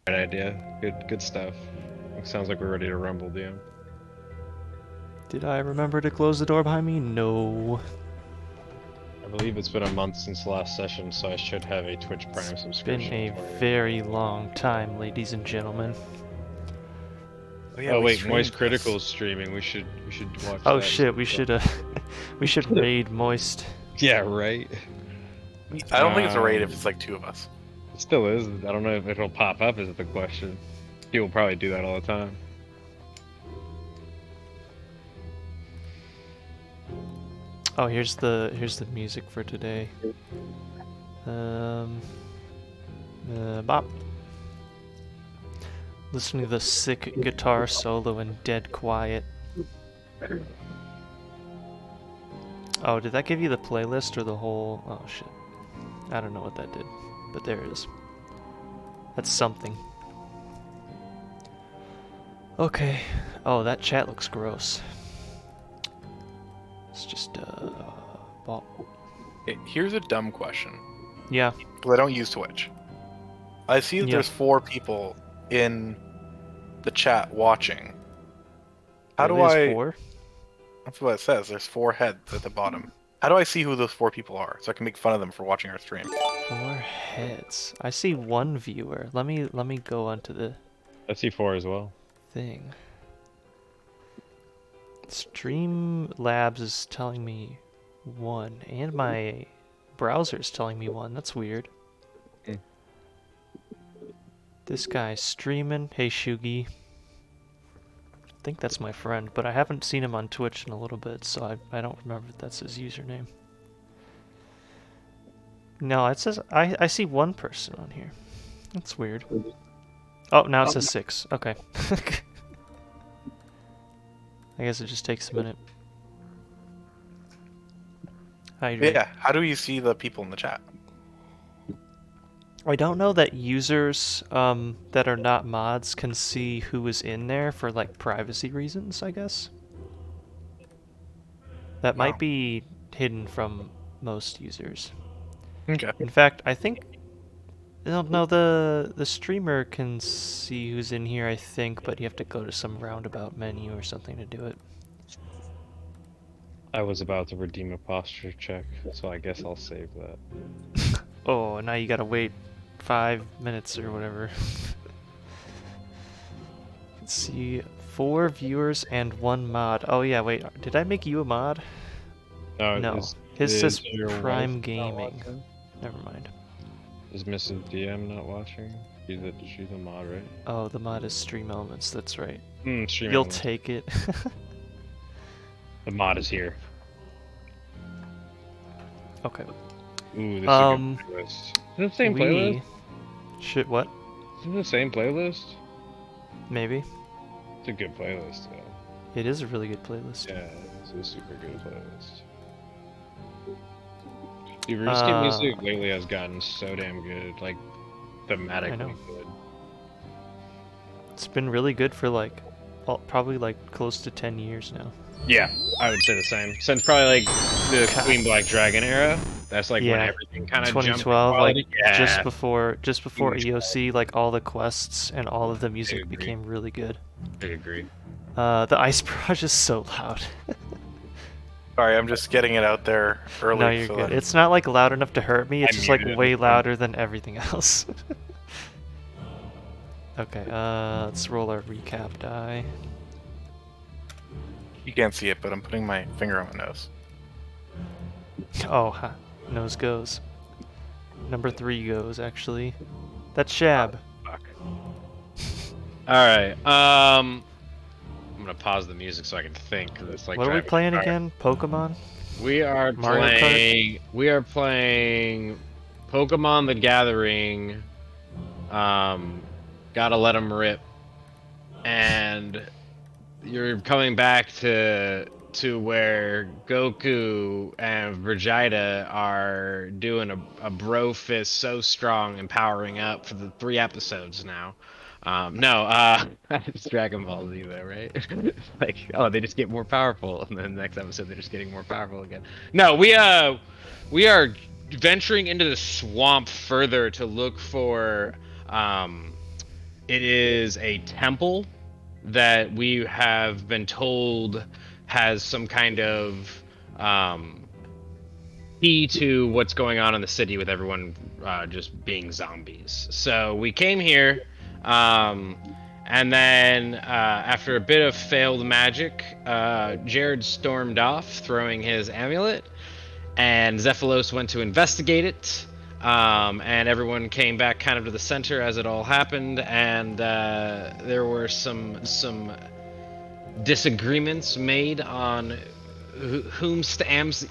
Right idea. Good stuff. It sounds like we're ready to rumble, DM. Did I remember to close the door behind me? No. I believe it's been a month since the last session, so I should have a Twitch Prime It's subscription. been a for you. very long time, ladies and gentlemen. Oh, yeah, Oh we wait, streamed Moist this. Critical is streaming. We should watch that. Oh shit, we should we should raid Moist. Yeah, right. I don't think it's a raid if it's like 2 of us. It still is. I don't know if it'll pop up. Is the question. People probably do that all the time. Oh, here's the music for today. Bop. Listening to the sick guitar solo and dead quiet. Oh, did that give you the playlist or the whole? Oh shit. I don't know what that did, but there it is. That's something. Okay. Oh, that chat looks gross. It's just bop. Here's a dumb question. Yeah. Because I don't use Twitch. I see that Yeah. there's 4 people in the chat watching. How do Really, I... is 4? That's what it says. There's 4 heads at the bottom. How do I see who those 4 people are so I can make fun of them for watching our stream? 4 heads. I see 1 viewer. Let me go onto the I see 4 as well. thing. Streamlabs is telling me 1, and my browser is telling me 1. That's weird. Mm. This guy's streaming. Hey, Shugi. I think that's my friend, but I haven't seen him on Twitch in a little bit, so I don't remember if that's his username. No, it says I see 1 person on here. That's weird. Oh, now it says 6. Okay. I guess it just takes a minute. How you doing? Yeah, how do you see the people in the chat? I don't know that users that are not mods can see who is in there for like privacy reasons, I guess. That might Oh. be hidden from most users. Okay. In fact, I think no, the streamer can see who's in here, I think, but you have to go to some roundabout menu or something to do it. I was about to redeem a posture check, so I guess I'll save that. Oh, now you gotta wait 5 minutes or whatever. Let's see, 4 viewers and 1 mod. Oh yeah, wait, did I make you a mod? No, his says your Prime wife not Gaming. watching? Never mind. Is Mrs. DM not watching? She's a mod, right? Oh, the mod is Stream Elements, that's right. Stream You'll Elements. take it. The mod is here. Okay. Ooh, this is a good playlist. Is it the same playlist? Shit, what? Is it the same playlist? Maybe. It's a good playlist, though. It is a really good playlist. Yeah, it's a super good playlist. Dude, RuneScape music lately has gotten so damn good, like, thematically good. It's been really good for like, probably like close to 10 years now. Yeah, I would say the same. Since probably like the Queen Black Dragon era, that's like when Yeah, everything kind of jumped in 2012, like quality. Yeah. just before Huge. EOC, like all the quests and all of the music agree. became really good. I agree. The ice barrage is so loud. Sorry, I'm just getting it out there early. No, you're so good. that- It's not like loud enough to hurt me. It's I just like muted it. way louder than everything else. Okay, let's roll our recap die. You can't see it, but I'm putting my finger on my nose. Oh, nose goes. Number 3 goes, actually. That's Shab. Fuck. All right. I'm gonna pause the music so I can think, because it's like. What are we driving playing me again? Pokemon? We are Mario Kart? playing. We are playing Pokemon: The Gathering. Gotta let 'em rip, and you're coming back to where Goku and Vegeta are doing a bro fist so strong and powering up for the 3 episodes now. It's Dragon Ball Z though, right? Like, oh, they just get more powerful, and then the next episode they're just getting more powerful again. No, we are venturing into the swamp further to look for it is a temple that we have been told has some kind of key to what's going on in the city with everyone just being zombies. So we came here, and then after a bit of failed magic, Jared stormed off, throwing his amulet, and Zephylos went to investigate it. And everyone came back kind of to the center as it all happened, and there were some disagreements made on whom's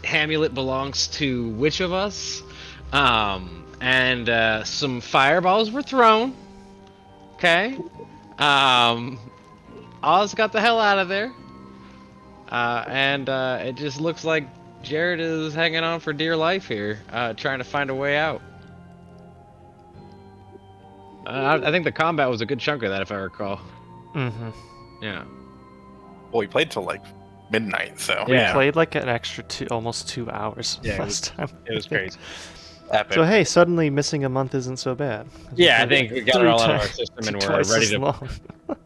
amulet belongs to which of us. And some fireballs were thrown. Okay. Oz got the hell out of there. And it just looks like Jared is hanging on for dear life here, trying to find a way out. I think the combat was a good chunk of that, if I recall. Mm-hmm. Yeah. Well, we played till like midnight, so We Yeah. played like an extra almost 2 hours Yeah, last time. It was crazy. epic. So hey, suddenly missing a month isn't so bad. Yeah, I think we got it all out of our Three system, and twice we're ready as to long.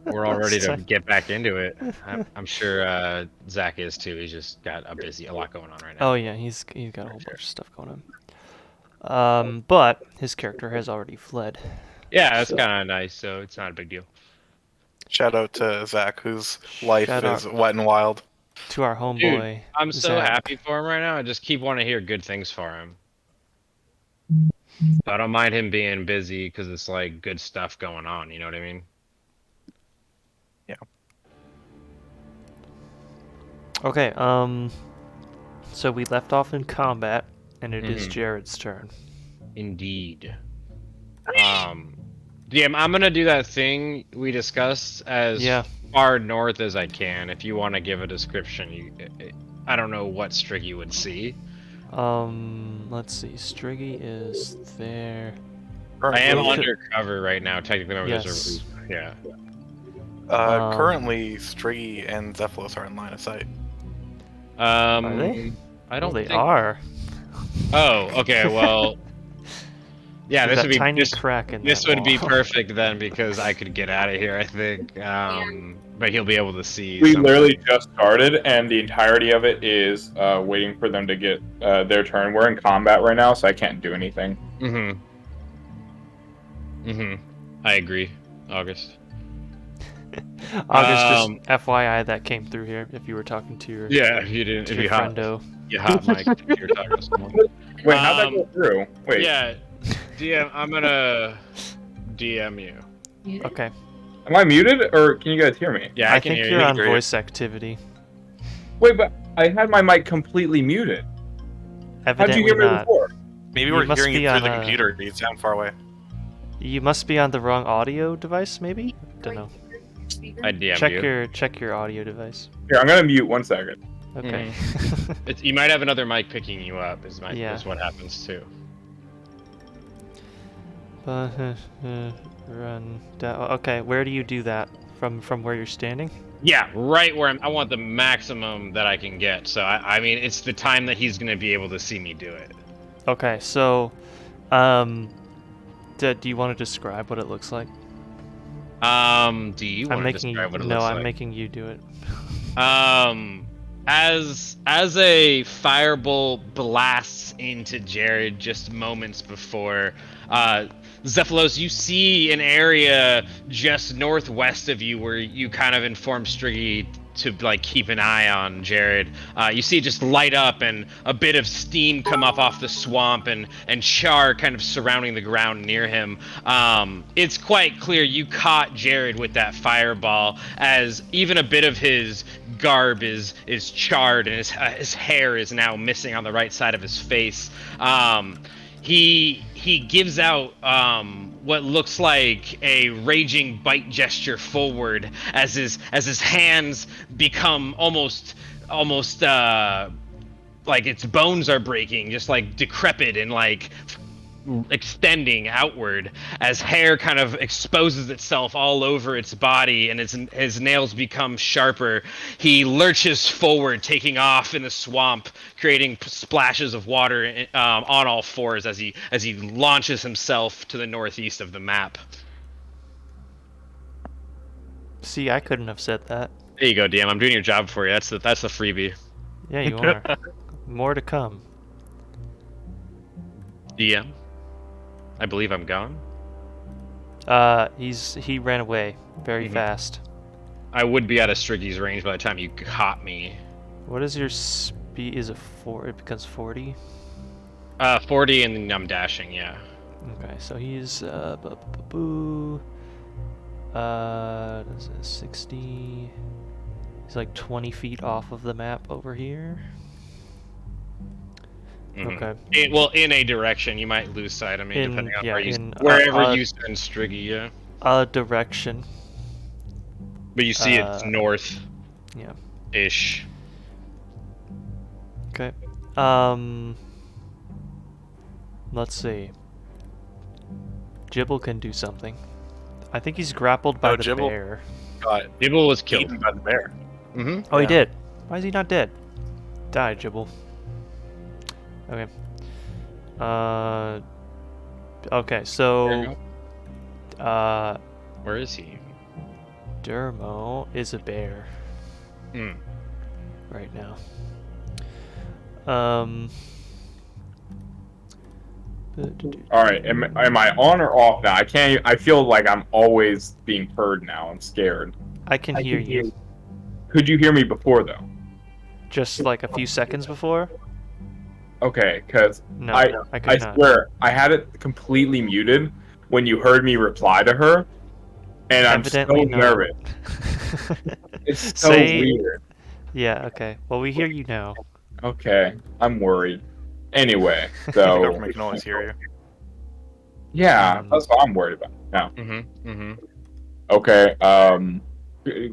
we're all ready last to time. get back into it. I'm sure Zach is too. He's just got a lot going on right now. Oh yeah, he's got a whole bunch of stuff going on. But his character has already fled. Yeah, that's kind of nice. So it's not a big deal. Shout out to Zach, whose life Shout is out. wet and wild. To our homeboy. Dude, I'm so Zach. happy for him right now. I just keep wanting to hear good things for him. So I don't mind him being busy because it's like good stuff going on. You know what I mean? Okay. So we left off in combat, and it is Mhm. Jared's turn. Indeed. DM, I'm gonna do that thing we discussed as Yeah. far north as I can. If you want to give a description, I don't know what Striggy would see. Let's see. Striggy is there. I am Well, undercover right now. Technically, my Yes. yeah. Currently, Striggy and Zephylos are in line of sight. Are they? I don't Well, they think. are. Oh, okay. Well, yeah. There's This that would be tiny this, crack in this that would be wall. perfect then because I could get out of here. I think. But he'll be able to see. We something. literally just started, and the entirety of it is waiting for them to get their turn. We're in combat right now, so I can't do anything. I agree, August. August, just FYI, that came through here. If you were talking to your Yeah, if you didn't, to if your you hot, friendo. you hot mic if you're talking to someone. Wait, how'd that go through? Wait, Yeah, DM. I'm gonna DM you. Okay. am I muted, or can you guys hear me? Yeah, I can think hear you're you. on hear you. voice activity. Wait, but I had my mic completely muted. How'd Evidently you hear me not. before? Maybe You we're must hearing be you through on the a- computer. You sound far away. You must be on the wrong audio device, maybe? Don't know. I DM you. Check your audio device. Here, I'm gonna mute 1 second. Okay. You might have another mic picking you up. Yeah. Is what happens too. Run down. Okay, where do you do that? From where you're standing? Yeah, right where I want the maximum that I can get. So I mean, it's the time that he's gonna be able to see me do it. Okay, so, do you want to describe what it looks like? Do you I'm want to making describe what it no, looks I'm like? making you do it. As a firebolt blasts into Jared just moments before, Zephylos, you see an area just northwest of you where you kind of informed Striggy to like keep an eye on Jared. You see it just light up and a bit of steam come up off the swamp and char kind of surrounding the ground near him. It's quite clear you caught Jared with that fireball, as even a bit of his garb is charred and his hair is now missing on the right side of his face. He gives out what looks like a raging bite gesture forward as his hands become almost like its bones are breaking, just like decrepit and like extending outward as hair kind of exposes itself all over its body and his nails become sharper. He lurches forward, taking off in the swamp, creating splashes of water on all fours as he launches himself to the northeast of the map. See, I couldn't have said that. There you go, DM. I'm doing your job for you. That's the freebie. Yeah, you are. More to come. DM. I believe I'm gone. He ran away very Mhm. fast. I would be out of Striggy's range by the time you caught me. What is your speed? Is it 4? It becomes 40? 40 and then I'm dashing, yeah. Okay, so he's, this is 60. He's like 20 feet off of the map over here. Mhm. Okay. Well, in a direction, you might lose sight of me depending on where you, in wherever you send Striggy, yeah. a direction. But you see it's north-ish. Yeah. Okay. Let's see. Jibble can do something. I think he's grappled by the Jibble bear. got Dibble was killed. eaten by the bear. Mm-hmm. Oh, he Yeah. did. Why is he not dead? Die, Jibble. Okay. Okay, so Where is he? Dermo is a bear Hmm. right now. All right, am I on or off now? I can't. I feel like I'm always being heard now. I'm scared. I can hear you. Could you hear me before though? Just like a few seconds before? Okay, because No, I could not. swear I had it completely muted when you heard me reply to her, and I'm Evidently so not. nervous. It's so weird. Yeah, okay. Well, we hear you now. Okay, I'm worried. Anyway, The so government can always hear you. yeah, that's what I'm worried about now. Mm-hmm. Mm-hmm. Okay,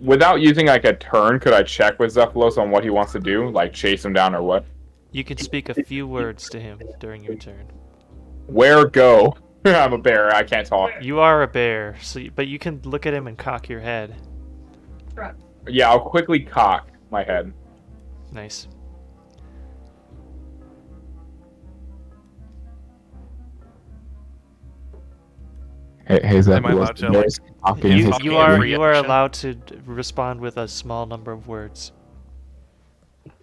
without using like a turn, could I check with Zephylos on what he wants to do, like chase him down or what? You can speak a few words to him during your turn. Where go? I'm a bear. I can't talk. You are a bear, but you can look at him and cock your head. Yeah, I'll quickly cock my head. Nice. Hey, Zach, Am I allowed to, like, You are free action? allowed to respond with a small number of words.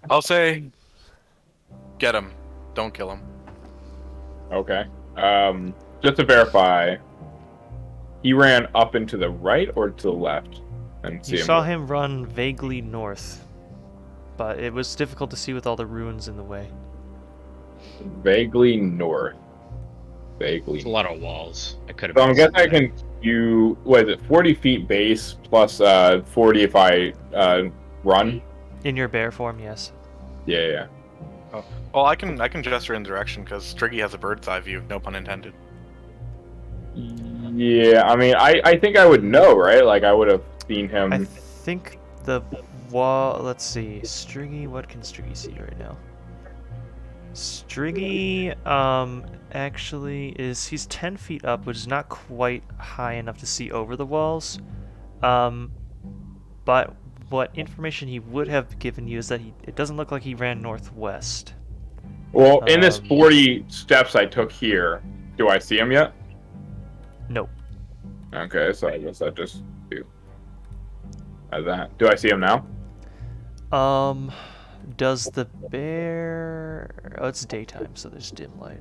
I'll say, get him. Don't kill him. Okay. Just to verify, he ran up and to the right or to the left? And see You saw him run vaguely north, but it was difficult to see with all the ruins in the way. Vaguely north. Vaguely. It's a lot of walls. I could have. So I'm guessing I can do, what is it, 40 feet base plus 40 if I run? In your bear form, yes. Yeah. Well, I can gesture in direction because Striggy has a bird's eye view. No pun intended. Yeah, I mean, I think I would know, right? Like, I would have seen him. I think the wall. Let's see, Striggy. What can Striggy see right now? Striggy, actually he's 10 feet up, which is not quite high enough to see over the walls. But what information he would have given you is that it doesn't look like he ran northwest. Well, in this 40 steps I took here, do I see him yet? Nope. Okay, so I guess I just do that. Do I see him now? Does the bear... Oh, it's daytime, so there's dim light.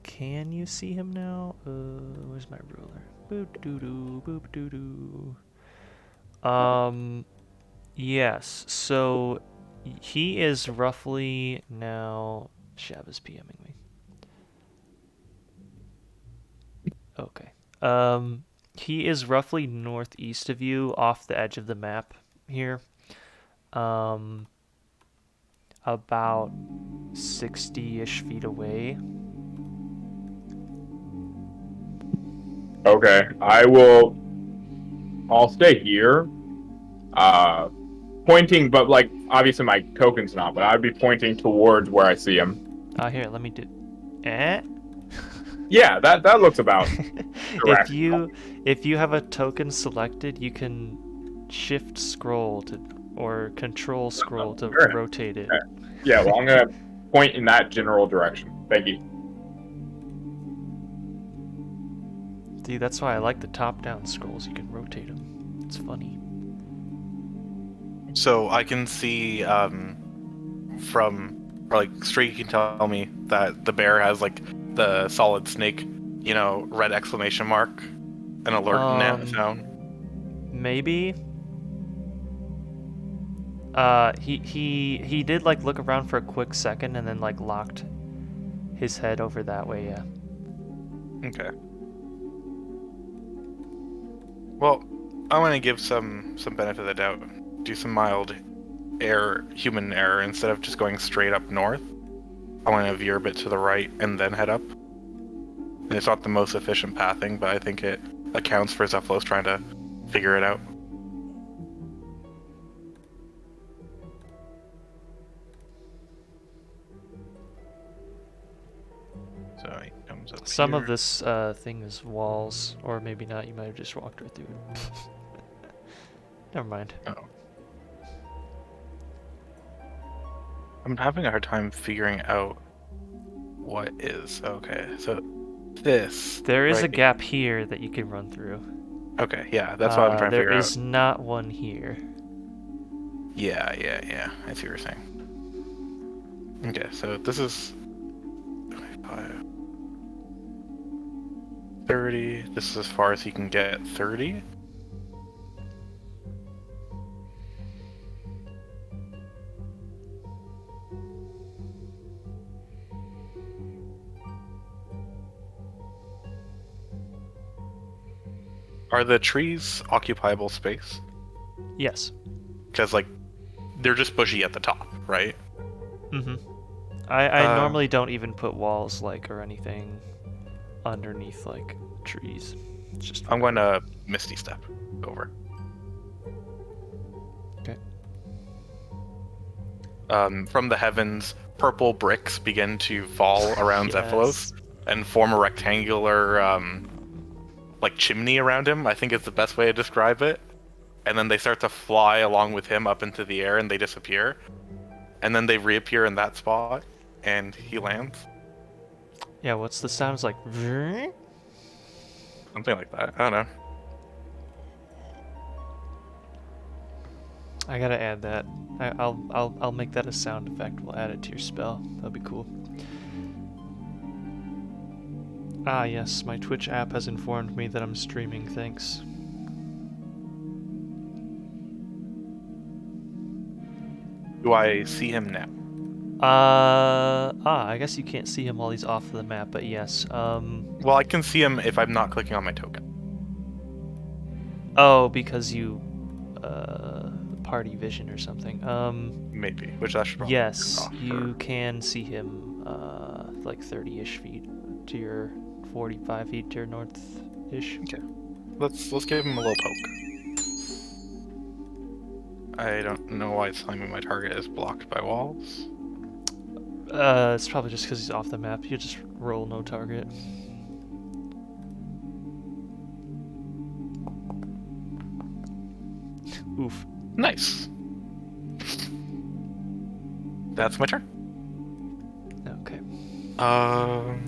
Can you see him now? Where's my ruler? Boop-doo-doo, boop-doo-doo. Yes, so he is roughly now... Shav is PMing me. Okay. He is roughly northeast of you, off the edge of the map here. About 60-ish feet away. Okay, I'll stay here. Pointing, but like, obviously my token's not, but I'd be pointing towards where I see him. Here, let me do... Eh? Yeah, that looks about correct. If you have a token selected, you can shift scroll or control scroll to Sure. rotate it. Yeah, well, I'm gonna point in that general direction. Thank you. Dude, that's why I like the top-down scrolls. You can rotate them. It's funny. So I can see from, or like straight, you can tell me that the bear has like the solid snake, red exclamation mark, an alert sound. Maybe. He did like look around for a quick second and then like locked his head over that way. Yeah. Okay. Well, I'm gonna give some benefit of the doubt. Do some mild human error instead of just going straight up north. I'm gonna veer a bit to the right and then head up. And it's not the most efficient pathing, but I think it accounts for Zephylos trying to figure it out. So he comes up Some here. of this thing is walls, or maybe not. You might have just walked right through it. Never mind. Oh. I'm having a hard time figuring out what is. Okay, so this. There is a right- gap here that you can run through. Okay, yeah, that's what I'm trying to figure There out. is not one here. Yeah. I see what you're saying. Okay, so this is 25, 30. This is as far as he can get. 30. Are the trees occupiable space? Yes. Because like they're just bushy at the top, right? Mm-hmm. I normally don't even put walls like or anything underneath like trees. It's just I'm going to Misty Step over. Okay. From the heavens, purple bricks begin to fall around Yes. Zephylos and form a rectangular like chimney around him. I think is the best way to describe it. And then they start to fly along with him up into the air and they disappear. And then they reappear in that spot and he lands. Yeah, what's the sound? It's like Something like that. I don't know. I gotta add that. I'll make that a sound effect. We'll add it to your spell. That'll be cool. Ah yes, my Twitch app has informed me that I'm streaming. Thanks. Do I see him now? I guess you can't see him while he's off the map, but yes. Well, I can see him if I'm not clicking on my token. Oh, because you, party vision or something. Maybe, which I should probably Yes, turn off you for- can see him, like 30-ish feet to your 45 feet to your north-ish. Okay. Let's give him a little poke. I don't know why it's telling me my target is blocked by walls. It's probably just because he's off the map. You just roll no target. Oof. Nice. That's my turn. Okay.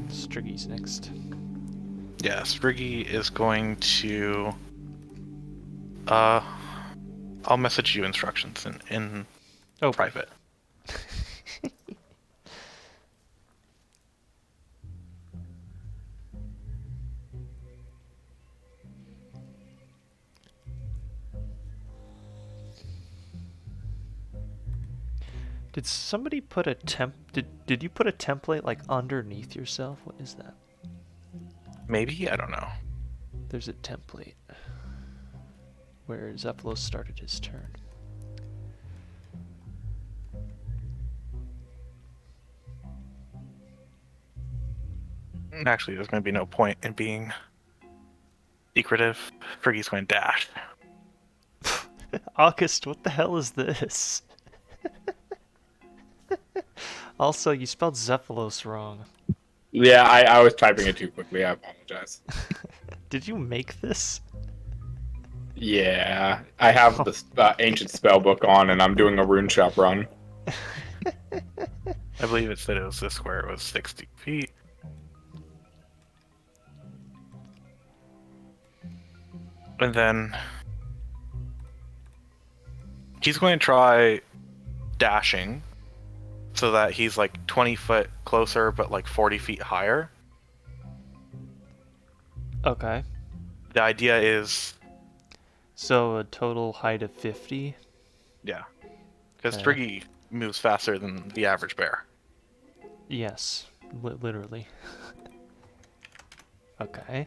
Striggy's next. Yeah, Spriggy is going to. I'll message you instructions in Oh, private. Did somebody put a did you put a template like underneath yourself? What is that? Maybe? I don't know. There's a template where Zephylos started his turn. Actually, there's going to be no point in being secretive. Spriggy's going to dash. August, what the hell is this? Also, you spelled Zephylos wrong. Yeah, I was typing it too quickly. I apologize. Did you make this? Yeah, I have the ancient spell book on, and I'm doing a rune shop run. I believe it said it was this square. It was 60 feet. And then he's going to try dashing so that he's like 20 foot closer, but like 40 feet higher. Okay. The idea is, So a total height of 50. yeah, because Okay. Striggy moves faster than the average bear. Yes, literally. Okay.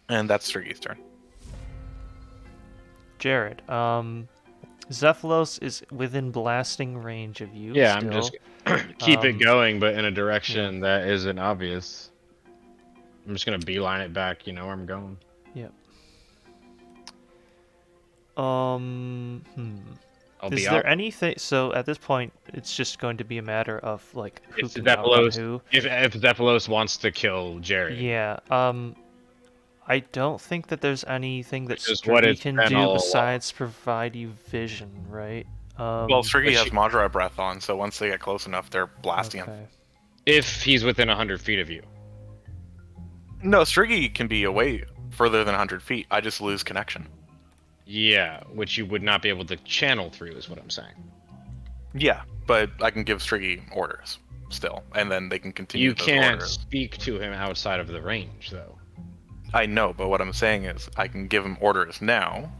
And that's Striggy's turn. Jared, Zephylos is within blasting range of you. Yeah, still. I'm just keep it Um, going, but in a direction that isn't obvious. I'm just gonna beeline it back. You know where I'm going. Yep. I'll Is be there out. anything? So at this point, it's just going to be a matter of like who If can outrun Zephylos, who. if Zephylos wants to kill Jared, Yeah. I don't think that there's anything that Which is what Striggy it's can been do all along. besides provide you vision, right? Well, Striggy but has she- Majra breath on, so once they get close enough, they're blasting him. Okay. if he's within 100 feet of you, No, Striggy can be away further than 100 feet. I just lose connection. yeah, which you would not be able to channel through, is what I'm saying. Yeah, but I can give Striggy orders still, and then they can continue You those can't orders. speak to him outside of the range, though. I know, but what I'm saying is I can give him orders now,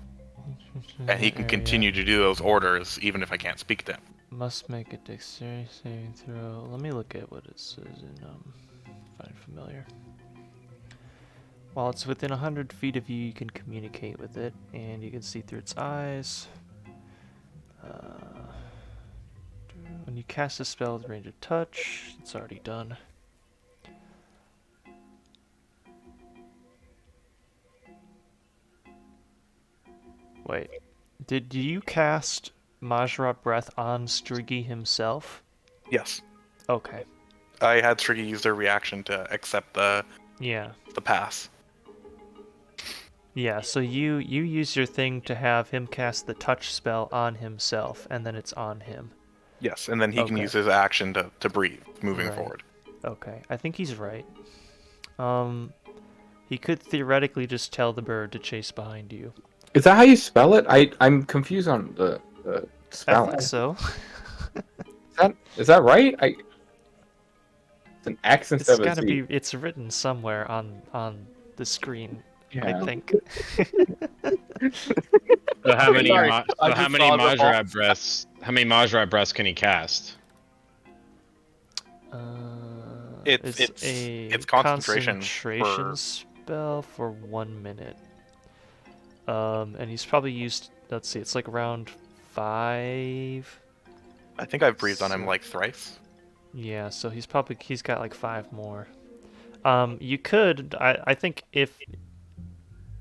and he can continue to do those orders even if I can't speak to him. Must make a dexterity saving throw. Let me look at what it says in find familiar. While it's within 100 feet of you, you can communicate with it, and you can see through its eyes. When you cast a spell with range of touch, it's already done. Wait, did you cast Majra Breath on Striggy himself? Yes, Okay. I had Striggy use their reaction to accept the Yeah. pass. Yeah, so you use your thing to have him cast the touch spell on himself, and then it's on him. Yes, and then he can Okay. use his action to breathe moving Right. forward. Okay, I think he's right. He could theoretically just tell the bird to chase behind you. Is that how you spell it? I'm confused on the I spelling. think so. Is that right? It's an X It's instead of a gotta Z. be. It's written somewhere on the screen. I Yeah. think. So how many Sorry, ma- I so how just many saw the Majra box. breaths? How many Majra breaths can he cast? It's concentration concentration for- spell for 1 minute. And he's probably used. Let's see, it's like around 5. I think I've breathed on him So- like thrice. Yeah, so he's got like 5 more. You could. I think if.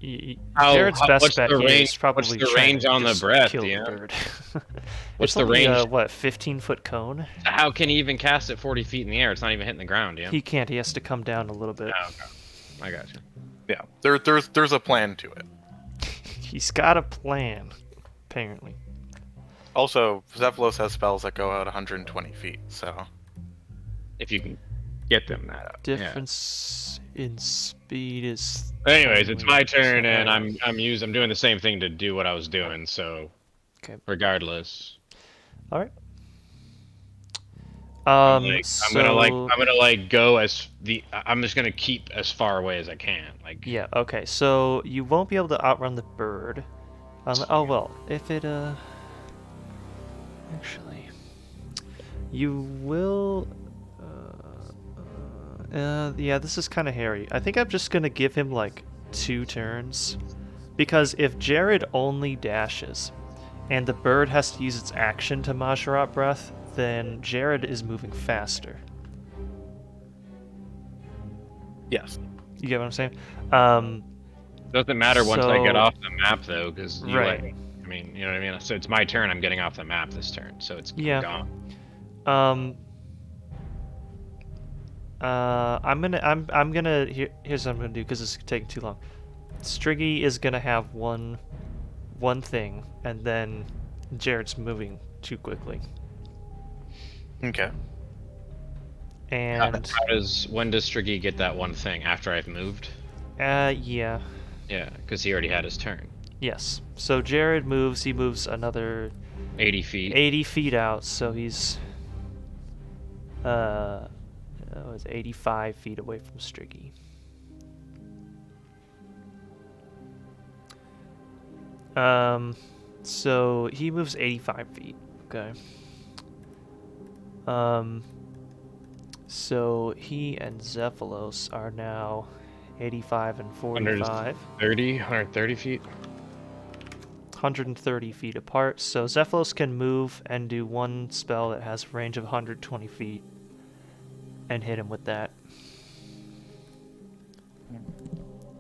Jared's best what's bet the here range? is probably What's the trying range to on the just breath? kill Yeah. the bird. What's It's the only, range? what, 15-foot cone? How can he even cast it 40 feet in the air? It's not even hitting the ground. Yeah. He can't. He has to come down a little bit. Oh, okay. I got you. Yeah, there's a plan to it. He's got a plan, apparently. Also, Zephylos has spells that go out 120 feet, so If you can get them that up. Yeah. Difference in speed is. Anyways, it's my turn, and Alright. I'm doing the same thing to do what I was doing. So, Okay. regardless, All right. I'm So, gonna go I'm just gonna keep as far away as I can. Like, yeah. Okay. So you won't be able to outrun the bird. Oh well, if it actually, you will. Yeah, this is kind of hairy. I think I'm just gonna give him like 2 turns, because if Jared only dashes, and the bird has to use its action to Majra Breath, then Jared is moving faster. yes. You get what I'm saying? doesn't matter once I get So- off the map though, because you Right. let me. I mean, you know what I mean. So it's my turn. I'm getting off the map this turn, so it's Yeah. gone. Here's what I'm gonna do, because it's taking too long. Striggy is gonna have one thing, and then Jared's moving too quickly. Okay. And When does Striggy get that one thing after I've moved? yeah. Yeah, because he already had his turn. Yes. So Jared moves. He moves another 80 feet. 80 feet out. So he's was 85 feet away from Striggy. So he moves 85 feet. Okay. So he and Zephylos are now 85 and 45. 130 feet. 130 feet apart. So Zephylos can move and do one spell that has a range of 120 feet and hit him with that.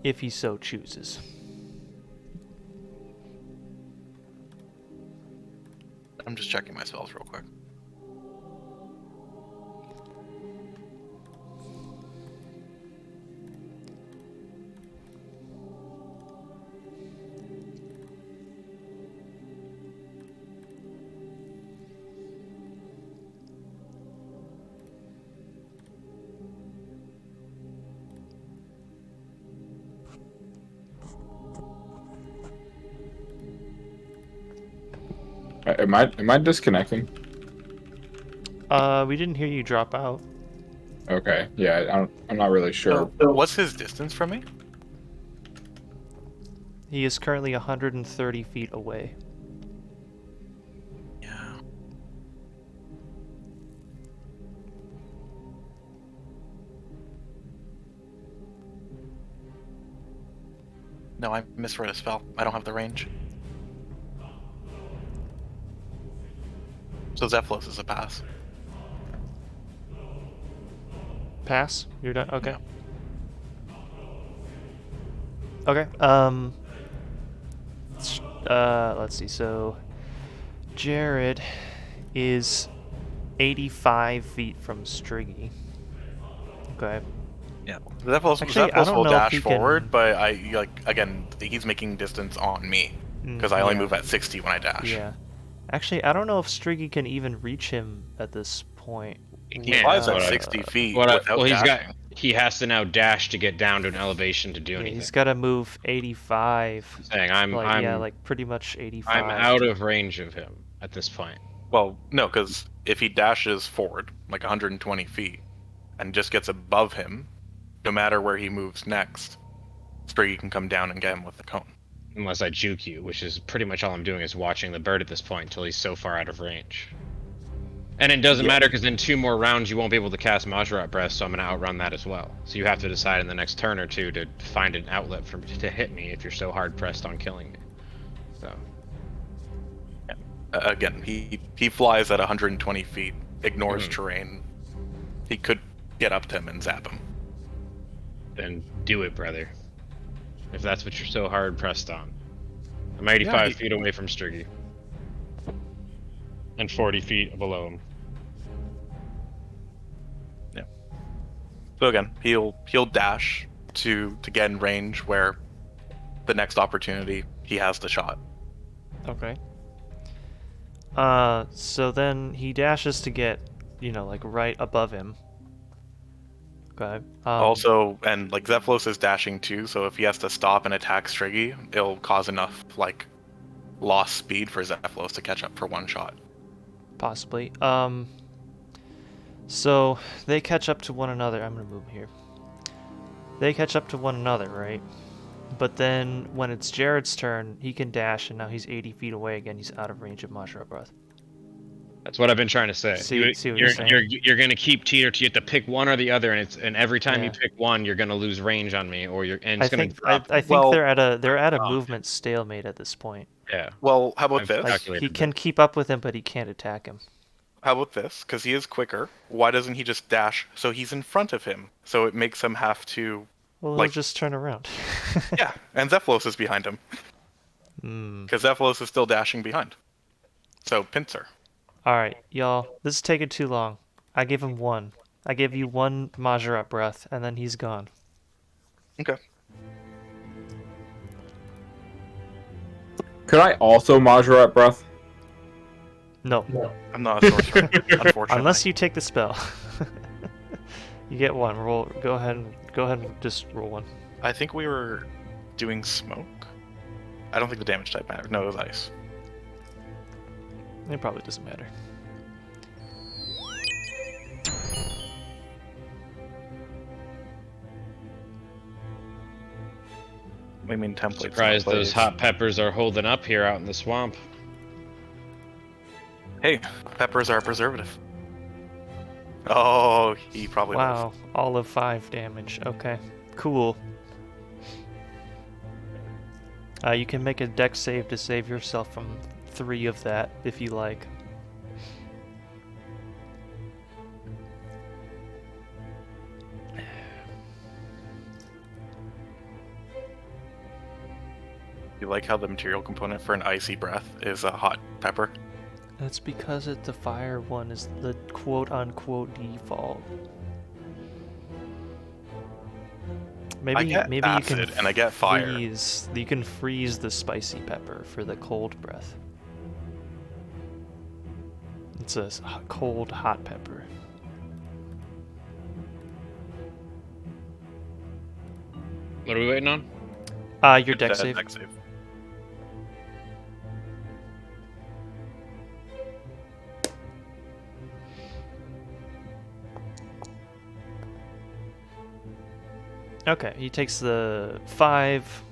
If he so chooses. I'm just checking my spells real quick. Am I disconnecting? We didn't hear you drop out. Okay. Yeah, I'm not really sure. So what's his distance from me? He is currently 130 feet away. Yeah. No, I misread a spell. I don't have the range. So Zephylos is a pass. Pass? You're done? Okay. Yeah. Okay. Let's see. So Jared is 85 feet from Striggy. Okay. Yeah. Zephylos Actually, I don't will know if dash he forward, can- but again, he's making distance on me because I only yeah. move at 60 when I dash. Yeah. Actually, I don't know if Striggy can even reach him at this point. He can't, flies but at I- 60 feet without well, dashing. he has to now dash to get down to an elevation to do Yeah, anything. he's got to move 85. Saying I'm like pretty much 85. I'm out of range of him at this point. Well, no, because if he dashes forward like 120 feet and just gets above him, no matter where he moves next, Spriggy can come down and get him with the cone. Unless I juke you, which is pretty much all I'm doing is watching the bird at this point until he's so far out of range. And it doesn't matter because in 2 more rounds you won't be able to cast Majorot Breath, so I'm going to outrun that as well. So you have to decide in the next turn or two to find an outlet to hit me if you're so hard pressed on killing me. So. Again, he flies at 120 feet, ignores terrain. He could get up to him and zap him. Then do it, brother. If that's what you're so hard pressed on. I'm 85 feet away from Striggy. And 40 feet below him. Yeah. So again, he'll dash to get in range where the next opportunity he has the shot. Okay. So then he dashes to get, like right above him. Okay. Also, and like Zephylos is dashing too, so if he has to stop and attack Striggy, it'll cause enough like lost speed for Zephylos to catch up for one shot. Possibly. So they catch up to one another. I'm gonna move here. They catch up to one another, right? But then when it's Jared's turn, he can dash, and now he's 80 feet away again. He's out of range of Majorot Breath. That's what I've been trying to say. See what you're saying? You're gonna keep teeter. You have to pick one or the other, and every time you Yeah. pick one, you're gonna lose range on me, or it's I gonna think drop. I think Well, they're at a movement stalemate at this point. Yeah. Well, how about I've this? Like calculated he that. can keep up with him, but he can't attack him. How about this? Because he is quicker. Why doesn't he just dash so he's in front of him? So it makes him have to. Well, Like- he'll just turn around. Yeah, and Zephylos is behind him. Because Zephylos is still dashing behind. So pincer. All right, y'all. This is taking too long. I gave him one. I gave you one Majorot Breath, and then he's gone. Okay. Could I also Majorot Breath? No, I'm not a sorcerer, unfortunately. unless you take the spell. You get one. Roll. Go ahead and just roll one. I think we were doing smoke? I don't think the damage type matters. No, it was ice. It probably doesn't matter. I mean, templates. Surprised those templates. hot peppers are holding up here out in the swamp. Hey, peppers are a preservative. Oh, he probably was. Wow, all of 5 damage. Okay, cool. You can make a dex save to save yourself from 3 of that if you like. You like how the material component for an icy breath is a hot pepper? That's because the fire one is the quote-unquote default. I get maybe you can acid and I get fire. freeze. You can freeze the spicy pepper for the cold breath. It's a cold hot pepper. What are we waiting on? Your dex save. Dex save. Okay, he takes the 5.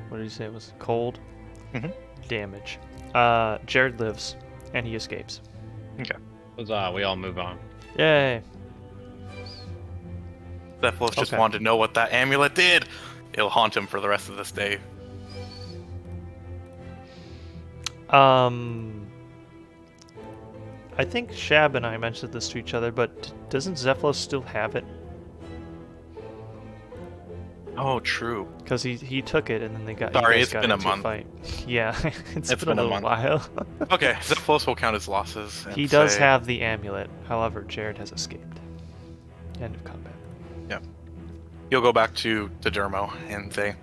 What did he say it was? Cold damage. Jared lives, and he escapes. Okay. Huzzah, we all move on. Yay! Zephylos just Okay. wanted to know what that amulet did. It'll haunt him for the rest of this day. I think Shab and I mentioned this to each other, but doesn't Zephylos still have it? Oh, true. Because he took it and then they got. Sorry, you guys it's got been a into month. Fight. Yeah, it's It's been a been a little while. Okay, Zephylos will count his losses. And He does say- have the amulet. However, Jared has escaped. End of combat. He'll go back to Dermo and say,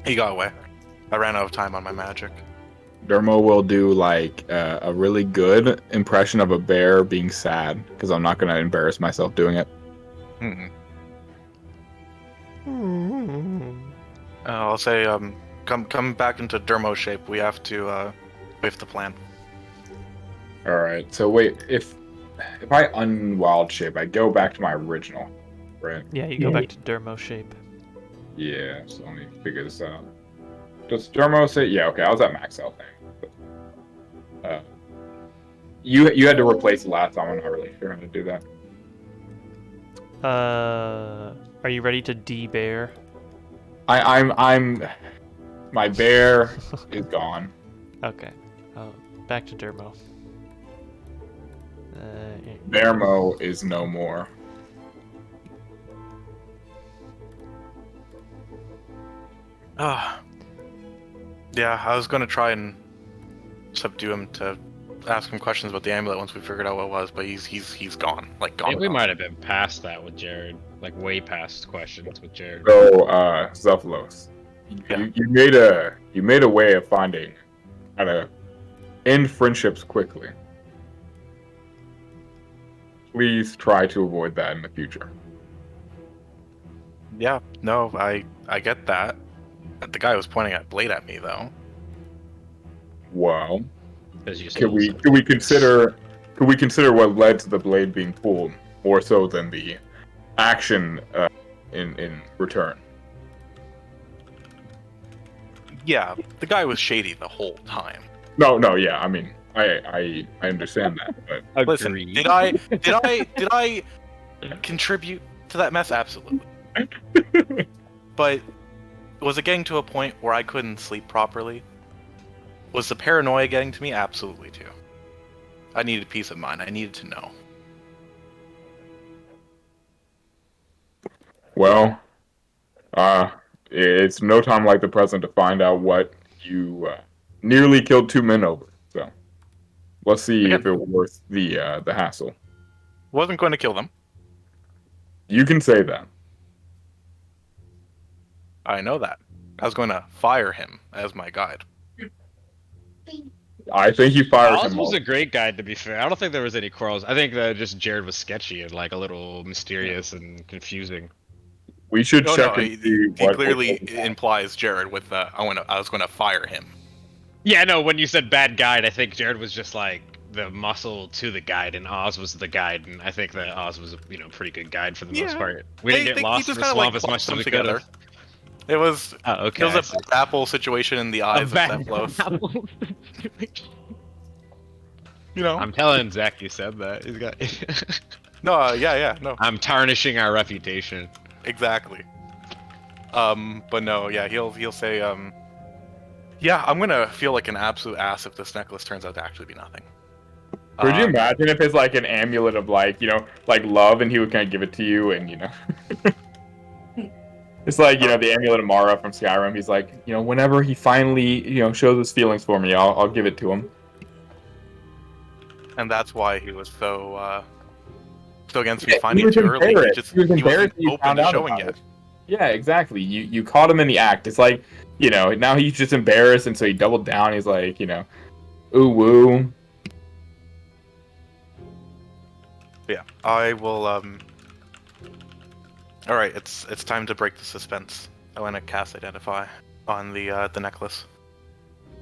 he got away. I ran out of time on my magic. Dermo will do like a really good impression of a bear being sad because I'm not going to embarrass myself doing it. I'll say, come back into Dermo shape. We have to plan. All right. So wait, if I unwild shape, I go back to my original, right? Yeah, you go back to Dermo shape. Yeah. So let me figure this out. Does Dermo say? Yeah. Okay. I was at max health. You had to replace the last time. I'm not really sure how to do that. Are you ready to de-bear? I'm my bear is gone. Okay. Back to Dermo. Bearmo is no more. Yeah, I was gonna try and subdue him to ask him questions about the amulet once we figured out what it was, but he's gone. Like I gone. think we gone. might have been past that with Jared. Like way past questions with Jared. So, Zephylos, Yeah. you made a way of finding how to end friendships quickly. Please try to avoid that in the future. Yeah, no, I get that. The guy was pointing a blade at me though. Well, 'Cause you could stole we something. could we consider what led to the blade being pulled more so than the action in return? Yeah, the guy was shady the whole time. No, yeah. I mean, I understand that, but Listen, Agreed. did I contribute to that mess? Absolutely. But was it getting to a point where I couldn't sleep properly? Was the paranoia getting to me? Absolutely too. I needed peace of mind. I needed to know. well, it's no time like the present to find out what you nearly killed 2 men over. So let's see if it was worth the hassle. Wasn't going to kill them. You can say that. I know that. I was going to fire him as my guide. I think you fired Oz him. was All. a great guide, to be fair. I don't think there was any quarrels. I think that just Jared was sketchy and like a little mysterious and confusing. We should No, check no, and he, see he what. clearly implies Jared with I was going to fire him. Yeah, no, when you said bad guide, I think Jared was just like the muscle to the guide, and Oz was the guide, and I think that Oz was a pretty good guide for the most Yeah. part. We didn't get lost in the swamp as much as we could have. It was Oh, okay. It was a bad apple situation in the eyes of Zephylos. You know. I'm telling Zach you said that. He's got. No, yeah, no, I'm tarnishing our reputation. exactly. But no, yeah, he'll say, yeah, I'm gonna feel like an absolute ass if this necklace turns out to actually be nothing. Could you imagine if it's like an amulet of like, like love, and he would kind of give it to you, and it's like, the amulet of Mara from Skyrim. He's like, whenever he finally, shows his feelings for me, I'll give it to him. And that's why he was so against me finding it too early. He wasn't open to showing it. Yeah, exactly. You caught him in the act. It's like, now he's just embarrassed, and so he doubled down. He's like, ooh woo. Yeah, I will. All right, it's time to break the suspense. I want to cast Identify on the necklace.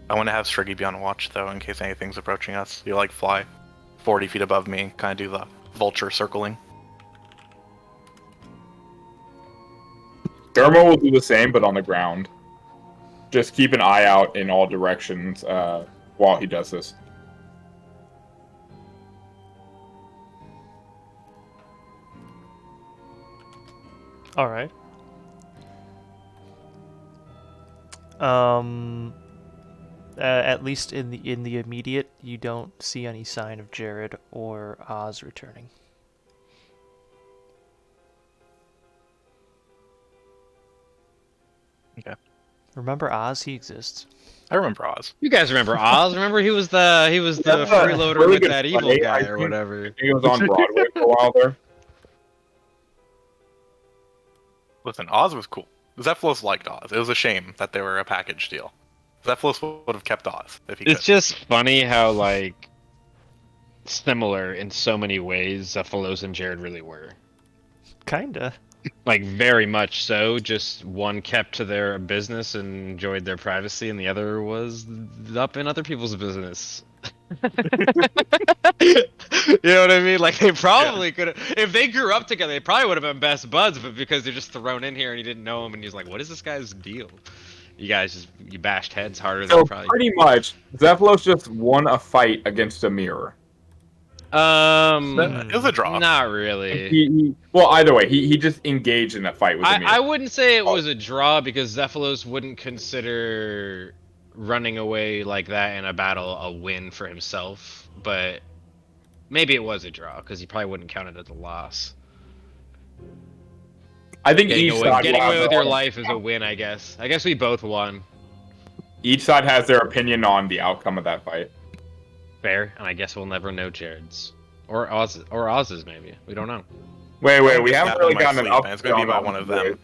I want to have Striggy be on watch though, in case anything's approaching us. You like fly 40 feet above me and kind of do the vulture circling. Dermo will do the same, but on the ground. Just keep an eye out in all directions while he does this. All right. At least in the immediate, you don't see any sign of Jared or Oz returning. Okay. Remember Oz? He exists. I remember Oz. You guys remember Oz? Remember he was the freeloader really with good that evil play, guy I or think. whatever. He was on Broadway for a while there. Listen, Oz was cool. Zephylos liked Oz. It was a shame that they were a package deal. Zephylos would have kept Oz if he could. It's just funny how like similar in so many ways Zephylos and Jared really were. Kinda. Like very much so. Just one kept to their business and enjoyed their privacy, and the other was up in other people's business. You know what I mean? Like they probably could have, if they grew up together, they probably would have been best buds. But because they're just thrown in here and he didn't know him, and he's like, "What is this guy's deal?" You guys you bashed heads harder So than probably. pretty much, Zephylos just won a fight against a mirror. It was a draw. Not really. Well, either way, he just engaged in a fight with a mirror. I wouldn't say it was a draw because Zephylos wouldn't consider running away like that in a battle a win for himself, but maybe it was a draw because he probably wouldn't count it as a loss. I think getting away with your life is a win, I guess. I guess we both won. Each side has their opinion on the outcome of that fight. Fair, and I guess we'll never know Jared's. Or Oz's, maybe. We don't know. Wait, we haven't really gotten an update. It's going to be about one of them.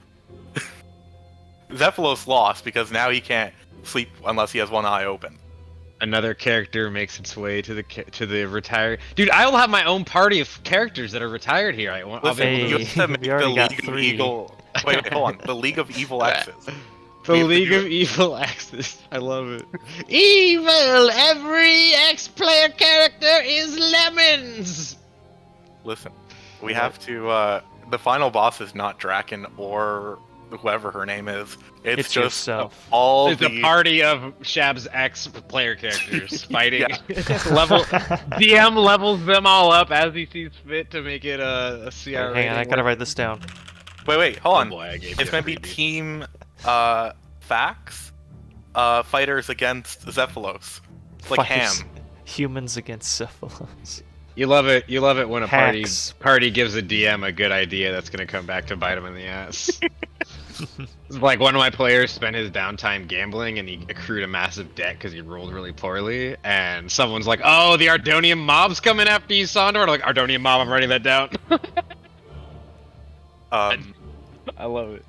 Zephylos lost because now he can't sleep unless he has one eye open. Another character makes its way to the retired. Dude, I will have my own party of characters that are retired here. Listen, you have to make the League of Evil. Wait, hold on. The League of Evil X's. The League of Evil Axis. I love it. Evil! Every X-player character is lemons! Listen, we have to, the final boss is not Draken or whoever her name is. It's just yourself. It's a party of Shab's X-player characters fighting. DM levels them all up as he sees fit to make it a CR rating. Hang on, I gotta write this down. Wait, hold on. Oh boy, It's gonna be Team Fax fighters against Zephylos. It's like Fighters. Ham. Humans against Zephylos. You love it when a Hacks. party gives a DM a good idea that's gonna come back to bite him in the ass. Like one of my players spent his downtime gambling and he accrued a massive debt because he rolled really poorly, and someone's like, "Oh, the Ardonian mob's coming after you, Sondor." I'm like, "Ardonian mob, I'm writing that down." I love it.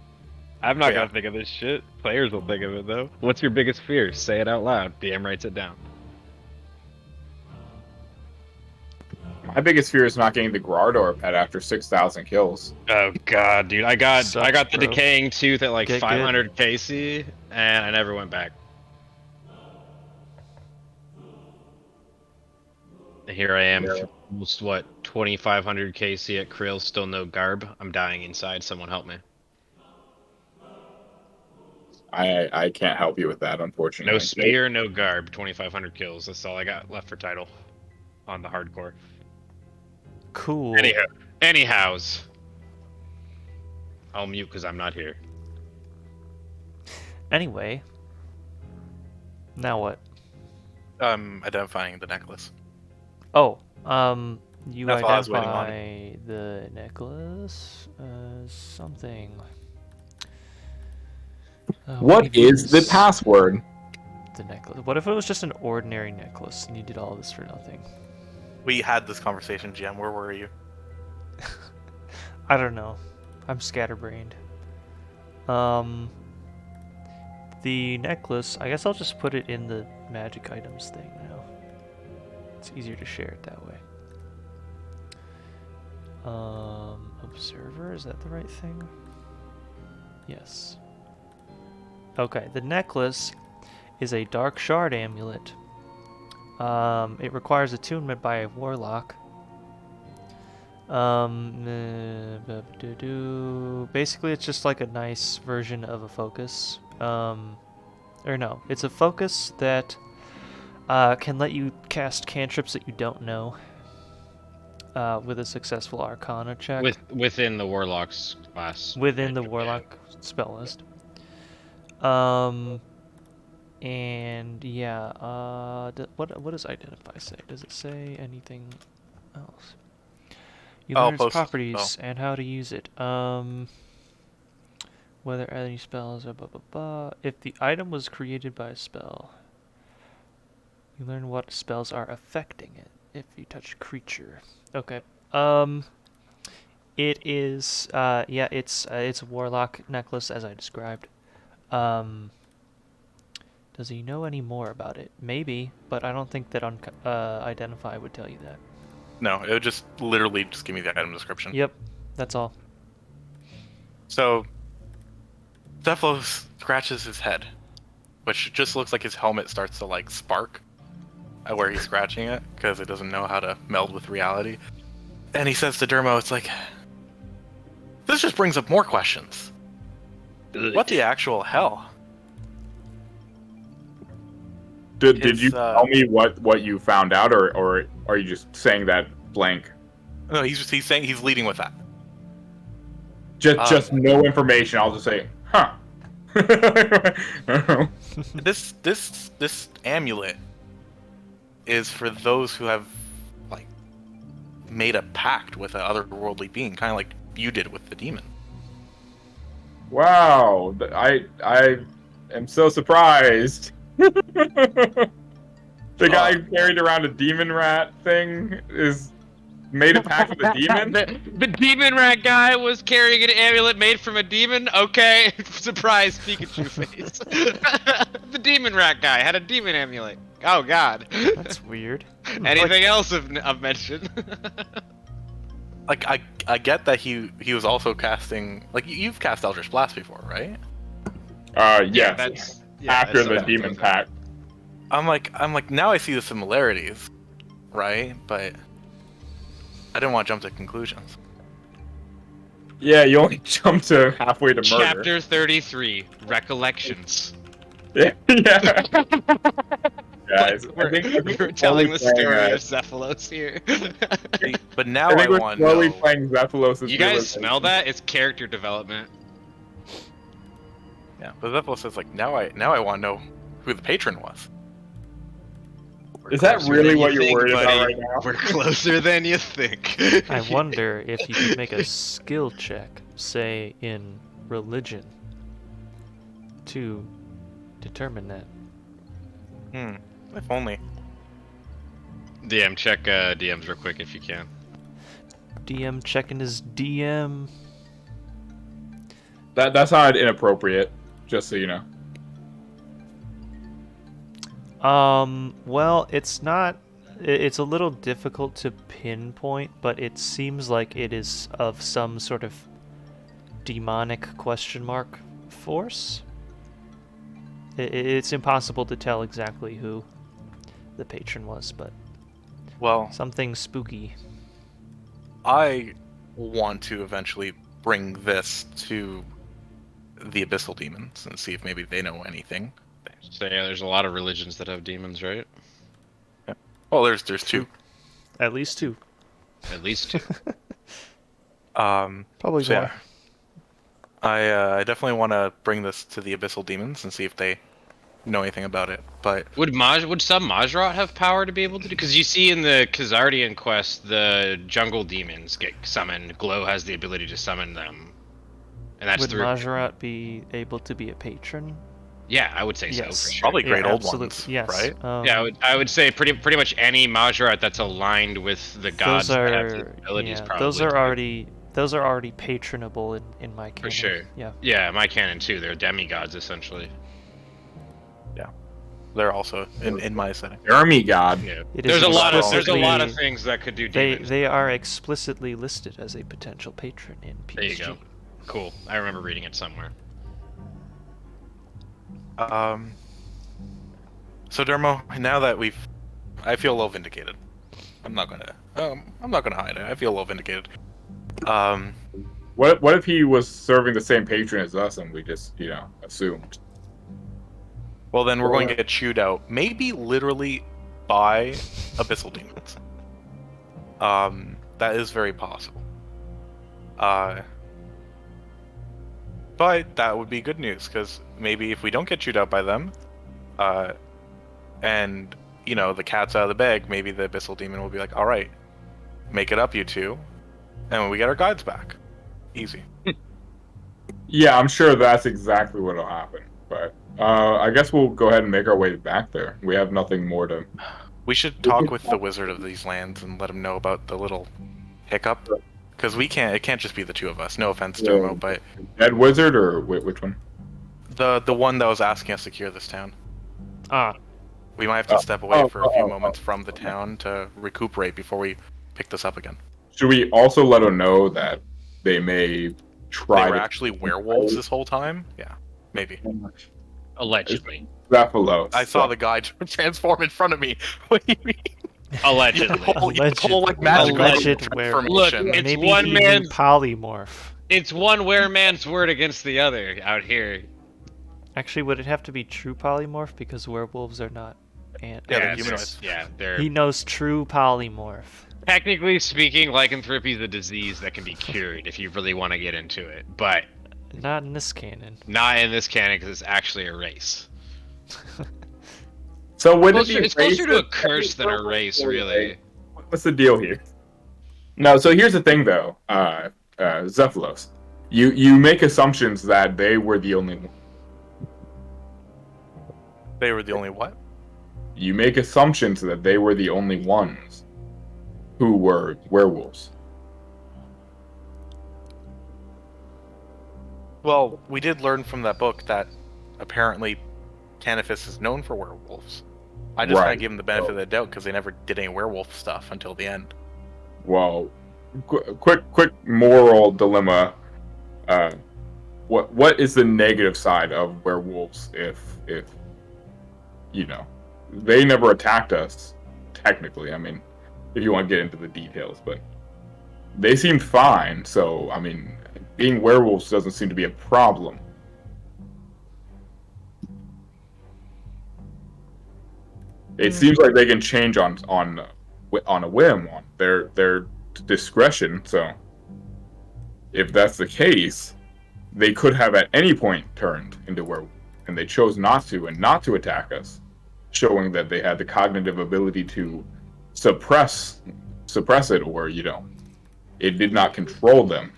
I'm not gonna think of this shit. Players will think of it though. What's your biggest fear? Say it out loud. DM writes it down. My My biggest fear is not getting the Grardor pet after 6,000 kills. Oh god, dude! I got Sucks, the bro. decaying tooth at like Get good. 500 KC, and I never went back. And here I am, Yeah. almost what 2,500 KC at Krill, still no garb. I'm dying inside. Someone help me. I can't help you with that, unfortunately. No spear, no garb. 2,500 kills. That's all I got left for title on the hardcore. Cool. Anyhows, I'll mute because I'm not here. Anyway. Now what? Identifying the necklace. Oh, you That's all I was waiting on. identify the necklace as something. What do you is the use? password? The necklace. What if it was just an ordinary necklace and you did all this for nothing? We had this conversation, GM. Where were you? I don't know. I'm scatterbrained. The necklace, I guess I'll just put it in the magic items thing now. It's easier to share it that way. Observer, is that the right thing? Yes. Okay, the necklace is a dark shard amulet. It requires attunement by a warlock. Basically, it's just like a nice version of a focus. Or no, it's a focus that can let you cast cantrips that you don't know with a successful Arcana check. Within the Warlock's class. Within the Warlock spell list. And yeah, what does Identify say? Does it say anything else? You learn its post properties spell. and how to use it. Whether any spells are If the item was created by a spell, you learn what spells are affecting it. If you touch a creature. Okay. It is yeah, it's a warlock necklace as I described. Does he know any more about it? Maybe, but I don't think that Identify would tell you that. No, it would just literally just give me the item description. Yep, that's all. So, Zephylos scratches his head, which just looks like his helmet starts to like spark at where he's scratching it because it doesn't know how to meld with reality. And he says to Dermo, "It's like this just brings up more questions. What the actual hell?" Did you tell me what you found out, or are you just saying that blank? No, he's saying he's leading with that. Just no information. I'll just say, huh. This amulet is for those who have like made a pact with an otherworldly being, kind of like you did with the demon. Wow, I am so surprised. The guy who carried around a demon rat thing is made a pact with a demon? The demon rat guy was carrying an amulet made from a demon? Okay. Surprise Pikachu face. The demon rat guy had a demon amulet. Oh god. That's weird. Anything else of mention? Like I get that he was also casting, like you've cast Eldritch Blast before, right? Yes. After the demon pact. I'm like now I see the similarities, right? But I didn't want to jump to conclusions. Yeah, you only jump to halfway to murder. Chapter 33, Recollections. Yeah. Guys, we're telling the story of Zephylos here. But now I think we're want to slowly know. playing Zephylos. You guys smell that? It's character development. Yeah, but Zephylos says like now I want to know who the patron was. Is that really what you're think, worried buddy. about right now? We're closer than you think. I wonder if you could make a skill check, say in religion, to determine that. If only. DM, check DMs real quick if you can. DM checking his DM. That's not inappropriate, just so you know. Well, it's not It's a little difficult to pinpoint, but it seems like it is of some sort of demonic force. It's impossible to tell exactly who the patron was, but Well, something spooky. I want to eventually bring this to the Abyssal Demons and see if maybe they know anything. So yeah, there's a lot of religions that have demons, right? Well, there's two. At least two. At least two. Probably So more. yeah, I definitely want to bring this to the Abyssal Demons and see if they know anything about it. But Would some Majrat have power to be able to do? Because you see in the Khazardian quest, the jungle demons get summoned. Glow has the ability to summon them, and that's Would through. Majorat be able to be a patron? Yeah, I would say so. Yes. For sure. probably great old absolutely. ones, Yes. right? Yeah, I would say pretty much any Majrat that's aligned with the gods those that have are these abilities. yeah, Probably those are already patronable in my canon. for sure. Yeah. Yeah, my canon too. They're demigods essentially. They're also in my setting. Demigod. Yeah. It There's is a lot of explicitly- things that could do They demons. they are explicitly listed as a potential patron in PSG. There you go. Cool. I remember reading it somewhere. So Dermo, now that I feel a little vindicated. I'm not gonna hide it. I feel a little vindicated. What if he was serving the same patron as us and we just, assumed? Well, then we're going to get chewed out, maybe literally by Abyssal Demons. That is very possible. But that would be good news, because maybe if we don't get chewed out by them, and, the cat's out of the bag, maybe the Abyssal Demon will be like, alright, make it up, you two, and when we get our guides back. Easy. Yeah, I'm sure that's exactly what'll happen. But I guess we'll go ahead and make our way back there. We have nothing more to. We should talk with the wizard of these lands and let him know about the little hiccup. Because it can't just be the two of us. No offense, Domo, but Dead Wizard or which one? the one that was asking us to cure this town. Ah, We might have to step away for a few moments from the town to recuperate before we pick this up again. Should we also let them know that they may try They were to actually werewolves this whole time? Yeah, maybe. Allegedly. Zaphalos? I saw the guy transform in front of me. What do you mean? Allegedly. Whole like magical Alleged transformation. Look, it's maybe one even man- polymorph. It's one wereman's word against the other out here. Actually, would it have to be true polymorph because werewolves are not Yeah, they're it's- humanoids. Yeah, they're He knows true polymorph. technically speaking, lycanthropy is a disease that can be cured if you really want to get into it, but Not in this canon. not in this canon because it's actually a race. So would it be It's closer to a racist? curse than a race, really. What's the deal here? No, so here's the thing, though, Zephalos. You make assumptions that they were the only one. They were the only what? You make assumptions that they were the only ones who were werewolves. Well, we did learn from that book that apparently Tanifus is known for werewolves. I just Right. gotta give him the benefit of the doubt because they never did any werewolf stuff until the end. Well, quick moral dilemma. What is the negative side of werewolves if they never attacked us technically? I mean, if you want to get into the details, but they seemed fine. So I mean, being werewolves doesn't seem to be a problem. It seems like they can change on a whim, on their discretion. So, if that's the case, they could have at any point turned into werewolves, and they chose not to, and not to attack us, showing that they had the cognitive ability to suppress it, or it did not control them.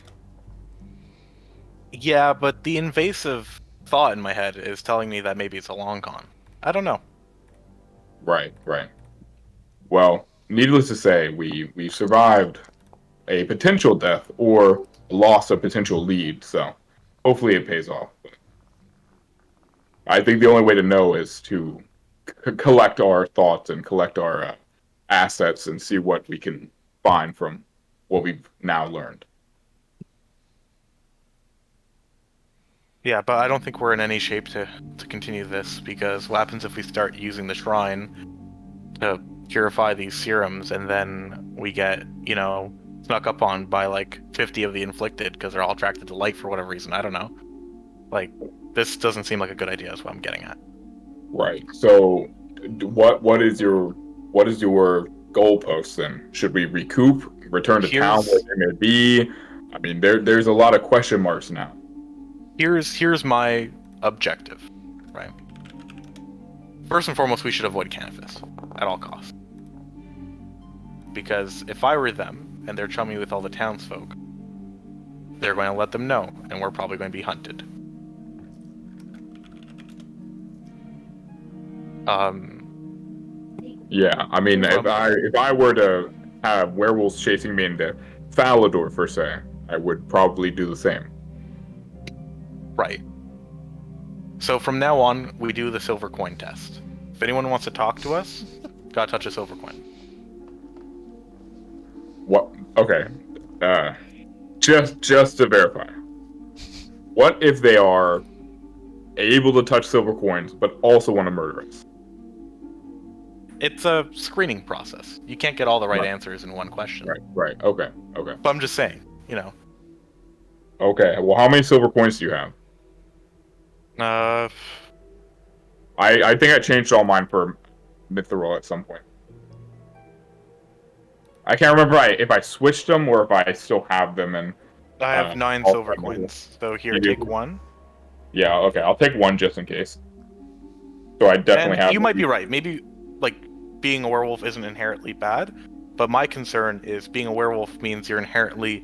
Yeah, but the invasive thought in my head is telling me that maybe it's a long con. I don't know. Right. Well, needless to say, we survived a potential death or lost a potential lead, so hopefully it pays off. I think the only way to know is to collect our thoughts and collect our assets and see what we can find from what we've now learned. Yeah, but I don't think we're in any shape to continue this, because what happens if we start using the shrine to purify these serums and then we get, snuck up on by like 50 of the inflicted because they're all attracted to light for whatever reason. I don't know. Like, this doesn't seem like a good idea is what I'm getting at. Right. So what is your goalpost then? Should we recoup, return to town where they may be? I mean, there's a lot of question marks now. Here's my objective, right? First and foremost, we should avoid Canifis at all costs. Because if I were them, and they're chummy with all the townsfolk, they're going to let them know, and we're probably going to be hunted. Yeah, I mean, if I were to have werewolves chasing me into Falador, per se, I would probably do the same. Right. So from now on, we do the silver coin test. If anyone wants to talk to us, gotta touch a silver coin. What? Okay. Just to verify. What if they are able to touch silver coins, but also want to murder us? It's a screening process. You can't get all the right answers in one question. Right. Okay. But I'm just saying, Okay. Well, how many silver coins do you have? I think I changed all mine for Mithril at some point. I can't remember if I switched them or if I still have them. And I have 9 silver coins. So here, take one. Yeah. Okay. I'll take one just in case. So I definitely have. You might be right. Maybe being a werewolf isn't inherently bad, but my concern is being a werewolf means you're inherently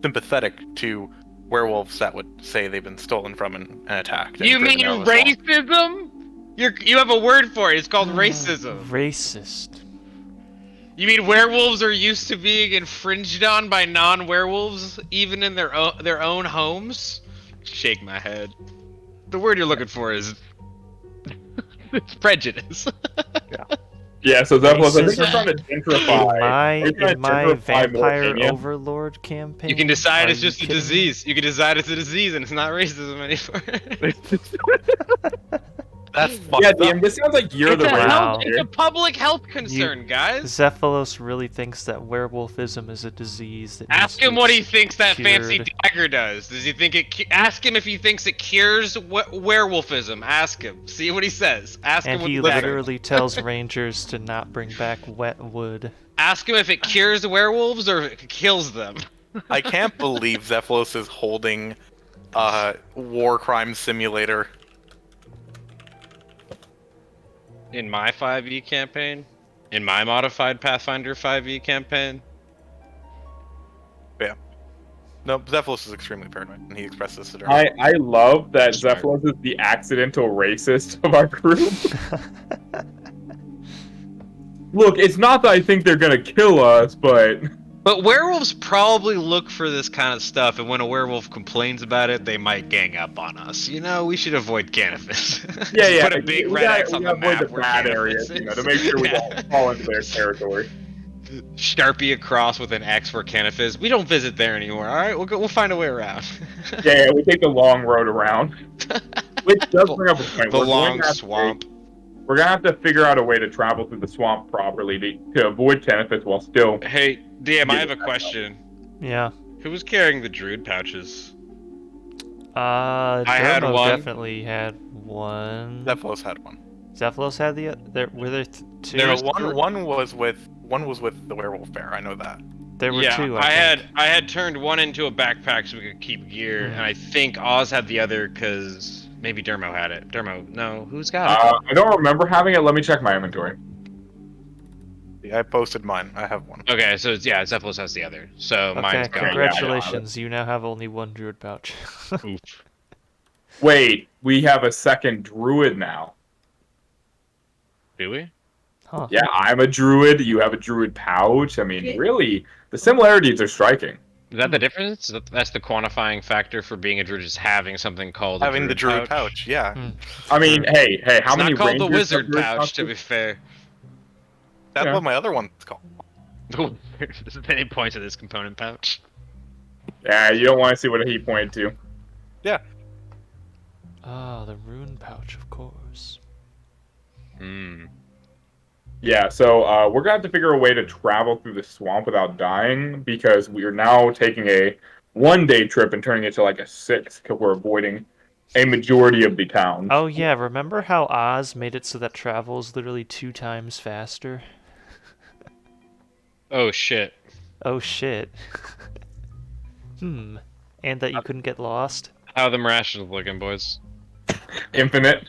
sympathetic to werewolves that would say they've been stolen from and attacked. You mean racism? You have a word for it. It's called racism. Racist. You mean werewolves are used to being infringed on by non-werewolves, even in their own homes? Shake my head. The word you're looking for is it's prejudice. Yeah, so that was. I think we're trying to gentrify. In my Vampire Overlord campaign, you can decide it's just a disease. You can decide it's a disease and it's not racism anymore. That's DM. This sounds like you're it's a public health concern, guys. Zephylos really thinks that werewolfism is a disease. That ask him what he thinks that fancy dagger does. Does he think it? Ask him if he thinks it cures werewolfism. Ask him. See what he says. Ask him. And he literally tells rangers to not bring back wet wood. Ask him if it cures the werewolves or if it kills them. I can't believe Zephylos is holding a war crime simulator. In my 5e campaign? In my modified Pathfinder 5e campaign? Yeah. No, Zephylos is extremely paranoid, and he expressed this to Durham. I love that Zephylos is the accidental racist of our group. Look, it's not that I think they're gonna kill us, but werewolves probably look for this kind of stuff, and when a werewolf complains about it, they might gang up on us. We should avoid Canifis. Yeah. Put a big red X on the map the bad areas, to make sure we don't fall into their territory. Sharpie across with an X for Canifis. We don't visit there anymore. All right, we'll find a way around. Yeah, we take the long road around. Which does bring up a point. The long swamp. We're gonna have to figure out a way to travel through the swamp properly to avoid Canifis while still. Hey, DM, I have a question. Yeah. Who was carrying the druid pouches? I had one. Definitely had one. Zephylos had one. Zephylos had were there two? One was with the werewolf bear. I know that. There were two. I had turned one into a backpack so we could keep gear, and I think Oz had the other because maybe Dermo had it. Dermo, no, who's got it? I don't remember having it. Let me check my inventory. Yeah, I posted mine. I have one. Okay, so Zephylos has the other. So mine's gone. Congratulations, you now have only one druid pouch. Oof. Wait, we have a second druid now. Do we? Huh. Yeah, I'm a druid. You have a druid pouch. I mean, really, the similarities are striking. Is that the difference? That's the quantifying factor for being a druid, is having something called having the druid pouch. Yeah. I mean, hey, how many? It's not called the rangers wizard pouch, to be fair. That's Yeah. what my other one's called. Oh, he points at this component pouch. Yeah, you don't want to see what he pointed to. Yeah. Ah, the rune pouch, of course. Hmm. Yeah, so we're gonna have to figure a way to travel through the swamp without dying because we are now taking a 1-day trip and turning it to like a 6 because we're avoiding a majority of the towns. Oh yeah, remember how Oz made it so that travel is literally 2 times faster? Oh shit. Oh shit. And that you couldn't get lost? How are them rations looking, boys? Infinite.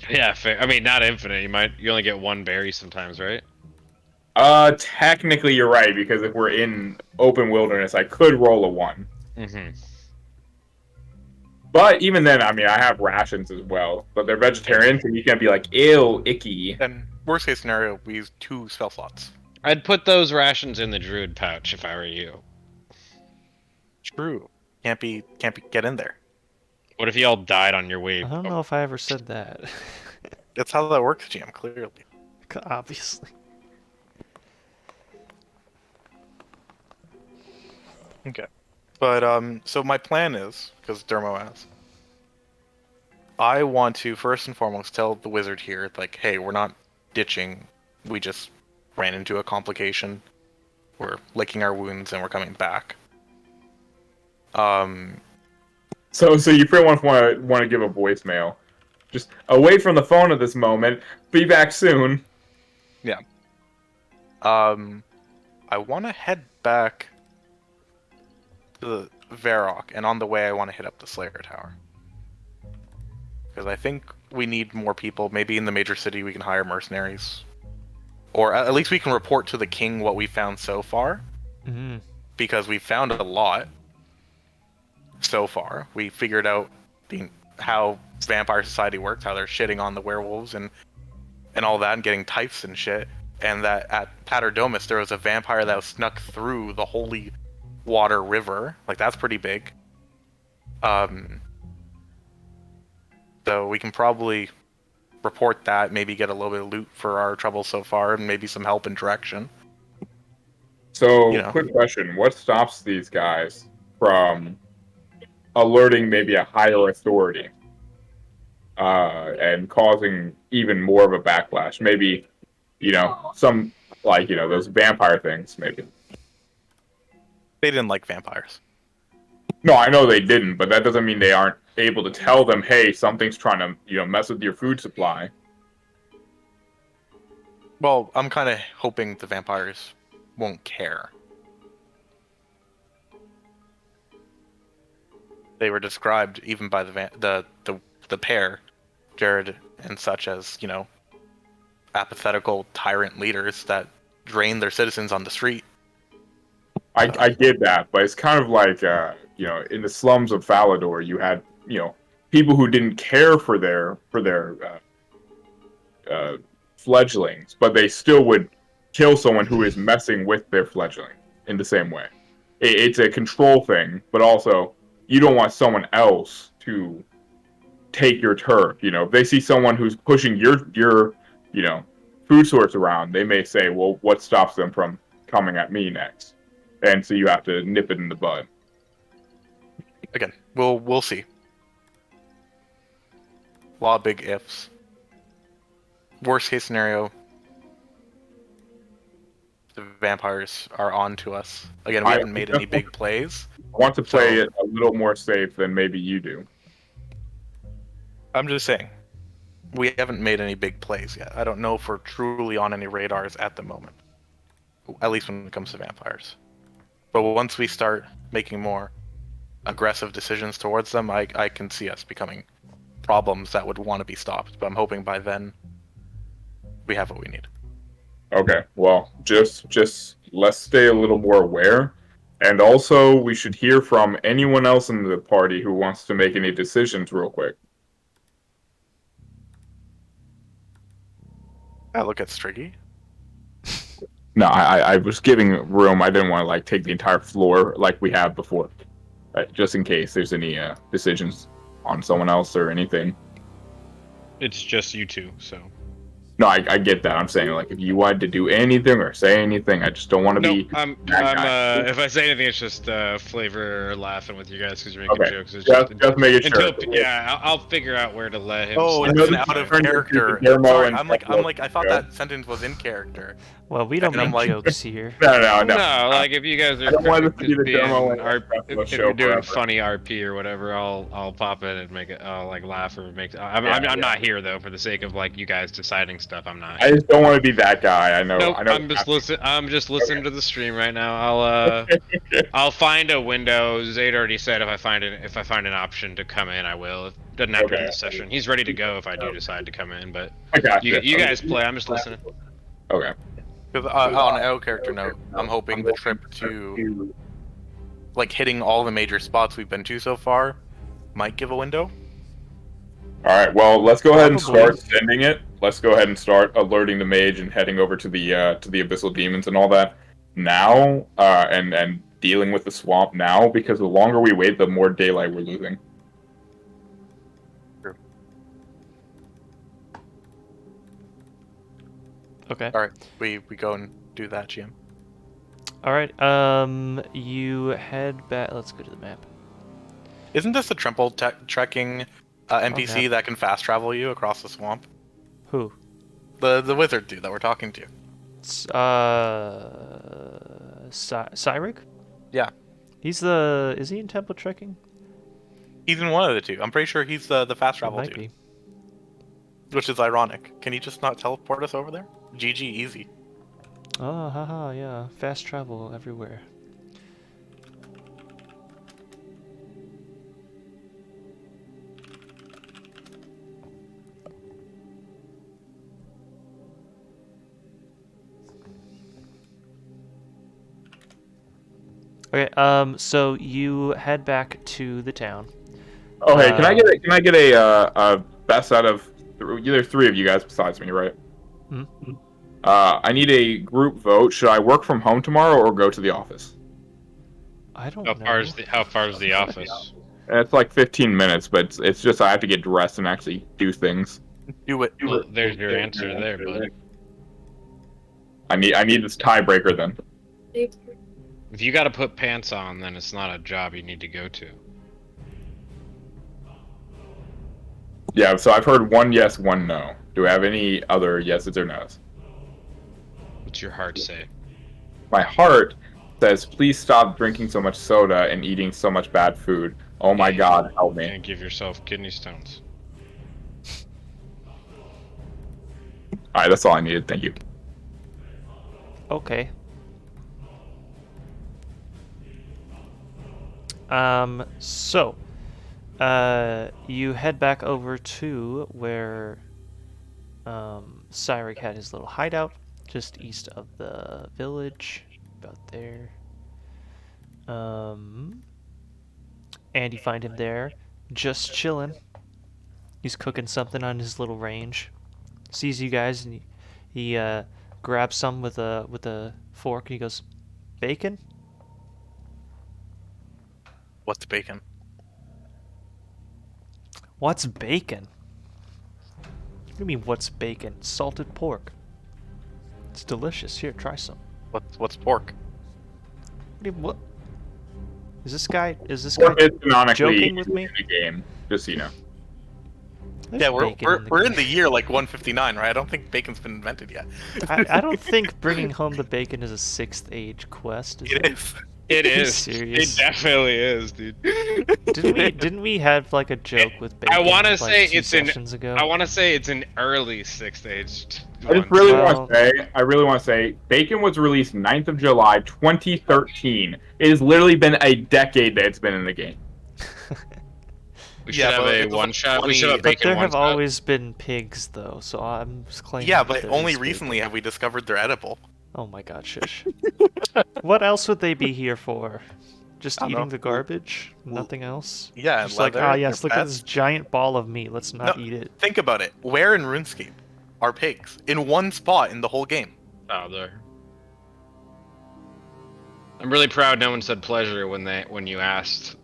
Yeah, fair. I mean, not infinite. You only get 1 berry sometimes, right? Technically you're right because if we're in open wilderness, I could roll a 1. Mm-hmm. But even then, I mean, I have rations as well, but they're vegetarian, so you can't be like, ew, icky. Then worst case scenario, we use 2 spell slots. I'd put those rations in the druid pouch if I were you. True. Can't be get in there. What if you all died on your way? I don't know if I ever said that. That's how that works, GM, clearly. Obviously. Okay. But, so my plan is, because Dermo asked, I want to, first and foremost, tell the wizard here, like, hey, we're not ditching. We just ran into a complication. We're licking our wounds and we're coming back. So you pretty much want to give a voicemail. Just away from the phone at this moment. Be back soon. Yeah. I want to head back to the Varrock, and on the way I want to hit up the Slayer Tower. Because I think we need more people. Maybe in the major city we can hire mercenaries. Or at least we can report to the king what we found so far. Mm-hmm. Because we found a lot so far. We figured out how vampire society works, how they're shitting on the werewolves and all that, and getting typhs and shit. And that at Paterdomus there was a vampire that was snuck through the holy water river. Like, that's pretty big. So we can probably report that, maybe get a little bit of loot for our trouble so far, and maybe some help and direction. So, You know. quick question. What stops these guys from alerting maybe a higher authority and causing even more of a backlash? Maybe, some, those vampire things, maybe. They didn't like vampires. No, I know they didn't, but that doesn't mean they aren't able to tell them, hey, something's trying to, mess with your food supply. Well, I'm kind of hoping the vampires won't care. They were described even by the pair, Jared and such, as, apathetical tyrant leaders that drain their citizens on the street. I get that, but it's kind of like, in the slums of Falador, you had, people who didn't care for their fledglings, but they still would kill someone who is messing with their fledgling in the same way. It's a control thing, but also you don't want someone else to take your turf. If they see someone who's pushing your food source around, they may say, well, what stops them from coming at me next? And so you have to nip it in the bud. Again, we'll see. A lot of big ifs. Worst case scenario, the vampires are on to us. Again, we haven't made any big plays. I want to play it a little more safe than maybe you do. I'm just saying, we haven't made any big plays yet. I don't know if we're truly on any radars at the moment. At least when it comes to vampires. But once we start making more aggressive decisions towards them, I can see us becoming problems that would want to be stopped. But I'm hoping by then we have what we need. Okay, well, just let's stay a little more aware. And also, we should hear from anyone else in the party who wants to make any decisions real quick. I look at Striggy. No, I was giving room. I didn't want to take the entire floor like we have before, right? Just in case there's any decisions on someone else or anything. It's just you two, so. No, I get that. I'm saying, like, if you wanted to do anything or say anything, I just don't want to No, be I'm that guy. if I say anything, it's just flavor or laughing with you guys because you're making Okay, jokes. It's just making sure. until yeah, I'll figure out where to let him. Oh, slide it's in an out of my- character. Guillermo Sorry, and I'm like, I thought Joe. that sentence was in character. Well, we don't And I'm make like- jokes here. No. No, like if you guys are I don't want this to be just the being Guillermo and if show you're doing forever. funny RP or whatever, I'll pop in and make it. I'll like laugh or make. I'm Yeah. not here though for the sake of like you guys deciding stuff. I'm not. I just don't want to be that guy. I know. Nope, I know. I'm just listening to the stream right now. I'll find a window. Zayd already said if I find an option to come in, I will. It doesn't have to be the session. He's ready to go if I do decide to come in, but I got you guys play. I'm just listening. Okay. Because on an out of character note, I'm hoping the trip to like hitting all the major spots we've been to so far might give a window. All right. Well, let's go ahead and Probably. start sending it. Let's go ahead and start alerting the mage and heading over to the abyssal demons and all that now, and dealing with the swamp now, because the longer we wait, the more daylight we're losing. Okay. All right, we go and do that, GM. All right. You head back. Let's go to the map. Isn't this a trekking NPC Okay. that can fast travel you across the swamp? Who? The wizard dude that we're talking to. Cyric? Yeah. Is he in Temple Trekking? He's in one of the two. I'm pretty sure he's the fast travel Might dude. be. Which is ironic. Can he just not teleport us over there? GG, easy. Oh, haha, yeah. Fast travel everywhere. Okay, so you head back to the town. Oh, hey, can I get a best out of either three of you guys besides me, right? Hmm? I need a group vote. Should I work from home tomorrow or go to the office? I don't How know. far is the office? It's like 15 minutes, but it's just I have to get dressed and actually do things. Do it. Well, there's your answer there, bud. I need this tiebreaker then. If you got to put pants on, then it's not a job you need to go to. Yeah, so I've heard one yes, one no. Do I have any other yeses or nos? What's your heart say? My heart says, please stop drinking so much soda and eating so much bad food. Oh my god, help me. And give yourself kidney stones. Alright, that's all I needed. Thank you. Okay. So, you head back over to where Cyric had his little hideout, just east of the village, about there. And you find him there, just chilling. He's cooking something on his little range. Sees you guys, and he grabs some with a fork, and he goes, "Bacon?" What's bacon? What's bacon? What do you mean, what's bacon? Salted pork. It's delicious. Here, try some. What's pork? What? Is this guy Pork is canonically joking with me? in the game, just so you know. There's Yeah, we're bacon we're in game. the year like 159, right? I don't think bacon's been invented yet. I don't think bringing home the bacon is a 6th age quest. It is. It Are you is. serious? It definitely is, dude. Didn't we have like a joke with bacon? I want to like say 2 it's an. sessions ago? I want to say it's an early 6th age. I just really Well- want to say, Bacon was released 9th of July, 2013. It has literally been a decade that it's been in the game. We should Yeah, have but a it was one shot. We should have But bacon there one have shot. always been pigs, though, so I'm just claiming. Yeah, that but there only is bacon. recently have we discovered they're edible. Oh my god, shush. What else would they be here for? Just I don't eating know. the garbage? Nothing else? Yeah, Just like, leather, ah, yes, they're look at pets. this giant ball of meat. Let's not No. eat it. Think about it. Where in RuneScape are pigs? In one spot in the whole game. Oh, there. I'm really proud no one said pleasure when you asked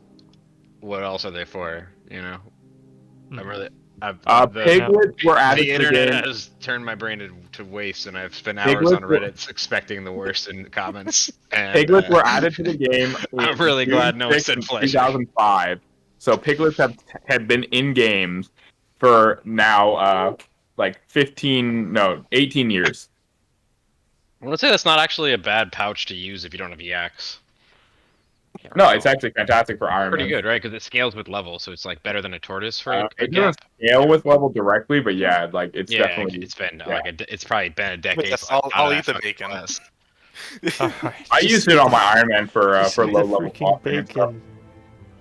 what else are they for, you know? Mhm. Piglets were added the to the internet game. has turned my brain to waste, and I've spent hours Piglets on were- Reddit expecting the worst in comments. And Piglets were added to the game in I'm really glad no one June said 6th, pleasure. 2005. So piglets have been in games for now like 18 years. I want to say that's not actually a bad pouch to use if you don't have yaks. No, it's actually fantastic for Iron Pretty Man. good, right? Because it scales with level, so it's like better than a tortoise for a It gap. doesn't scale with level directly, but yeah, like it's Yeah, definitely. it's been yeah. it's probably been a decade. Yes, since I thought I'll of eat that the fucking bacon. class. Alright, I just used it on my Iron Man for just eat low the level freaking bossing and stuff. bacon.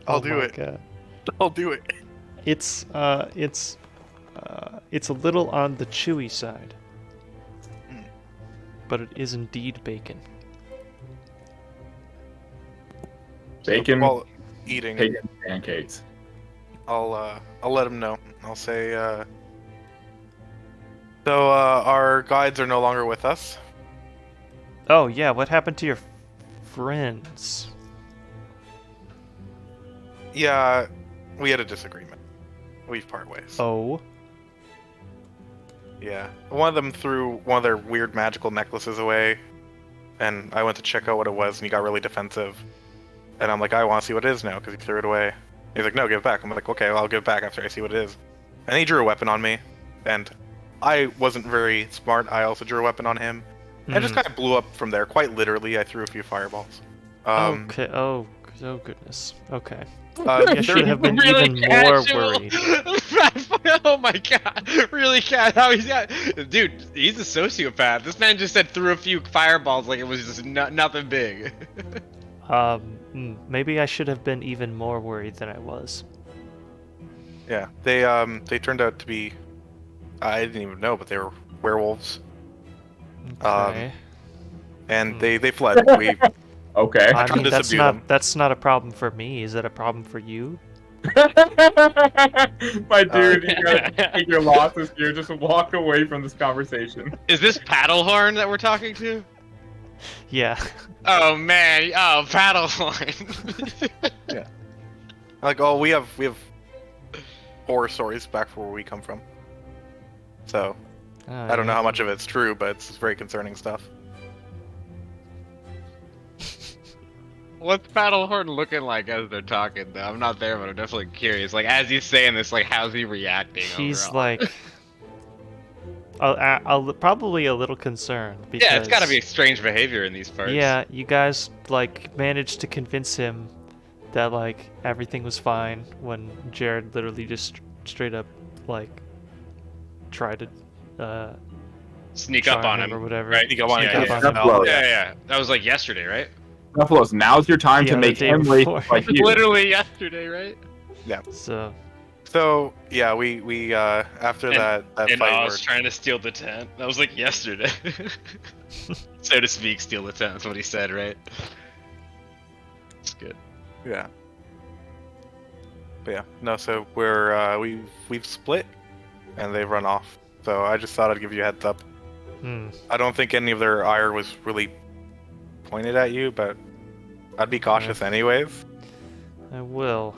I'll Oh do my it. God. I'll do it. It's a little on the chewy side, but it is indeed bacon. Bacon, While eating, bacon pancakes. I'll let him know. I'll say, so our guides are no longer with us. Oh yeah, what happened to your friends? Yeah, we had a disagreement. We've part ways. Oh, Yeah. One of them threw one of their weird magical necklaces away, and I went to check out what it was, and he got really defensive. And I'm like, I want to see what it is now, because he threw it away. He's like, no, give it back. I'm like, okay, well, I'll give it back after I see what it is. And he drew a weapon on me, and I wasn't very smart. I also drew a weapon on him. And just kind of blew up from there. Quite literally, I threw a few fireballs. okay. Oh goodness. Okay. there- You should have been Really even more casual. worried. Oh my god, really cat. How he's got, dude. He's a sociopath. This man just said threw a few fireballs like it was just nothing big. Maybe I should have been even more worried than I was. Yeah, they turned out to be, I didn't even know, but they were werewolves. Okay. And they fled. We Okay. I tried mean, to that's subdue not them. that's not a problem for me. Is that a problem for you? My dude, you gotta take your losses here. Just walk away from this conversation. Is this Paddlehorn that we're talking to? Yeah. Oh man, oh Paddlehorn. like, oh, we have horror stories back from where we come from. So I don't know how much of it's true, but it's very concerning stuff. What's Paddlehorn looking like as they're talking though? I'm not there, but I'm definitely curious. Like as he's saying this, like how's he reacting? He's overall? like, probably a little concerned because Yeah, it's got to be strange behavior in these parts. Yeah, you guys like managed to convince him that like everything was fine when Jared literally just straight up like tried to Sneak up charm on him or whatever. right? Sneak up on him, Sneak yeah, up on yeah. him. Oh, Yeah. That was like yesterday, right? Buffaloes, now's your time The to other make day him race before. like you. Literally yesterday, right? So Yeah, we after And- that And fight, I where was trying to steal the tent. That was like yesterday. So to speak, steal the tent. That's what he said, right? It's good. yeah. But yeah, no. So we're we've split, and they've run off. So I just thought I'd give you a heads up. I don't think any of their ire was really pointed at you, but I'd be cautious anyways. I will.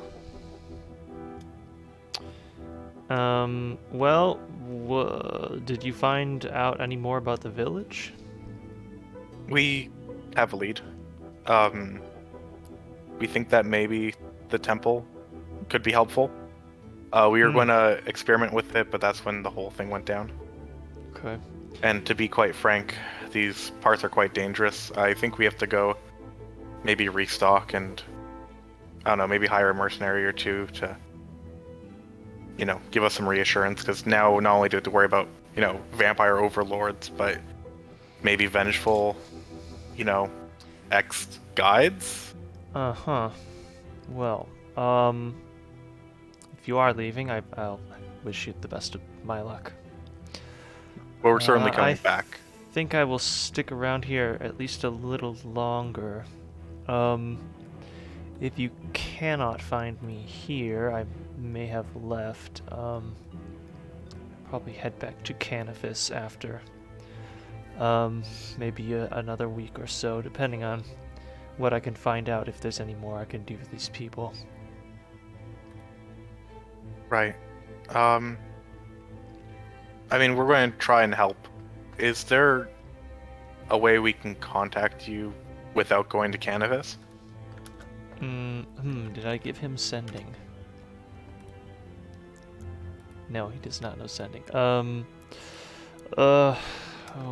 Well, did you find out any more about the village? We have a lead. We think that maybe the temple could be helpful. We were going to experiment with it, but that's when the whole thing went down. Okay. And to be quite frank, these parts are quite dangerous. I think we have to go maybe restock and, I don't know, maybe hire a mercenary or two to, you know, give us some reassurance. Because now not only do we have to worry about, you know, vampire overlords, but maybe vengeful, you know, ex-guides? Uh-huh. Well, if you are leaving, I'll wish you the best of my luck. But we're certainly coming I back. think I will stick around here at least a little longer. If you cannot find me here, I may have left. Probably head back to Canifis after. Maybe another week or so, depending on what I can find out, if there's any more I can do with these people. Right. I mean, we're going to try and help. Is there a way we can contact you without going to Canvas? Did I give him sending? No, he does not know sending. Oh,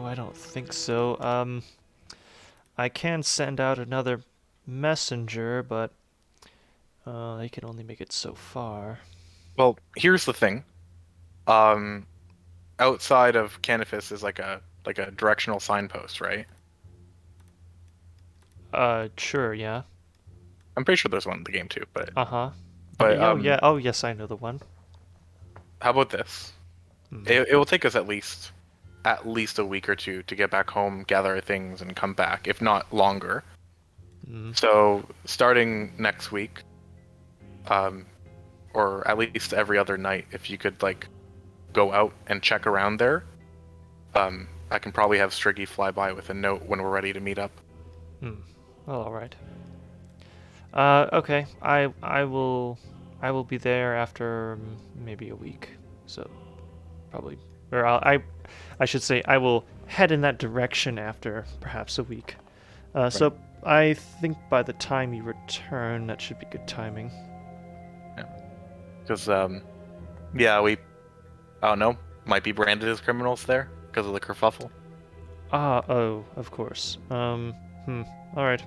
I don't think so. I can send out another messenger, but they can only make it so far. Well, here's the thing. Outside of Canvas is like a directional signpost, right? Sure, yeah. I'm pretty sure there's one in the game too, but Uh-huh. But, Oh, yeah. Oh, yes, I know the one. how about this? It will take us at least a week or two to get back home, gather our things, and come back, if not longer. So starting next week, or at least every other night, if you could like go out and check around there, I can probably have Striggy fly by with a note when we're ready to meet up. Well, all right. Okay. I will be there after maybe a week. So probably, or I should say I will head in that direction after perhaps a week. So I think by the time you return, that should be good timing. Yeah. Because yeah, I don't know, might be branded as criminals there because of the kerfuffle. Oh, of course. All right.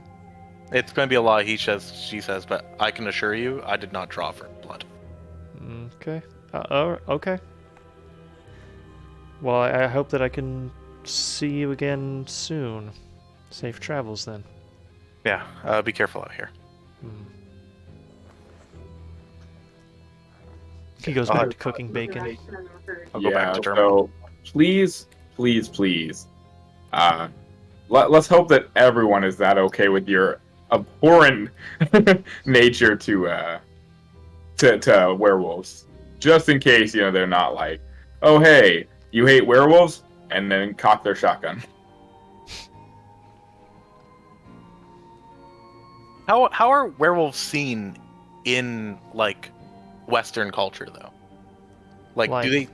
It's going to be a lot of he says, she says, but I can assure you, I did not draw for blood. Okay. Okay. Well, I hope that I can see you again soon. Safe travels, then. Yeah, be careful out here. He goes back to cooking bacon. I'll go back to Germany. So please, let's hope that everyone is that okay with your abhorrent nature to werewolves. Just in case, they're not like, oh hey, you hate werewolves, and then cock their shotgun. How are werewolves seen in like Western culture though? Like do they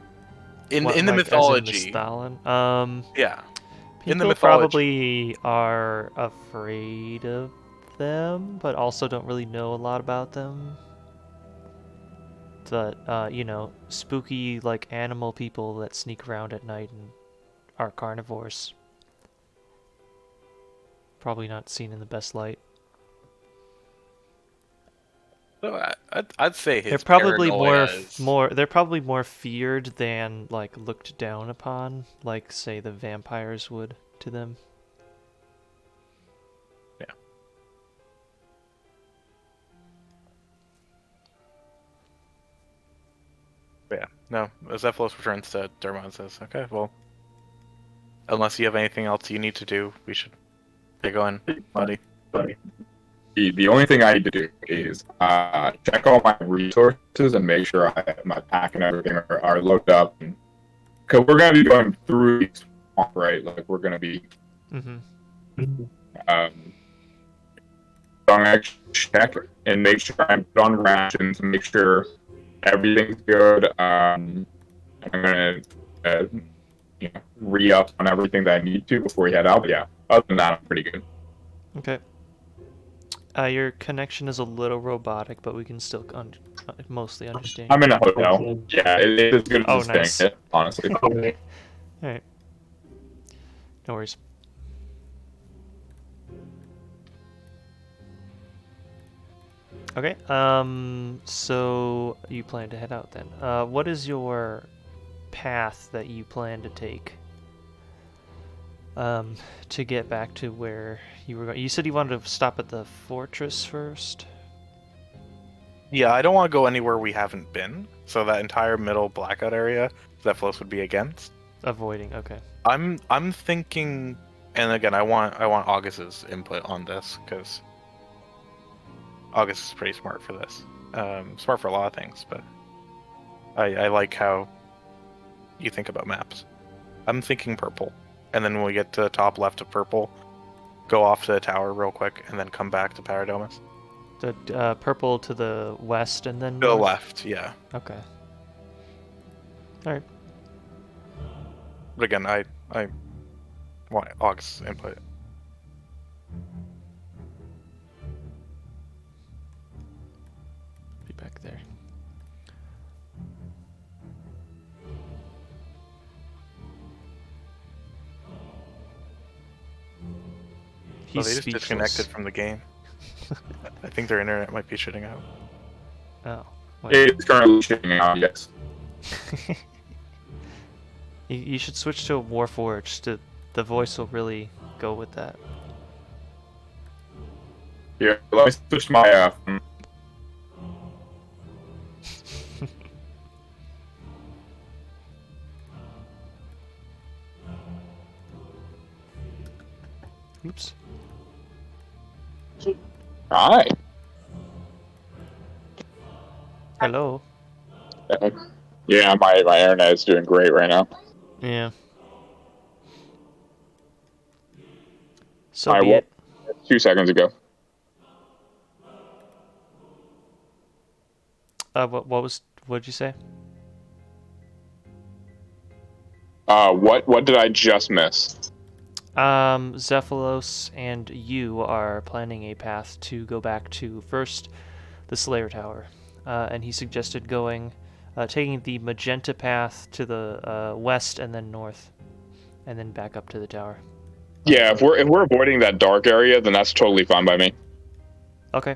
in the mythology? Yeah. In the mythology, probably are afraid of them, but also don't really know a lot about them. But spooky like animal people that sneak around at night and are carnivores. Probably not seen in the best light. So I'd say his they're probably paranoia they're probably more feared than like looked down upon, like say the vampires would to them. Yeah. But yeah, no. Zephylos returns to Derma and says, "Okay, well, unless you have anything else you need to do, we should get going, buddy." The only thing I need to do is check all my resources and make sure my pack and everything are loaded up. Because we're going to be going through the swamp, right? Like, we're going to be... So I'm going to check and make sure I'm put on rations, make sure everything's good. I'm going to re-up on everything that I need to before we head out. But yeah, other than that, I'm pretty good. Okay. Your connection is a little robotic, but we can still mostly understand. I'm in a hotel. Yeah, it's as good as nice. It, honestly. Alright. No worries. Okay, so you plan to head out then. What is your path that you plan to take? To get back to where you were going. You said you wanted to stop at the fortress first? Yeah, I don't want to go anywhere we haven't been. So that entire middle blackout area, Zephylos would be against. Avoiding, okay. I'm thinking, and again, I want August's input on this because August is pretty smart for this. Smart for a lot of things, but I like how you think about maps. I'm thinking purple. And then when we get to the top left of purple, go off to the tower real quick, and then come back to Paradomus. The purple to the west and then to the left, yeah. Okay. Alright. But again, I want Aug's input. Be back there. Well, He's they just speechless. disconnected from the game. I think their internet might be shitting out. Oh. Wait. It's currently shipping out, yes. You should switch to a Warforged. The voice will really go with that. Here, let me switch my Oops. Hi. Hello. Yeah, my internet is doing great right now. Yeah. So I be will. it. 2 seconds ago. What did you say? What did I just miss? Zephylos and you are planning a path to go back to first the Slayer Tower, and he suggested taking the magenta path to the west and then north, and then back up to the tower. Yeah, if we're avoiding that dark area, then that's totally fine by me. Okay.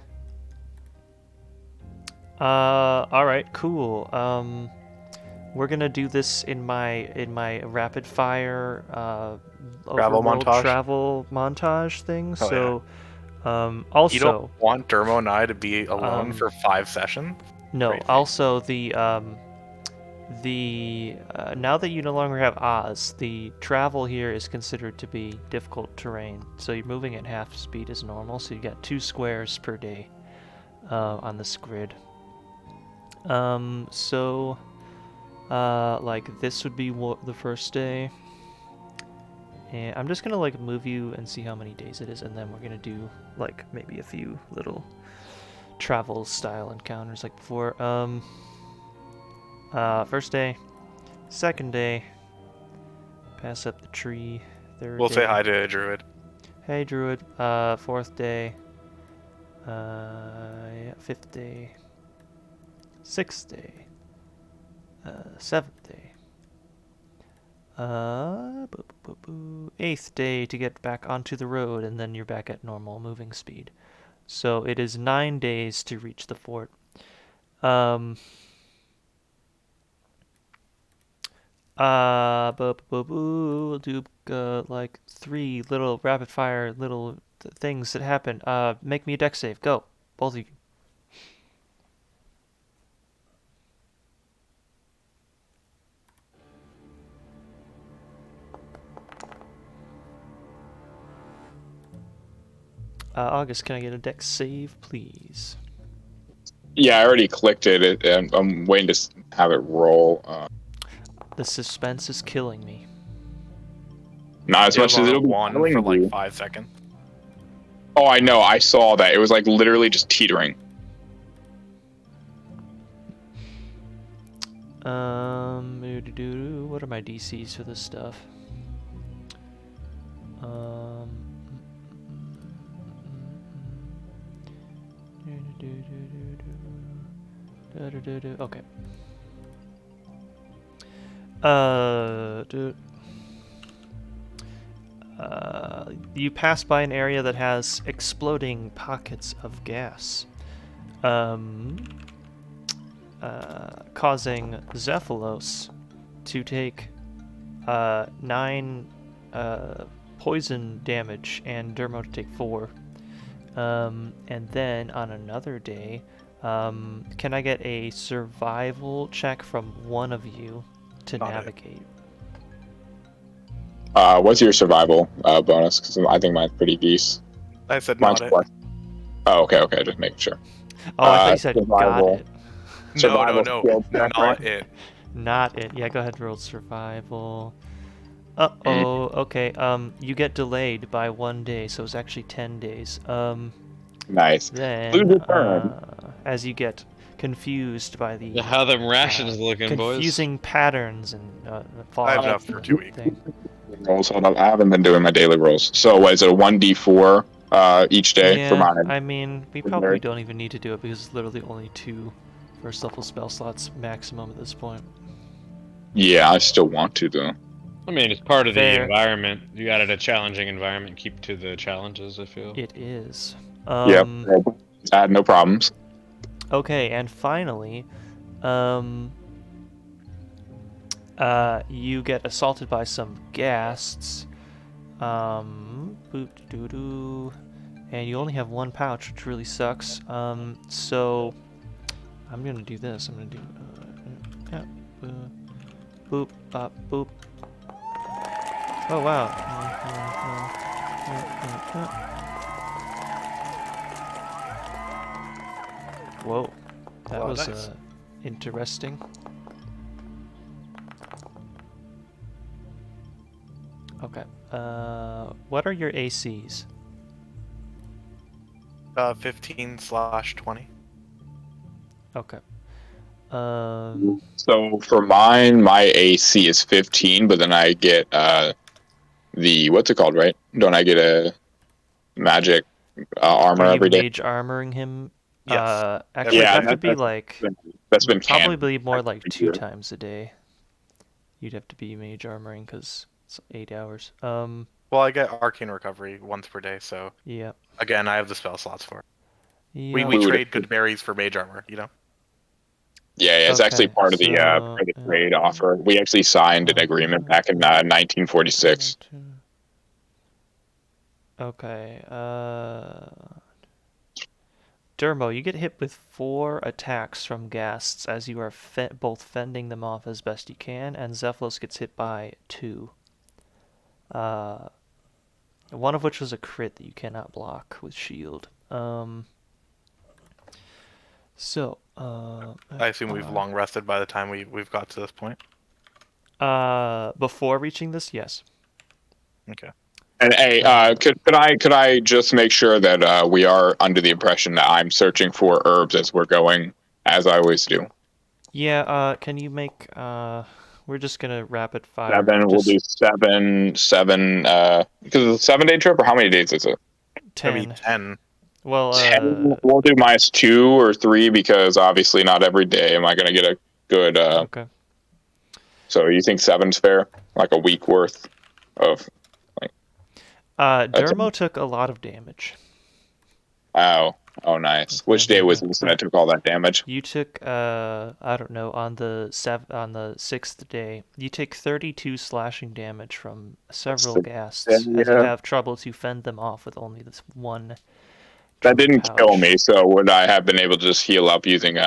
All right, cool. We're gonna do this in my rapid fire Travel overworld montage? travel montage thing. Oh, So, You also don't want Dermo and I to be alone for 5 sessions? no. Crazy. Also, now that you no longer have Oz, the travel here is considered to be difficult terrain. So you're moving at half speed as normal. So you got 2 squares per day on this grid. Like this would be the first day, and I'm just gonna like move you and see how many days it is, and then we're gonna do like maybe a few little travel style encounters like before. First day, second day, pass up the tree. Third We'll day, say hi to Druid. hey Druid. Fourth day, yeah, fifth day, sixth day. 7th day. 8th day to get back onto the road, and then you're back at normal moving speed. So it is 9 days to reach the fort. We'll do like 3 little rapid fire little things that happen. Make me a dex save. Go, both of you. August, can I get a dex save, please? Yeah, I already clicked it. I'm waiting to have it roll. The suspense is killing me. Not as It much was as on it'll be one telling for like you. 5 seconds. Oh, I know. I saw that. It was like literally just teetering. What are my DCs for this stuff? Okay. You pass by an area that has exploding pockets of gas, causing Zephylos to take 9 poison damage and Dermo to take 4. And then on another day, can I get a survival check from one of you to Not it. navigate? What's your survival bonus? Because I think mine's pretty decent. I said Mine's not it. plus. Oh, okay, just making sure. Oh, I thought you said got survival. it. Survival No, skill check, not right? it. Not it. Yeah, go ahead and roll survival. Uh-oh, okay. You get delayed by 1 day, so it's actually 10 days. Nice. Then, Lose a turn. as you get confused by the How them rations looking, boys? confusing patterns and I have enough for 2 weeks. Rolls. Hold up. I haven't been doing my daily rolls. So what is it? A 1d4 each day for Yeah, mine. I mean, we probably don't even need to do it because it's literally only 2 first level spell slots maximum at this point. Yeah, I still want to though. I mean, it's part of the Fair. environment. You got it a challenging environment. Keep to the challenges, I feel. It is. Yep. Add no problems. Okay, and finally, you get assaulted by some ghasts. Boop doo doo, and you only have 1 pouch, which really sucks. So I'm gonna do this. I'm gonna do boop bop boop. Oh wow. Whoa, that was nice. interesting. Okay. What are your ACs? 15/20. Okay. So for mine, my AC is 15, but then I get the what's it called, right? Don't I get a magic armor Are you every day? mage armoring him? Yes. Actually, Yeah, that would be like That's been canon. probably more like 2 Yeah. times a day. You'd have to be mage armoring because it's 8 hours. Well, I get arcane recovery once per day, so Yeah. again, I have the spell slots for it. Yeah. We trade good berries for mage armor, you know? Yeah, it's actually Okay, part of the trade offer. We actually signed an agreement back in 1946. Okay. Dermo, you get hit with 4 attacks from ghasts as you are both fending them off as best you can, and Zephylos gets hit by 2. One of which was a crit that you cannot block with shield. I assume we've long rested by the time we've got to this point. Before reaching this, yes. Okay. And hey, could I just make sure that we are under the impression that I'm searching for herbs as we're going, as I always do. Yeah. Can you make? We're just gonna rapid fire. 7. We'll do 7. Because it's a 7-day trip, or how many days is it? 10. Maybe 10. Well, 10. We'll do -2 or 3 because obviously not every day am I going to get a good. Okay. So you think 7's fair? Like a week worth of. Dermo took a lot of damage. Oh, nice. Which day was this that I took all that damage? You took, I don't know, on the 6th day, you take 32 slashing damage from several ghasts as you have trouble to fend them off with only this 1. That didn't pouch. kill me, so would I have been able to just heal up using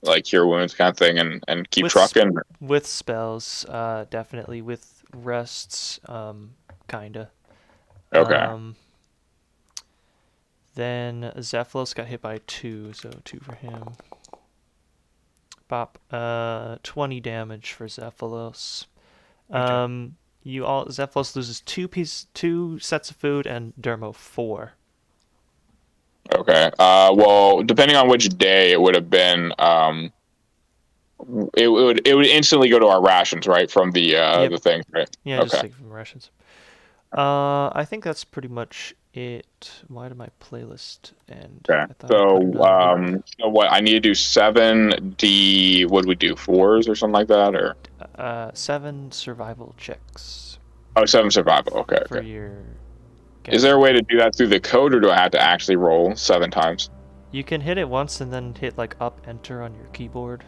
like cure wounds kind of thing and keep trucking? With spells, definitely. With rests, kinda. Okay. Then Zephylos got hit by 2, so 2 for him. Bop. 20 damage for Zephylos. Okay. Zephylos loses 2 sets of food, and Dermo 4. Okay. Well, depending on which day, it would have been. It would instantly go to our rations, right? From the the thing, right? Yeah, okay. just take from rations. I think that's pretty much it. Why did my playlist end? Okay. So what? I need to do 7D. What do we do? 4s or something like that, or 7 survival checks. Oh, 7 survival. Okay. For your. Is there a way to do that through the code, or do I have to actually roll 7 times? You can hit it once and then hit like up enter on your keyboard.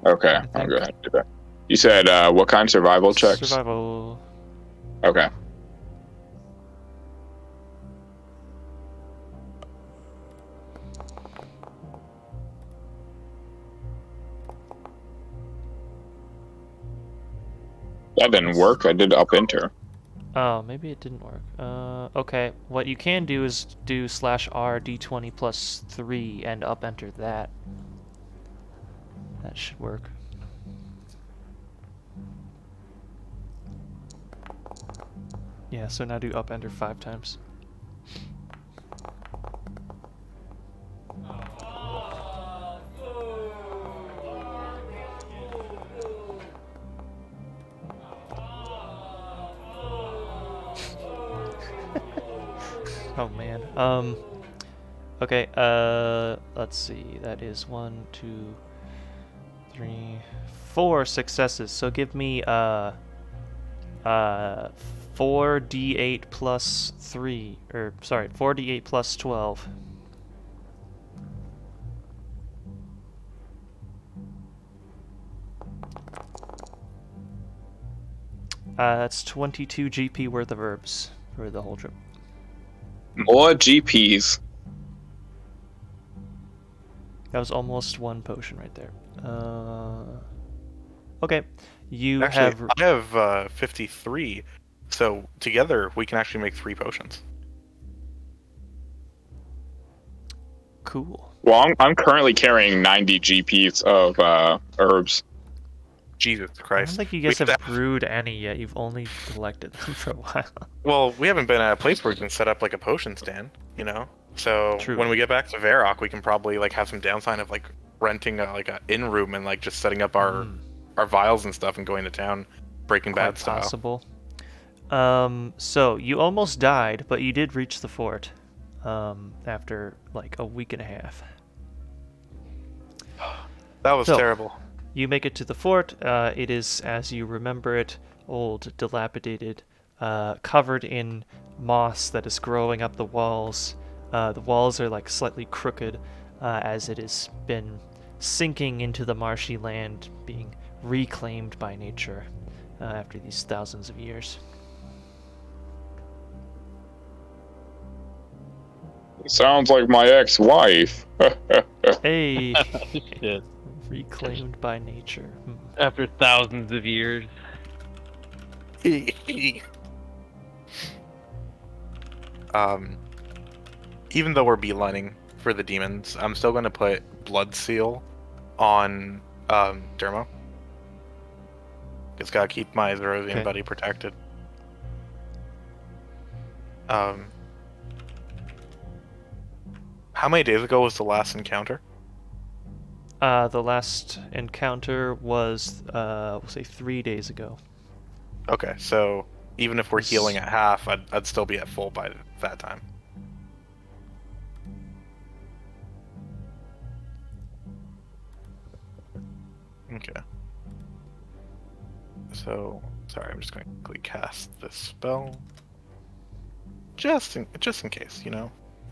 Okay, I'll go ahead and do that. You said what kind of survival checks? Survival. Okay. That didn't work. I did up enter. Oh, maybe it didn't work. Okay. What you can do is do /R d20 plus 3 and up enter that. That should work. Yeah, so now do up enter 5 times. Oh man. Okay. Let's see. That is 1, 2, 3, 4 successes. So give me 4d8 plus 3, or sorry, 4d8 plus 12. That's 22 GP worth of herbs for the whole trip. More GPs. That was almost 1 potion right there. Okay, you Actually, have. I have 53, so together we can actually make 3 potions. Cool. Well, I'm currently carrying 90 GPs of herbs. Jesus I don't Christ. think you We guys could have brewed any yet. You've only collected them for a while. Well, we haven't been at a place where we can set up like a potion stand, So True. when we get back to Varrock, we can probably like have some downside of like renting a in room and like just setting up our vials and stuff and going to town, Breaking Quite Bad style. possible. So you almost died, but you did reach the fort. After like a week and a half. That was So, terrible. You make it to the fort. It is, as you remember it, old, dilapidated, covered in moss that is growing up the walls. The walls are like slightly crooked, as it has been sinking into the marshy land, being reclaimed by nature after these thousands of years. Sounds like my ex-wife. Hey, Shit. reclaimed by nature. After thousands of years. Even though we're beelining for the demons, I'm still going to put Blood Seal on Dermo. It's got to keep my Zerovian Okay. buddy protected. How many days ago was the last encounter? The last encounter was, we'll say 3 days ago. Okay, so even if we're healing at half, I'd still be at full by that time. Okay. So, sorry, I'm just going to quickly cast this spell. Just in case,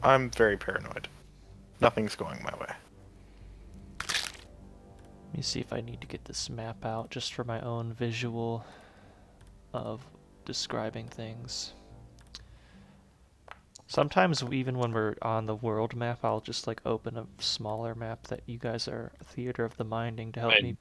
I'm very paranoid. Nothing's going my way. Let me see if I need to get this map out just for my own visual of describing things. Sometimes even when we're on the world map, I'll just like open a smaller map that you guys are theater of the minding to help me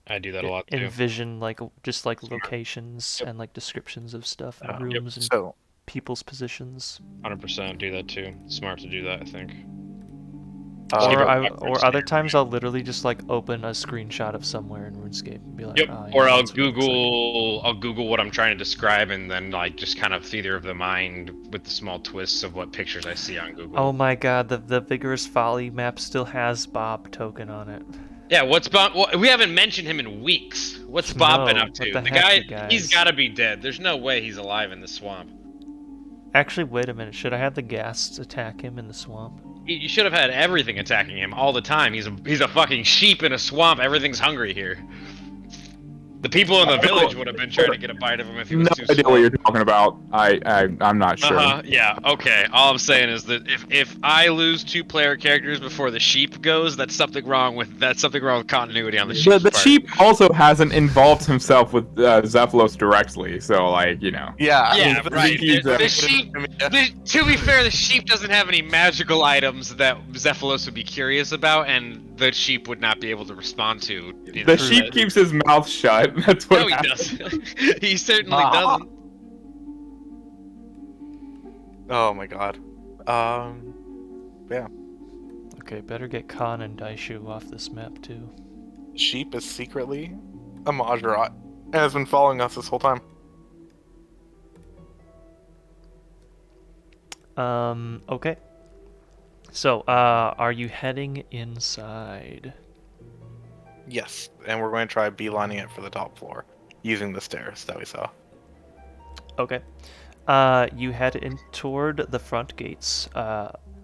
I do that a lot too. envision like just like locations and like descriptions of stuff and rooms and So, people's positions. 100% do that too. Smart to do that, I think. Or other times I'll literally just like open a screenshot of somewhere in RuneScape and be like, Yep. oh, yeah, Or I'll that's what it looks like. I'll Google what I'm trying to describe and then like just kind of theater of the mind with the small twists of what pictures I see on Google. Oh my god, the Vigorous Folly map still has Bob token on it. Yeah, what's Bob? We haven't mentioned him in weeks. What's Bob been No, up to? what the The heck, guy, you he's guys? got to be dead. There's no way he's alive in the swamp. Actually, wait a minute. Should I have the ghasts attack him in the swamp? You should have had everything attacking him all the time. He's a fucking sheep in a swamp. Everything's hungry here. The people in the village would have been trying to get a bite of him if he was No too idea slow. what you're talking about. I'm not sure. Yeah, okay. All I'm saying is that if I lose 2 player characters before the sheep goes, that's something wrong with continuity on the sheep's The part. sheep also hasn't involved himself with Zephylos directly, so yeah. Yeah, right. he's, The sheep. To be fair, the sheep doesn't have any magical items that Zephylos would be curious about, and the sheep would not be able to respond to. The sheep keeps his mouth shut. That's what No, he happens. doesn't. He certainly doesn't. Oh my god. Yeah. Okay, better get Khan and Daishu off this map too. Sheep is secretly a Majorat and has been following us this whole time. Okay. So, are you heading inside? Yes, and we're going to try beelining it for the top floor using the stairs that we saw. Okay. You head in toward the front gates,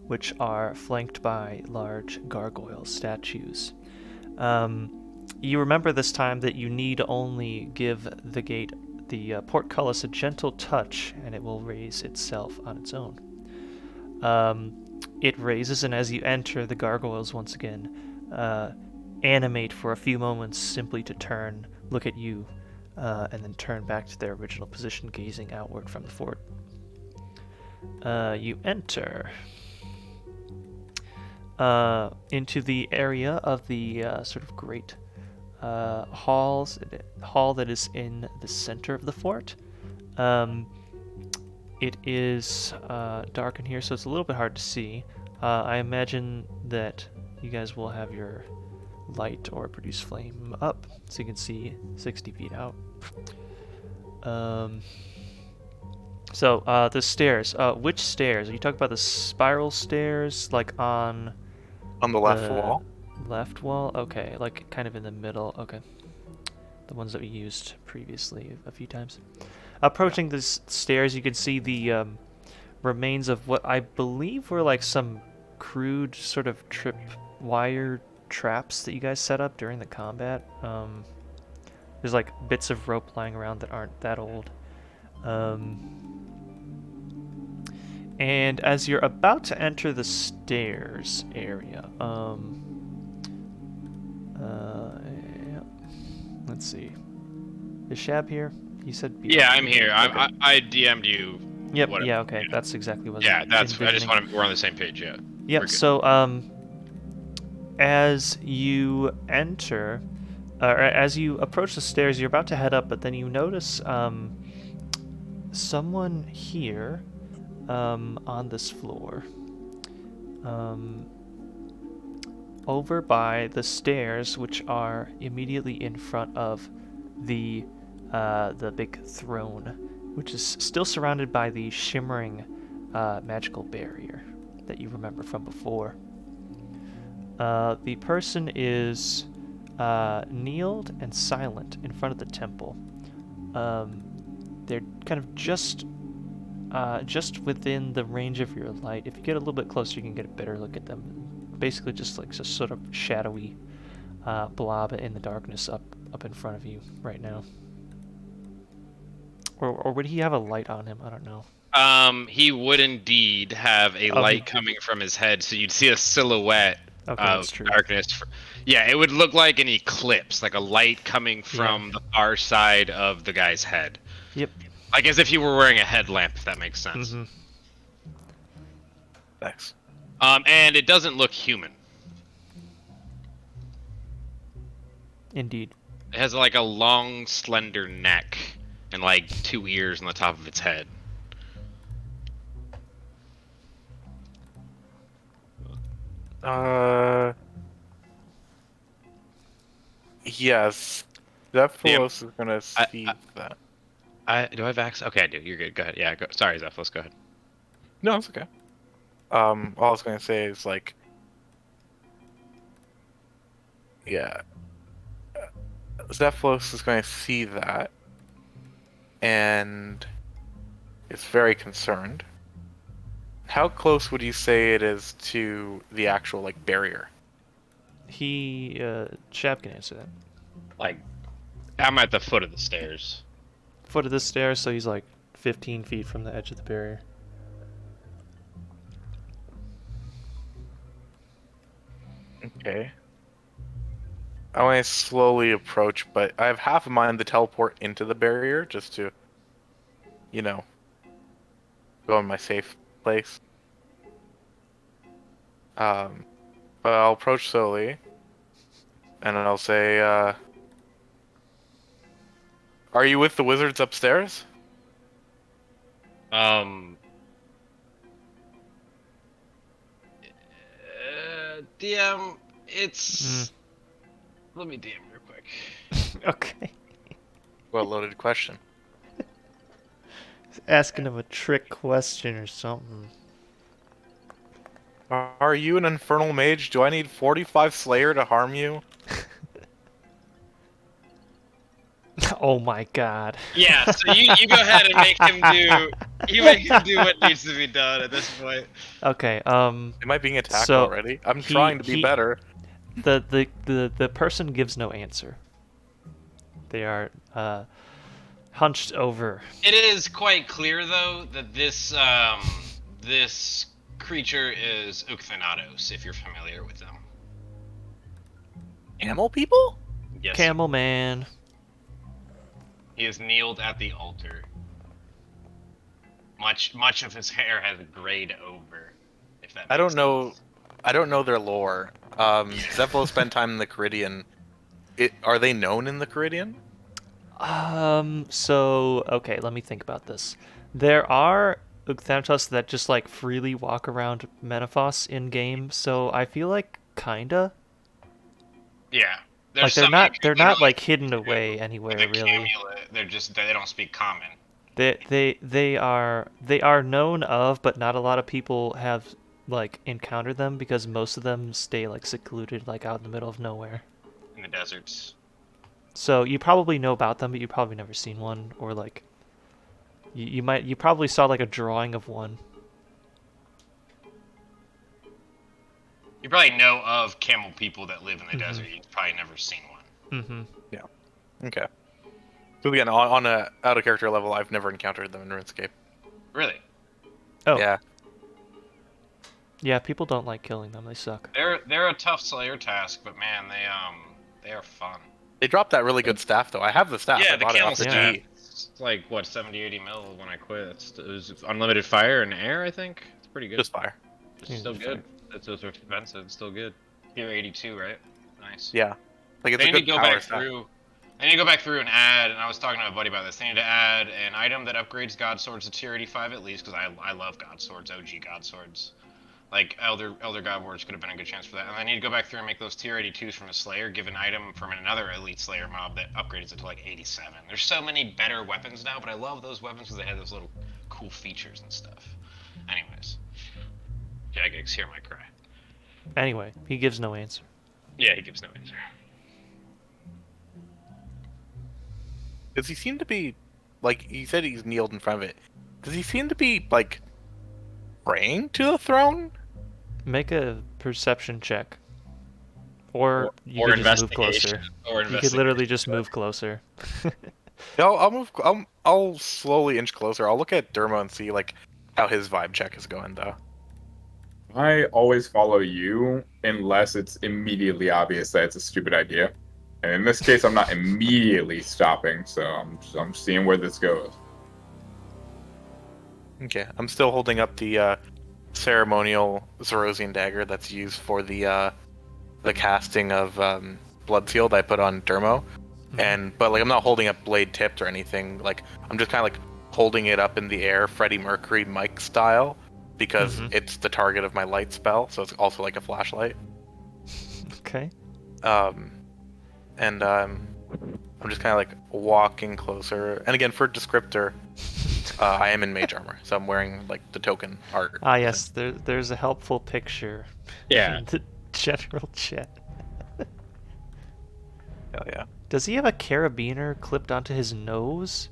which are flanked by large gargoyle statues. You remember this time that you need only give the gate, the portcullis, a gentle touch, and it will raise itself on its own. It raises, and as you enter, the gargoyles once again animate for a few moments, simply to turn, look at you, and then turn back to their original position, gazing outward from the fort. You enter into the area of the sort of great hall that is in the center of the fort. It is dark in here, so it's a little bit hard to see. I imagine that you guys will have your light or produce flame up, so you can see 60 feet out. So the stairs. Which stairs? Are you talking about the spiral stairs, like on On the left wall? left wall? Okay, like kind of in the middle. Okay. The ones that we used previously a few times. Approaching the stairs, you can see the remains of what I believe were like some crude sort of trip wire traps that you guys set up during the combat. There's like bits of rope lying around that aren't that old. And as you're about to enter the stairs area, yeah. Let's see. Is Shab here? He said. Yeah, I'm here. Okay. I DM'd you. Yep. Whatever. Yeah. Okay. That's exactly what. Yeah, that's. I just envisioning. want to. We're on the same page. Yeah. Yeah. We're good. So as you enter, or as you approach the stairs, you're about to head up, but then you notice someone here on this floor. Over by the stairs, which are immediately in front of the big throne, which is still surrounded by the shimmering magical barrier that you remember from before. The person is kneeled and silent in front of the temple. They're kind of just within the range of your light. If you get a little bit closer, you can get a better look at them. Basically, just like a sort of shadowy blob in the darkness up in front of you right now. Or would he have a light on him? I don't know. He would indeed have a light coming from his head, so you'd see a silhouette that's true. darkness. Yeah, it would look like an eclipse, like a light coming from the far side of the guy's head. Yep. Like as if you were wearing a headlamp, if that makes sense. Mm-hmm. Thanks. And it doesn't look human. Indeed. It has like a long, slender neck and like 2 ears on the top of its head. Yes. Zephylos is gonna see that. Do I have access? Okay, I do. You're good. Go ahead. Yeah, go. Sorry, Zephylos, go ahead. No, it's okay. All I was gonna say is like, yeah, Zephylos is going to see that, and is very concerned. How close would you say it is to the actual like barrier? Shab can answer that. Like, I'm at the foot of the stairs. Foot of the stairs, so he's like 15 feet from the edge of the barrier. Okay. I want to slowly approach, but I have half a mind to teleport into the barrier just to, you know, go in my safe place. But I'll approach slowly, and I'll say, "Are you with the wizards upstairs?" DM, it's. Let me DM real quick. Okay. Well, loaded question. Asking him a trick question or something. Are you an infernal mage? Do I need 45 Slayer to harm you? Oh my god. Yeah, so you go ahead and make him do what needs to be done at this point. Okay. Am I being attacked So already? I'm trying to be better. The person gives no answer. They are hunched over. It is quite clear though that this creature is Ucthanatos, if you're familiar with them. Animal people? Yes. Camel man. He is kneeled at the altar. Much of his hair has grayed over. If that I don't makes know. sense. I don't know their lore. Zephylo spent time in the Caribbean. Are they known in the Caribbean? So okay, let me think about this. There are Ucthanatos that just like freely walk around Menaphos in game, so I feel like kinda. Yeah. Like they're not like hidden away anywhere the really. Camulet, they don't speak common. They are known of, but not a lot of people have like encountered them because most of them stay like secluded, like out in the middle of nowhere. In the deserts. So you probably know about them, but you've probably never seen one, or like you probably saw like a drawing of one. You probably know of camel people that live in the desert. You've probably never seen one. Mm-hmm. Yeah. Okay. So again, on a out of character level, I've never encountered them in RuneScape. Really? Oh. Yeah. Yeah, people don't like killing them. They suck. They're a tough Slayer task, but man, they are fun. They dropped that really good staff though. I have the staff. Yeah, I the bought it camel off the staff. GE. It's like what 70-80 mil when I quit. It was unlimited fire and air. I think it's pretty good. Just fire. It's still good. Those are expensive. It's still good. Tier 82, right? Nice. Yeah. Like it's They a need good to go power back staff. through. They need to go back through and add. And I was talking to a buddy about this. They need to add an item that upgrades God Swords to tier 85 at least, because I love God Swords, OG God Swords. Like Elder God Wards could have been a good chance for that. And I need to go back through and make those tier 82s from a Slayer, give an item from another Elite Slayer mob that upgrades it to like 87. There's so many better weapons now, but I love those weapons because they have those little cool features and stuff. Anyways, Jagex, hear my cry. Anyway, he gives no answer. Yeah, he gives no answer. Does he seem to be, like, he said he's kneeled in front of it. Does he seem to be, like, praying to the throne? Make a perception check. Or you or could just move closer. investigation. Or You could literally just move closer. No, I'll move. I'll slowly inch closer. I'll look at Dermo and see like how his vibe check is going, though. I always follow you unless it's immediately obvious that it's a stupid idea. And in this case, I'm not immediately stopping, so I'm seeing where this goes. Okay, I'm still holding up the ceremonial Zerosian dagger that's used for the casting of Blood Seal that I put on Dermo. But like I'm not holding up blade tipped or anything. Like I'm just kind of like holding it up in the air, Freddie Mercury Mike style, because it's the target of my light spell. So it's also like a flashlight. Okay. And I'm just kind of like walking closer. And again, for descriptor, I am in mage armor, so I'm wearing like the token art. Ah, yes. There's a helpful picture. Yeah. In the general chat. Hell yeah. Does he have a carabiner clipped onto his nose?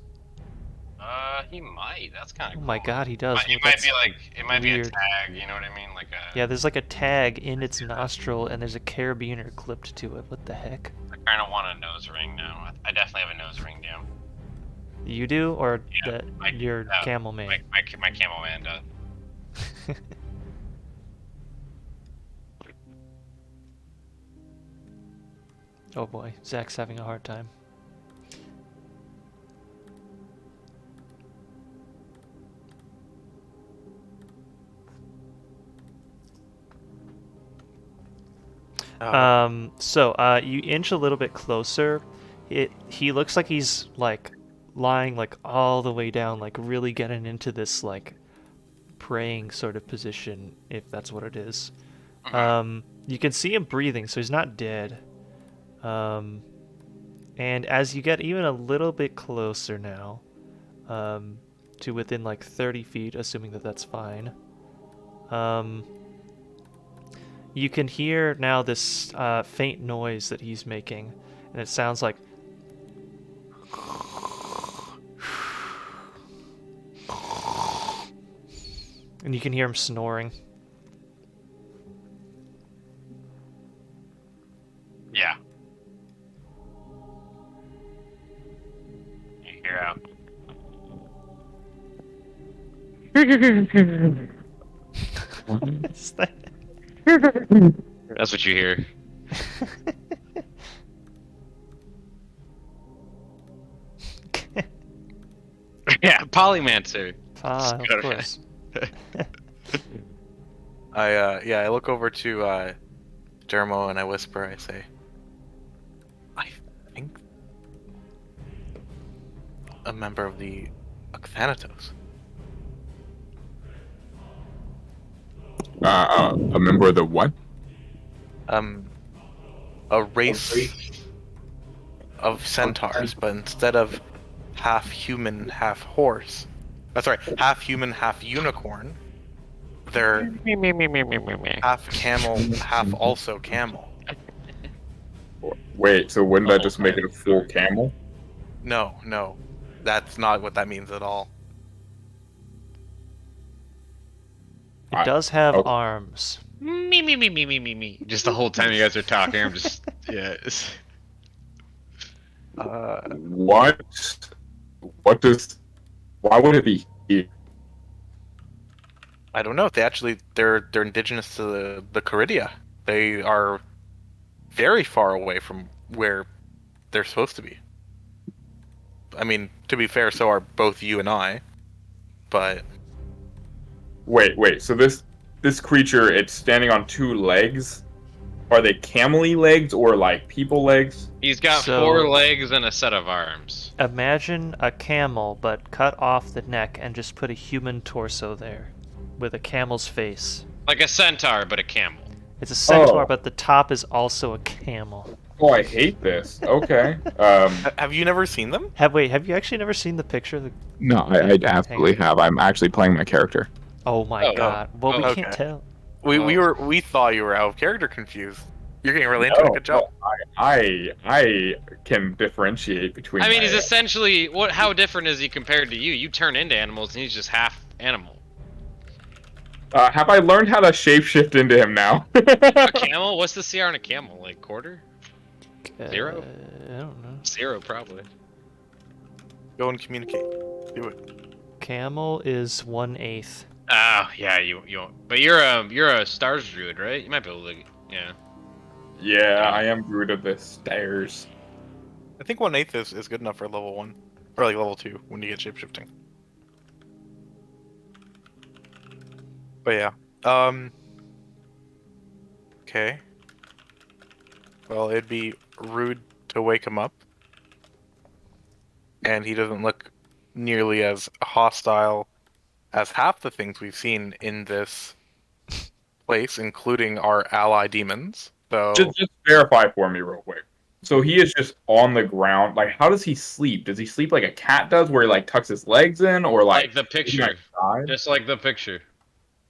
He might. That's kind of Oh cool. my god, he does. It might be like it might be a weird. tag. You know what I mean? Like a. Yeah, there's like a tag in its nostril, and there's a carabiner clipped to it. What the heck? I kind of want a nose ring now. I definitely have a nose ring down. You do, or Yeah, your camel man? My camel man does. Oh boy, Zach's having a hard time. So you inch a little bit closer. He looks like he's like lying like all the way down, like really getting into this like praying sort of position, if that's what it is. You can see him breathing, so he's not dead. And as you get even a little bit closer now, to within like 30 feet, assuming that that's fine, you can hear now this faint noise that he's making, and it sounds like And you can hear him snoring. Yeah. You hear out. What's that? That's what you hear. Yeah, Polymancer. Ah, of course. I look over to Dermo and I whisper. I say, I think a member of the Thanatos. A member of the what? A race of centaurs, but instead of half human, half horse. Sorry, half human, half unicorn. They're half camel, half also camel. Wait, so wouldn't that just make it a full camel? No, that's not what that means at all. It does have okay. arms. Me. Just the whole time you guys are talking, I'm just What? What does? Why would it be here? I don't know. They're indigenous to the Caridia. They are very far away from where they're supposed to be. I mean, to be fair, so are both you and I. But Wait. So this creature, it's standing on two legs. Are they camel-y legs or like people legs? He's got So- 4 legs and a set of arms. Imagine a camel, but cut off the neck and just put a human torso there, with a camel's face. Like a centaur, but a camel. It's a centaur, Oh. but the top is also a camel. Oh, I hate this. Okay. have you never seen them? Have you actually never seen the picture of the... No, I absolutely have. I'm actually playing my character. Oh my Oh, god. Well, we okay. can't tell. We thought you were out of character confused. You're getting really into it. Good job. I can differentiate between. I mean, he's my- essentially how different is he compared to you? You turn into animals, and he's just half animal. Have I learned how to shapeshift into him now? A camel? What's the CR on a camel? Like quarter? 0? I don't know. 0 probably. Go and communicate. Do it. Camel is 1/8. Oh yeah, you won't. But you're a stars druid, right? You might be able to. Yeah. Yeah, I am Brood of the Stairs. I think 1/8 is good enough for level 1. Or like level 2 when you get shapeshifting. But yeah. Okay. Well, it'd be rude to wake him up. And he doesn't look nearly as hostile as half the things we've seen in this place, including our ally demons. So Just verify for me real quick. So he is just on the ground. Like, how does he sleep? Does he sleep like a cat does, where he like tucks his legs in, or Like like the is he, picture. like, side? Just like the picture.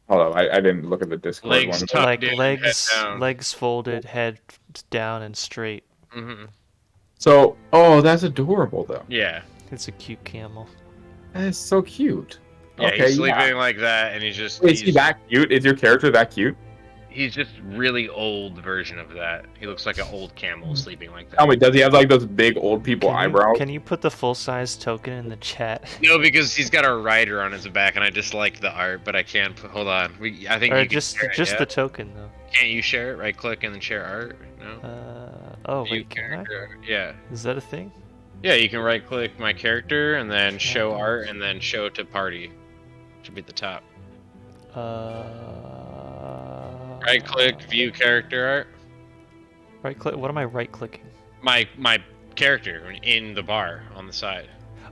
Hold on, I didn't look at the Discord Legs one. tucked Like in, legs, head down. legs folded, head down and straight. Mm-hmm. So, oh, that's adorable though. Yeah. It's a cute camel. That is so cute. Yeah, Okay, he's sleeping yeah. like that, and he's just. Wait, is he he's, that cute? Is your character that cute? he's just really old version of that. He looks like an old camel sleeping like that. Tell me, does he have like those big old people eyebrows? Can you put the full-size token in the chat? No, because he's got a rider on his back, and I dislike the art, but I can't. Hold on. I think Or you can just share it, just yeah? the token though. Can't you share it? Right click and then share art. No. Oh View wait, can I? character. Yeah. Is that a thing? Yeah, you can right click my character and then show Okay. art and then show to party. Should be at the top. Right click, view character art. Right click. What am I right clicking? My character in the bar on the side.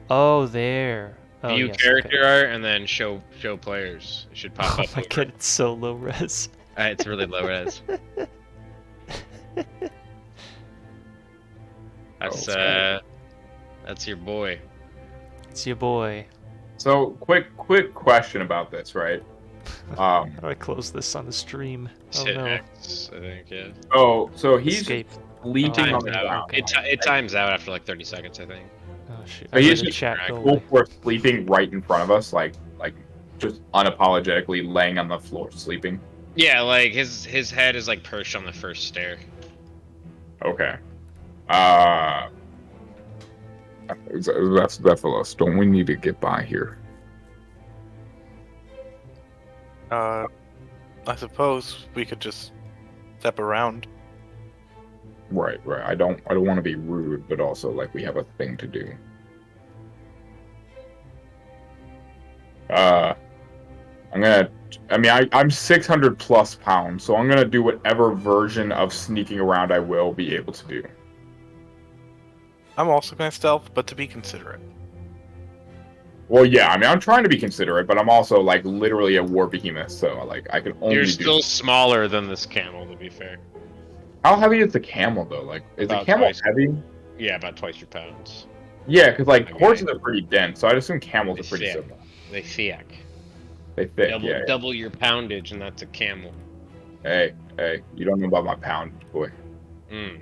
Oh, there. Oh, View yes, character okay. art and then show players. It should pop Oh up. my over. god, it's so low res. It's really low res. That's that's your boy. It's your boy. So, quick question about this, right? How do I close this on the stream? Oh Hit no. X, I think, yeah. So he's Escape. sleeping Oh, on the Times out. ground. It times out after like 30 seconds, I think. Oh shit. But I he's read the just chat go Full away. force sleeping right in front of us, like just unapologetically laying on the floor sleeping? Yeah, like his head is like perched on the first stair. Okay. That's Cephalus. Don't we need to get by here? I suppose we could just step around. Right. I don't want to be rude, but also like we have a thing to do. I'm 600 plus pounds, so I'm gonna do whatever version of sneaking around I will be able to do. I'm also going to stealth, but to be considerate. Well, yeah, I'm trying to be considerate, but I'm also like literally a war behemoth, so like I can only You're do. still smaller than this camel, to be fair. How heavy is the camel though? Like, is the About camel twice. heavy? Yeah, about twice your pounds. Yeah, because like Okay. horses are pretty dense, so I'd assume camels are They pretty thick. similar. They thick. They thick, yeah. Double your poundage, and that's a camel. Hey, you don't know about my poundage, boy. Mm.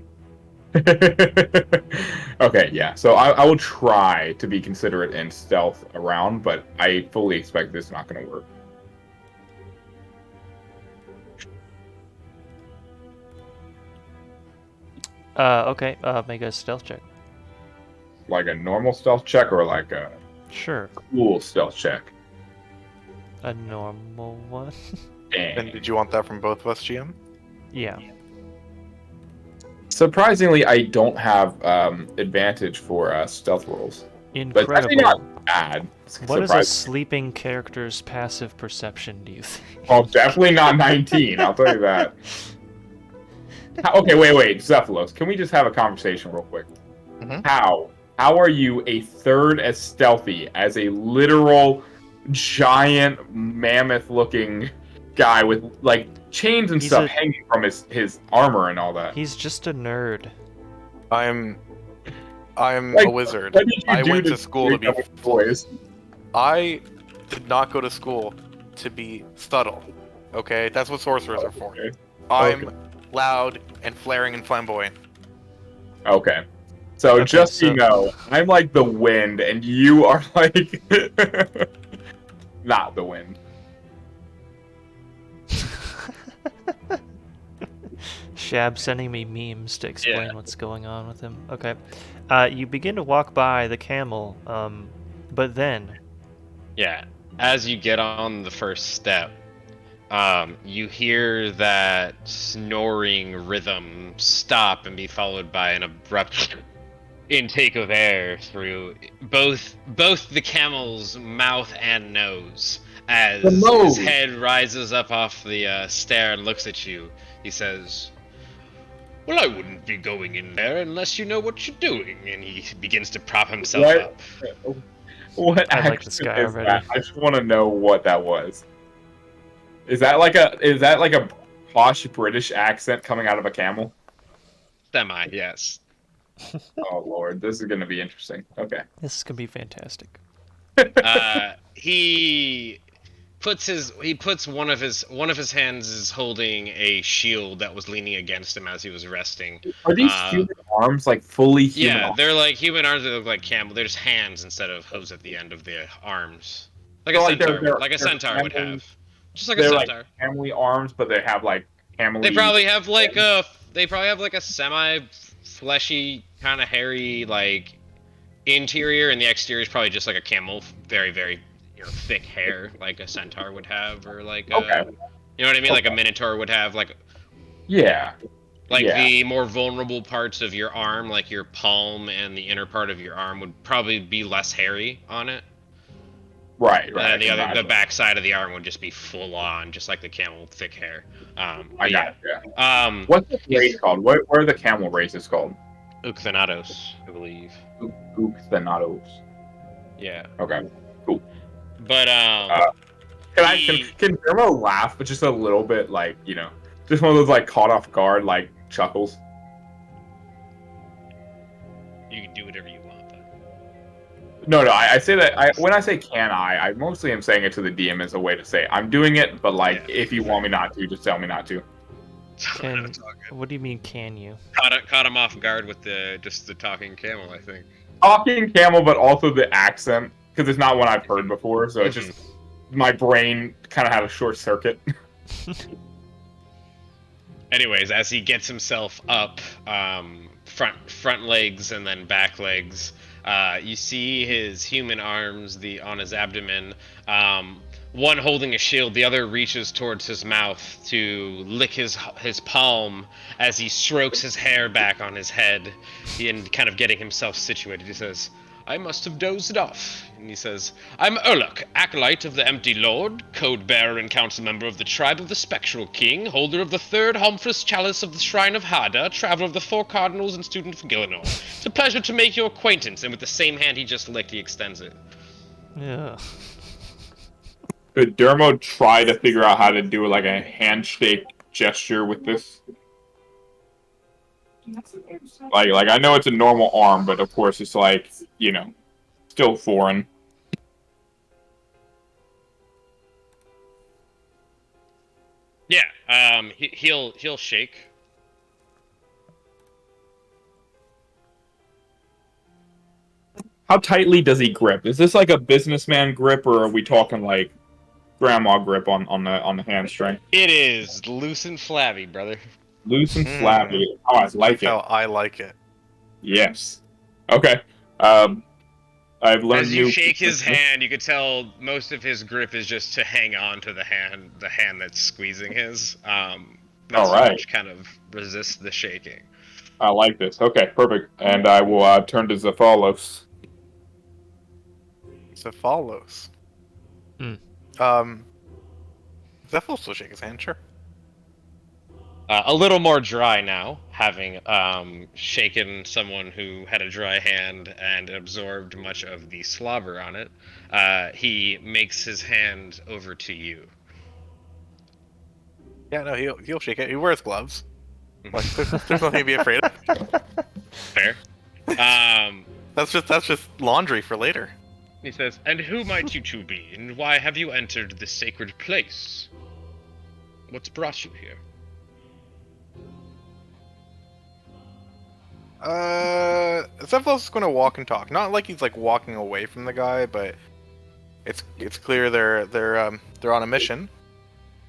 Okay, yeah. So I will try to be considerate and stealth around, but I fully expect this is not going to work. Okay, make a stealth check. Like a normal stealth check or like a Sure. cool stealth check? A normal one? Dang. And did you want that from both of us, GM? Yeah. Surprisingly, I don't have advantage for stealth rolls. But it's Incredible. actually not bad. What is a sleeping character's passive perception, do you think? Well, definitely not 19, I'll tell you that. Okay, wait, Cephalus, can we just have a conversation real quick? Mhm. How are you a third as stealthy as a literal giant mammoth-looking guy with like chains and stuff hanging from his armor and all that? He's just a nerd. I'm Like, a wizard. what did you I do went to school to be. boys? I did not go to school to be subtle. Okay, that's what sorcerers are for. Okay. I'm loud and flaring and flamboyant. Okay. So Okay, just so so- you know, I'm like the wind, and you are like not the wind. Shab sending me memes to explain Yeah. what's going on with him. Okay. You begin to walk by the camel, but then... Yeah. As you get on the first step, you hear that snoring rhythm stop and be followed by an abrupt intake of air through both the camel's mouth and nose. As The nose. his head rises up off the stair and looks at you, he says, "Well, I wouldn't be going in there unless you know what you're doing." And he begins to prop himself What? up. What I like this accent guy is already. that? I just want to know what that was. Is that like a posh British accent coming out of a camel? Semi, yes. Oh lord, this is gonna be interesting. Okay. This is going to be fantastic. He puts one of his hands is holding a shield that was leaning against him as he was resting. Are these human arms like fully human? Yeah, arms? they're like human arms that look like camel. They're just hands instead of hooves at the end of the arms. Like So, a like, centaur, they're like a centaur would family- have. Just like a They're centaur. like family arms, but they have like family. They probably have like a semi fleshy kind of hairy like interior, and the exterior is probably just like a camel, very very thick hair like a centaur would have, or like a, Okay. you know what I mean, like a Okay. minotaur would have, like Yeah. Yeah. the more vulnerable parts of your arm, like your palm and the inner part of your arm, would probably be less hairy on it. Right. And Right. then I the can back side of the arm would just be full on, just like the camel, thick hair. I But got yeah. it, yeah. Um, What's the race called? What are the camel races called? Ucthanatos, I believe. Ucthanatos. Yeah. Okay. But Can Dermo laugh, but just a little bit, like, you know, just one of those like caught off guard like chuckles? you can do whatever you want. But No, I say that when I say can I mostly am saying it to the DM as a way to say I'm doing it, but like Yeah. if you want me not to, just tell me not to. Can, It's all good. what do you mean, can you? Caught him off guard with the talking camel, I think. Talking camel, but also the accent because it's not one I've heard before, so it's just my brain kind of had a short circuit. Anyways, as he gets himself up, front legs and then back legs, you see his human arms on his abdomen. One holding a shield, the other reaches towards his mouth to lick his palm as he strokes his hair back on his head, and kind of getting himself situated. He says, "I must have dozed off." And he says, "I'm Urluk, acolyte of the Empty Lord, code bearer and council member of the tribe of the Spectral King, holder of the third Homphras chalice of the Shrine of Hada, traveler of the Four Cardinals, and student of Gillinor. It's a pleasure to make your acquaintance." And with the same hand he just licked, he extends it. Yeah. Could Dermo try to figure out how to do like a handshake gesture with this? Like I know it's a normal arm, but of course it's like, still foreign. Yeah, he'll shake. How tightly does he grip? Is this like a businessman grip, or are we talking like grandma grip on the hamstring? It is loose and flabby, brother. Loose and flabby. Oh, I like it. How I like it. Yes. Okay. I've learned As you shake his hand, you could tell most of his grip is just to hang on to the hand that's squeezing his. Not so much kind of resist the shaking. I like this. Okay, perfect. And I will turn to Zephalos. Zephalos. Mm. Zephalos will shake his hand, sure. A little more dry now, having shaken someone who had a dry hand and absorbed much of the slobber on it. He makes his hand over to you. Yeah, no, he'll shake it. He wears gloves. Like, there's nothing to be afraid of. Fair. That's just laundry for later. He says, "And who might you two be, and why have you entered this sacred place? What's brought you here?" Zephalos is going to walk and talk. Not like he's like walking away from the guy, but it's clear they're on a mission.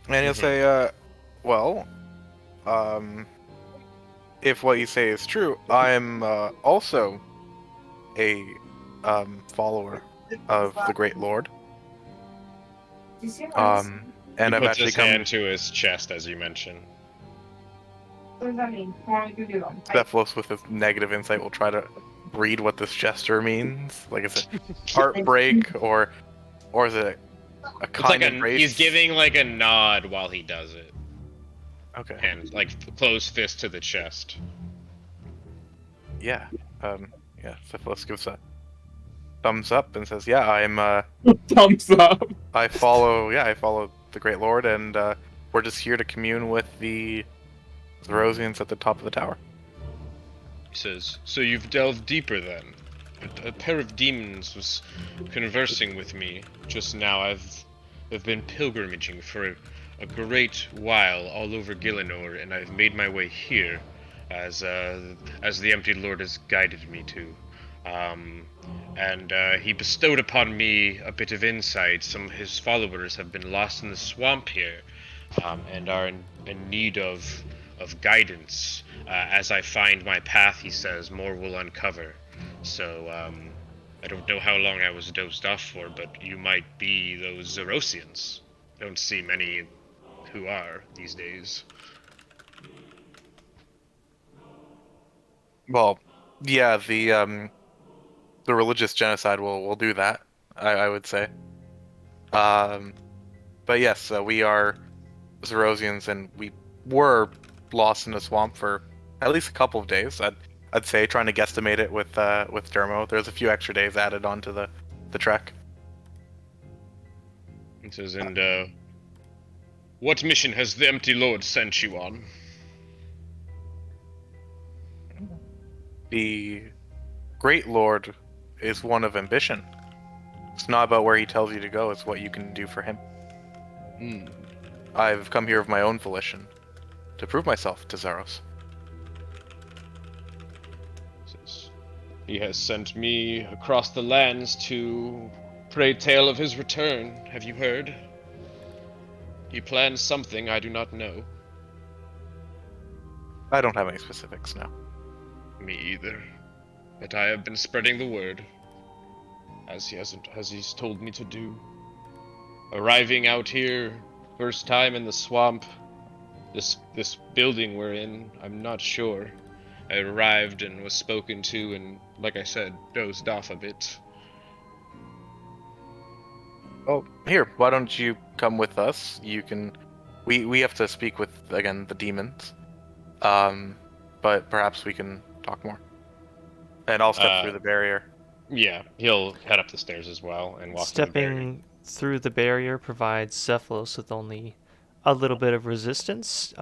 And he'll say, "Well, if what you say is true, I'm also a follower of the Great Lord. And He I've puts actually his come." hand to his chest, as you mentioned. Zephalos, with his negative insight, will try to read what this gesture means. Like, is it heartbreak or is it a kind embrace? He's giving like a nod while he does it. Okay. And like closed fist to the chest. Yeah. Zephalos gives a thumbs up and says, "Yeah, I'm Thumbs up. I follow the Great Lord, and we're just here to commune with the Rosians at the top of the tower." He says, "So you've delved deeper then. A pair of demons was conversing with me just now. I've been pilgrimaging for a great while all over Gillinor, and I've made my way here as the Empty Lord has guided me to. And he bestowed upon me a bit of insight. Some of his followers have been lost in the swamp here, and are in need of guidance. As I find my path," he says, "more will uncover. So, I don't know how long I was dozed off for, but you might be those Zerosians. Don't see many who are these days." Well, yeah, the religious genocide will do that, I would say. But yes, we are Zerosians, and we were lost in the swamp for at least a couple of days. I'd say, trying to guesstimate it with Dermo. There's a few extra days added onto the trek. He says, "And what mission has the Empty Lord sent you on?" The Great Lord is one of ambition. It's not about where he tells you to go, it's what you can do for him. I've come here of my own volition to prove myself to Zaros. Says, "He has sent me across the lands to Pray tell of his return, have you heard? He plans something I do not know. I don't have any specifics now. Me either. But I have been spreading the word, as he's told me to do. Arriving out here, first time in the swamp, this building we're in, I'm not sure. I arrived and was spoken to and, like I said, dozed off a bit. Oh, here, why don't you come with us? You can... We have to speak with, again, the demons. But perhaps we can talk more. And I'll step through the barrier. Yeah, he'll head up the stairs as well and walk through the barrier. Stepping through the barrier provides Cephalos with only a little bit of resistance,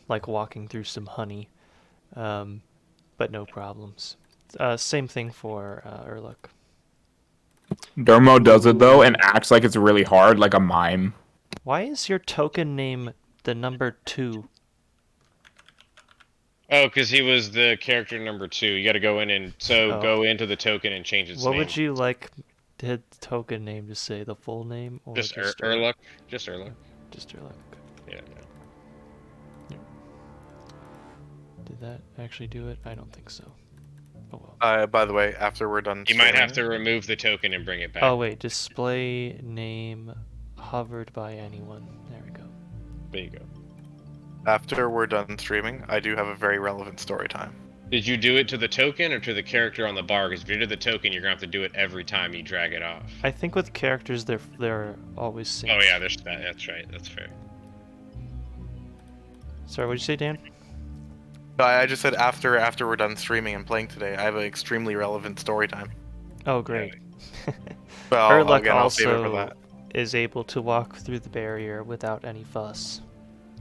like walking through some honey, but no problems. Same thing for Urluk. Dermo does it though and acts like it's really hard, like a mime. Why is your token name the number 2? Oh, because he was the character number 2. You got to go in and go into the token and change its What name. would you like the token name to say? The full name or just Urluk? Just Urluk. Just Urluk. Yeah. Did that actually do it? I don't think so. Oh well. By the way, after we're done... You might have to remove the token and bring it back. Oh wait, display name hovered by anyone. There we go. There you go. After we're done streaming, I do have a very relevant story time. Did you do it to the token or to the character on the bar? Because if you do the token, you're going to have to do it every time you drag it off. I think with characters, they're always synced. Oh yeah, that's right. That's fair. Sorry, what'd you say, Dan? I just said after we're done streaming and playing today, I have an extremely relevant story time. Oh, great. Well, Urluk again, I'll save it for that. also is able to walk through the barrier without any fuss.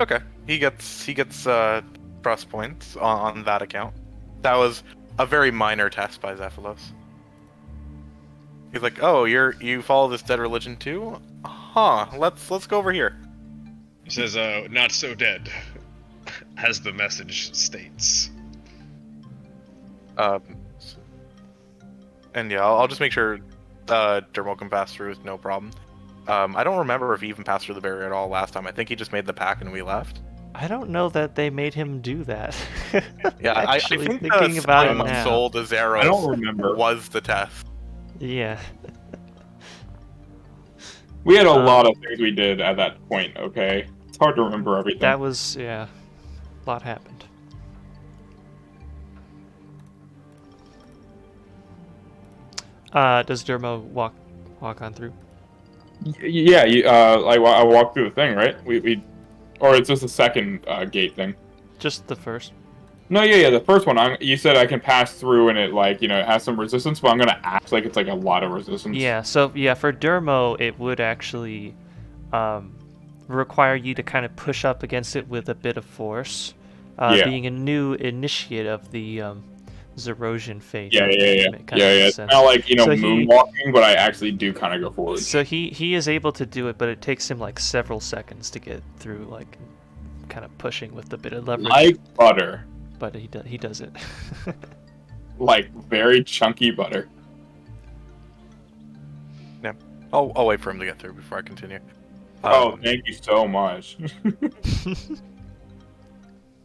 Okay, he gets trust points on that account. That was a very minor test by Zephylos. He's like, "Oh, you follow this dead religion too? Huh? Let's go over here." He says, "Not so dead," as the message states. And yeah, I'll just make sure Dermo can pass through with no problem. I don't remember if he even passed through the barrier at all last time. I think he just made the pack and we left. I don't know that they made him do that. Yeah, I Actually, think thinking about it now. Soul to Zeros I don't remember. was the test. Yeah. We had a lot of things we did at that point, okay? It's hard to remember everything. That was, yeah, a lot happened. Does Dermo walk on through? Yeah, I walked through the thing, right? Or it's just the second gate thing. Just the first. No, yeah, the first one. You said I can pass through and it it has some resistance, but I'm gonna act like it's like a lot of resistance. Yeah, so yeah, for Dermo, it would actually require you to kind of push up against it with a bit of force. Being a new initiate of the Zerosian faith. Yeah. It's Sense. not like So moonwalking, but I actually do kind of go forward. So he is able to do it, but it takes him like several seconds to get through, like kind of pushing with a bit of leverage. Like butter. But he does it. Like very chunky butter. Yeah, I'll wait for him to get through before I continue. Thank you so much.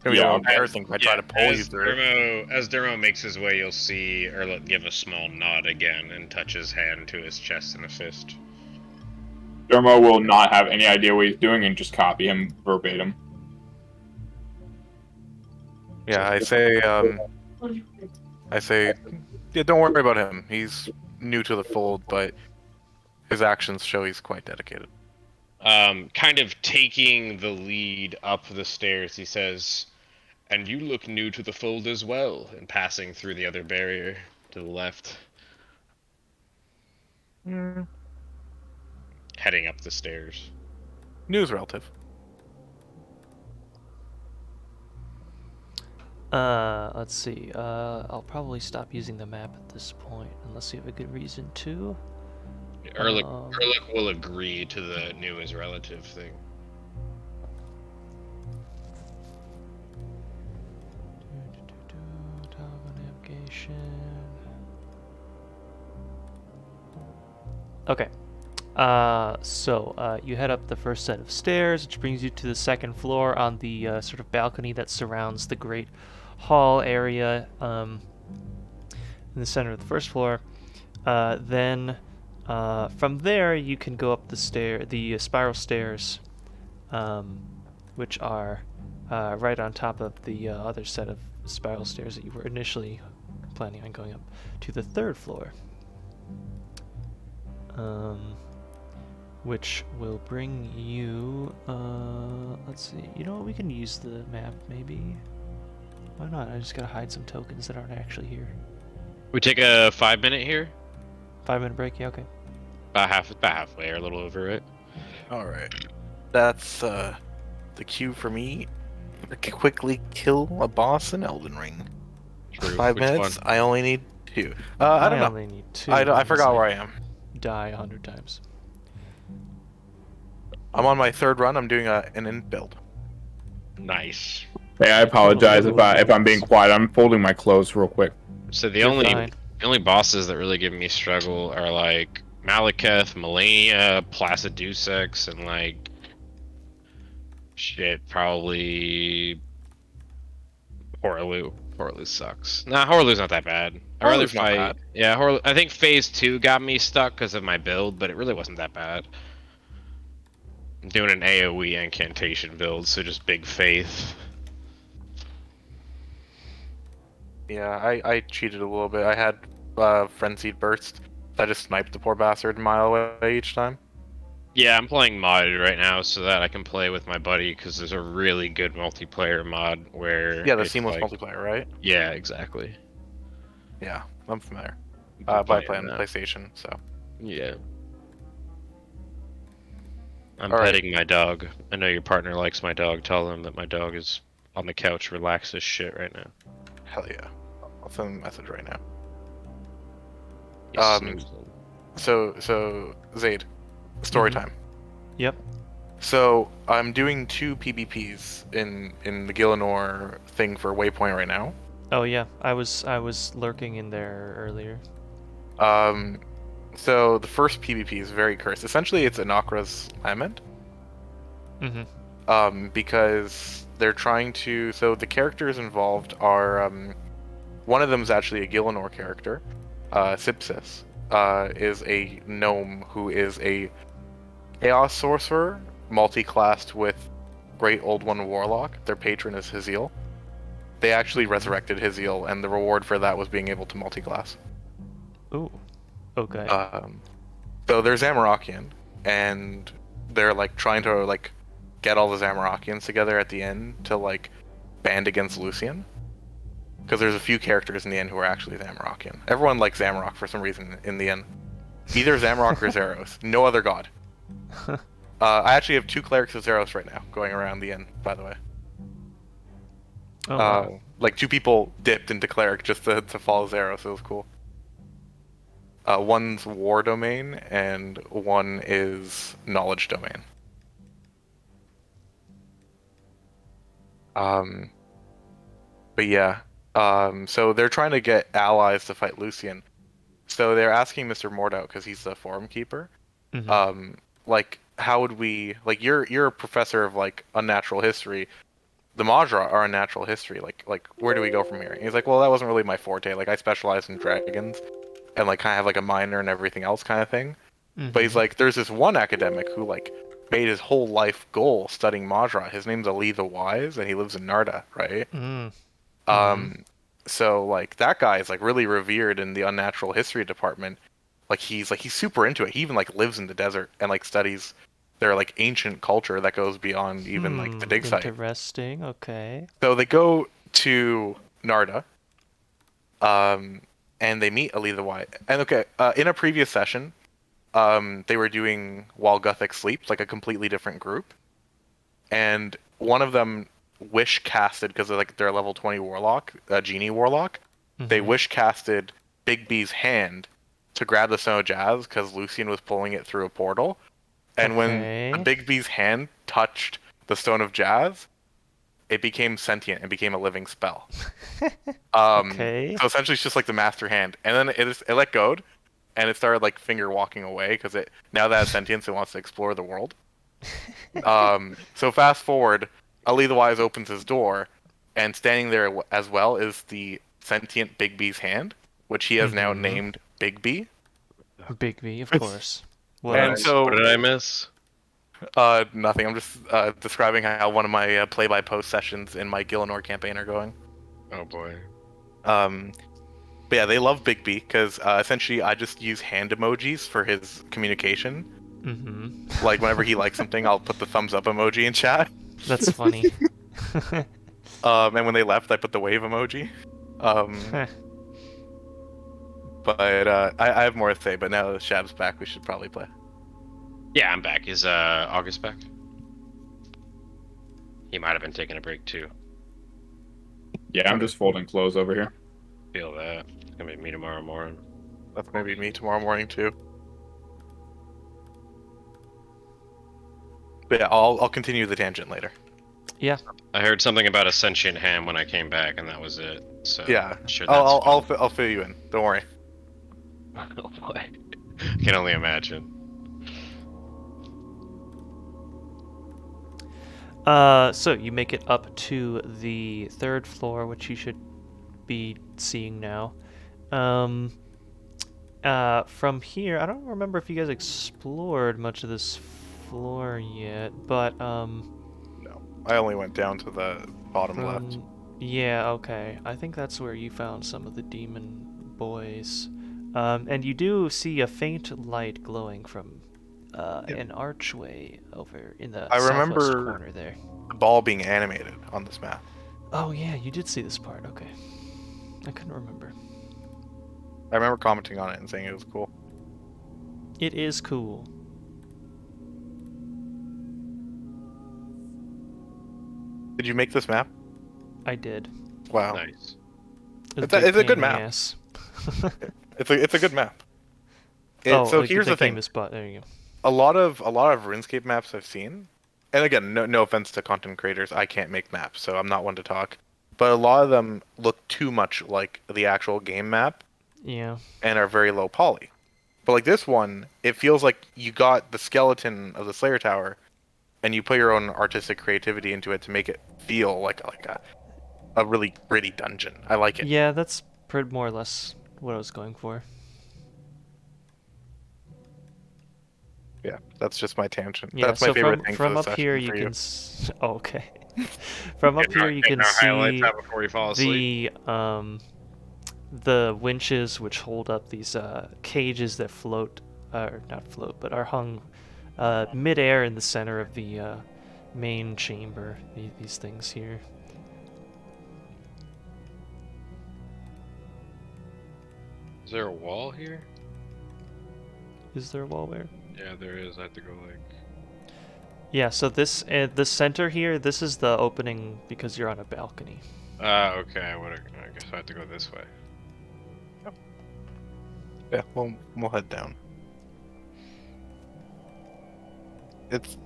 It's gonna be a little embarrassing if I try to pull you through. As Dermo makes his way, you'll see Urluk give a small nod again and touch his hand to his chest in a fist. Dermo will not have any idea what he's doing and just copy him verbatim. Yeah, I say, yeah, don't worry about him. He's new to the fold, but his actions show he's quite dedicated. Kind of taking the lead up the stairs, he says, "And you look new to the fold as well," and passing through the other barrier to the left. Heading up the stairs. News relative. Let's see. I'll probably stop using the map at this point, unless you have a good reason to. Urluk will agree to the new as relative thing. Toggle navigation. Okay. You head up the first set of stairs, which brings you to the second floor on the sort of balcony that surrounds the great hall area in the center of the first floor. Then from there, you can go up the spiral stairs, which are right on top of the other set of spiral stairs that you were initially planning on going up to the third floor. Which will bring you, let's see, you know what, we can use the map, maybe? Why not? I just gotta hide some tokens that aren't actually here. We take a 5-minute here? 5-minute break, yeah, okay. About halfway or a little over it. Alright. That's the cue for me to quickly kill a boss in Elden Ring. True. 5 Which minutes? one? I only need 2. I don't know. only need 2. I forgot where I am. Die 100 times. I'm on my 3rd run. I'm doing an in build. Nice. Hey, I apologize if I'm being quiet. I'm folding my clothes real quick. So the You're only fine. bosses that really give me struggle are like Malekith, Melania, Placidusax, and like shit, probably Horaloo. Horaloo sucks. Nah, Horaloo's not that bad. I'd rather Horaloo's not fight. bad. Yeah, I think Phase 2 got me stuck because of my build, but it really wasn't that bad. I'm doing an AoE incantation build, so just big faith. Yeah, I cheated a little bit. I had Frenzied Burst. I just sniped the poor bastard a mile away each time. Yeah, I'm playing modded right now so that I can play with my buddy because there's a really good multiplayer mod where Yeah, the it's seamless like- multiplayer, right? Yeah, exactly. Yeah, I'm familiar. You By can playing that. PlayStation, so. Yeah. I'm All right. petting my dog. I know your partner likes my dog. Tell him that my dog is on the couch, relax as shit right now. Hell yeah. I'll send him a message right now. He's Um, snoozing. So Zaid, story Mhm. time. Yep. So I'm doing 2 PvPs in the Gillinor thing for Waypoint right now. Oh yeah, I was lurking in there earlier. So the first PvP is very cursed. Essentially, it's Anakra's Lament. Mm-hmm. Because they're trying to. So the characters involved are. One of them is actually a Gillinor character. Sipsis is a gnome who is a chaos sorcerer, multi-classed with Great Old One Warlock. Their patron is Haziel. They actually resurrected Haziel, and the reward for that was being able to multi-class. Ooh. Okay. So they're Zamorakian, and they're like trying to like get all the Zamorakians together at the end to like band against Lucian. Because there's a few characters in the end who are actually Zamorakian. Everyone likes Zamorak for some reason in the end. Either Zamorak or Zeros. No other god. I actually have 2 clerics of Zeros right now going around the end, by the way. Oh, wow. Like 2 people dipped into cleric just to follow Zeros. It was cool. One's war domain and one is knowledge domain. But yeah, so they're trying to get allies to fight Lucian. So they're asking Mr. Mort'ton, because he's the forum keeper, Mhm. like how would we, like you're a professor of like unnatural history. The Majra are unnatural history. Like where do we go from here? And he's like, well, that wasn't really my forte. Like I specialize in dragons, and like kind of have like a minor and everything else kind of thing. But he's Mhm. like, there's this one academic who like made his whole life goal studying Majra. His name's Ali the Wise, and he lives in Narda, right? Mm. So like that guy is like really revered in the unnatural history department. Like he's super into it. He even like lives in the desert and like studies their like ancient culture that goes beyond even like the dig site. Interesting. Okay. So they go to Narda, and they meet Ali the Wise. And okay, in a previous session, they were doing While Guthic Sleeps, like a completely different group, and one of them wish casted because like they're a level 20 warlock, genie warlock. They Mhm. wish casted Big B's hand to grab the Stone of Jazz because Lucian was pulling it through a portal. And when the Okay. Big B's hand touched the Stone of Jazz, it became sentient and became a living spell. Okay. So essentially, it's just like the Master Hand, and then it let go, and it started like finger walking away because it now that it has sentience, it wants to explore the world. So fast forward, Ali the Wise opens his door, and standing there as well is the sentient Big B's hand, which he has now named Big B. Big V, of course. What And else? so What did I miss? nothing. I'm just describing how one of my play-by-post sessions in my Gillinor campaign are going. Oh boy. But yeah, they love Big B because essentially I just use hand emojis for his communication. Mm-hmm. Like whenever he likes something, I'll put the thumbs up emoji in chat. That's funny. And when they left, I put the wave emoji. But I have more to say. But now that Shab's back, we should probably play. Yeah, I'm back. Is August back? He might have been taking a break too. Yeah, I'm just folding clothes over here. Feel that. It's gonna be me tomorrow morning. That's maybe me tomorrow morning too. But yeah, I'll continue the tangent later. Yeah. I heard something about a sentient ham when I came back, and that was it. So Yeah, sure that's I'll fill you in. Don't worry. Oh boy, I can only imagine. So you make it up to the 3rd floor, which you should be seeing now. From here, I don't remember if you guys explored much of this floor yet, but No, I only went down to the bottom left. Yeah, okay. I think that's where you found some of the demon boys. And you do see a faint light glowing from an archway over in the southwest corner there. The ball being animated on this map. Oh yeah, you did see this part. Okay, I couldn't remember. I remember commenting on it and saying it was cool. It is cool. Did you make this map? I did. Wow. Nice. It's a good map. Yes. It's a good map. So here's the thing. There you go. A lot of RuneScape maps I've seen, and again, no offense to content creators, I can't make maps, so I'm not one to talk. But a lot of them look too much like the actual game map. Yeah. And are very low poly. But like this one, it feels like you got the skeleton of the Slayer Tower, and you put your own artistic creativity into it to make it feel like a really gritty dungeon. I like it. Yeah, that's more or less what I was going for. Yeah, that's just my tangent. Yeah, that's my so favorite thing from for up the here session you for can. Oh, okay. From up here you can see before you fall asleep. the winches which hold up these cages that float, or not float, but are hung mid-air in the center of the main chamber. These things here. Is there a wall here? Is there a wall there? Yeah, there is. I have to go like. Yeah, so this the center here, this is the opening because you're on a balcony. Okay. I guess I have to go this way. Yeah, we'll head down. It's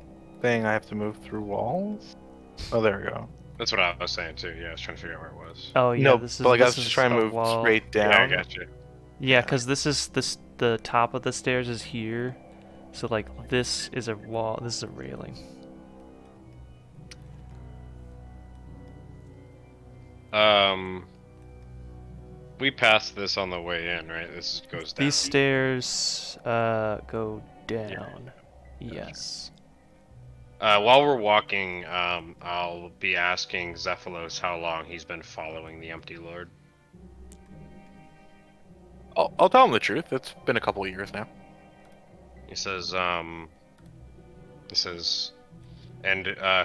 saying I have to move through walls? Oh, there we go. That's what I was saying too. Yeah, I was trying to figure out where it was. Oh yeah, No, this is but like I was this just is trying to a move wall. straight down. Yeah, I got you. Yeah, because the top of the stairs is here, so like this is a wall. This is a railing. We passed this on the way in, right? This goes down. These stairs go down. Yes. While we're walking, I'll be asking Zephylos how long he's been following the Empty Lord. I'll tell him the truth. It's been a couple of years now. He says, and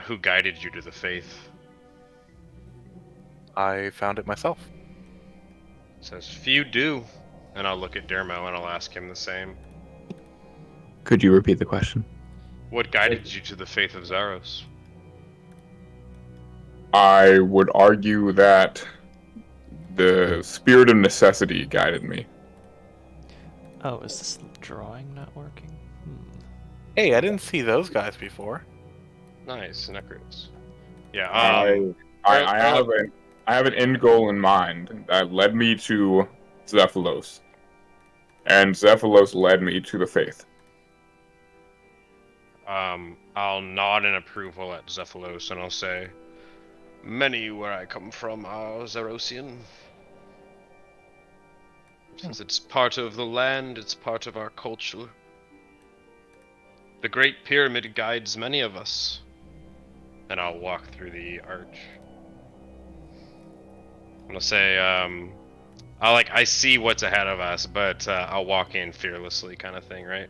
who guided you to the faith? I found it myself. He says, few do. And I'll look at Dermo and I'll ask him the same. Could you repeat the question? What guided you to the faith of Zaros? I would argue that the spirit of necessity guided me. Oh, is this drawing not working? Hey, I didn't see those guys before. Nice, Necros. Yeah, I have an end goal in mind that led me to Zephylos. And Zephylos led me to the faith. I'll nod in approval at Zephylos and I'll say, many where I come from are Zerosian. Since it's part of the land, it's part of our culture. The Great Pyramid guides many of us. And I'll walk through the arch. I'm gonna say, I see what's ahead of us, but I'll walk in fearlessly, kind of thing, right?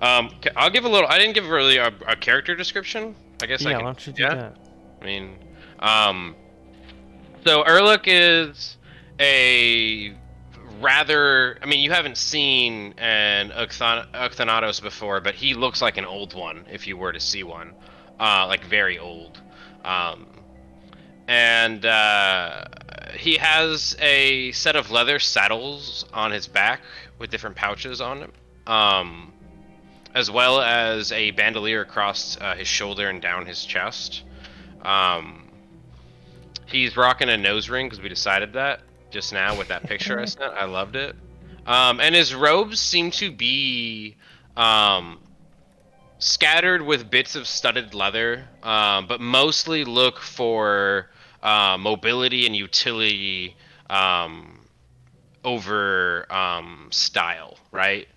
I'll give a little. I didn't give really a character description. I guess I Yeah, can. why don't you do that? I mean, so Erlich is a rather. I mean, you haven't seen an Ucthanatos before, but he looks like an old one if you were to see one, like very old. And he has a set of leather saddles on his back with different pouches on them, as well as a bandolier across his shoulder and down his chest. He's rocking a nose ring because we decided that just now with that picture I sent. I loved it. And his robes seem to be scattered with bits of studded leather, but mostly look for mobility and utility over style, right?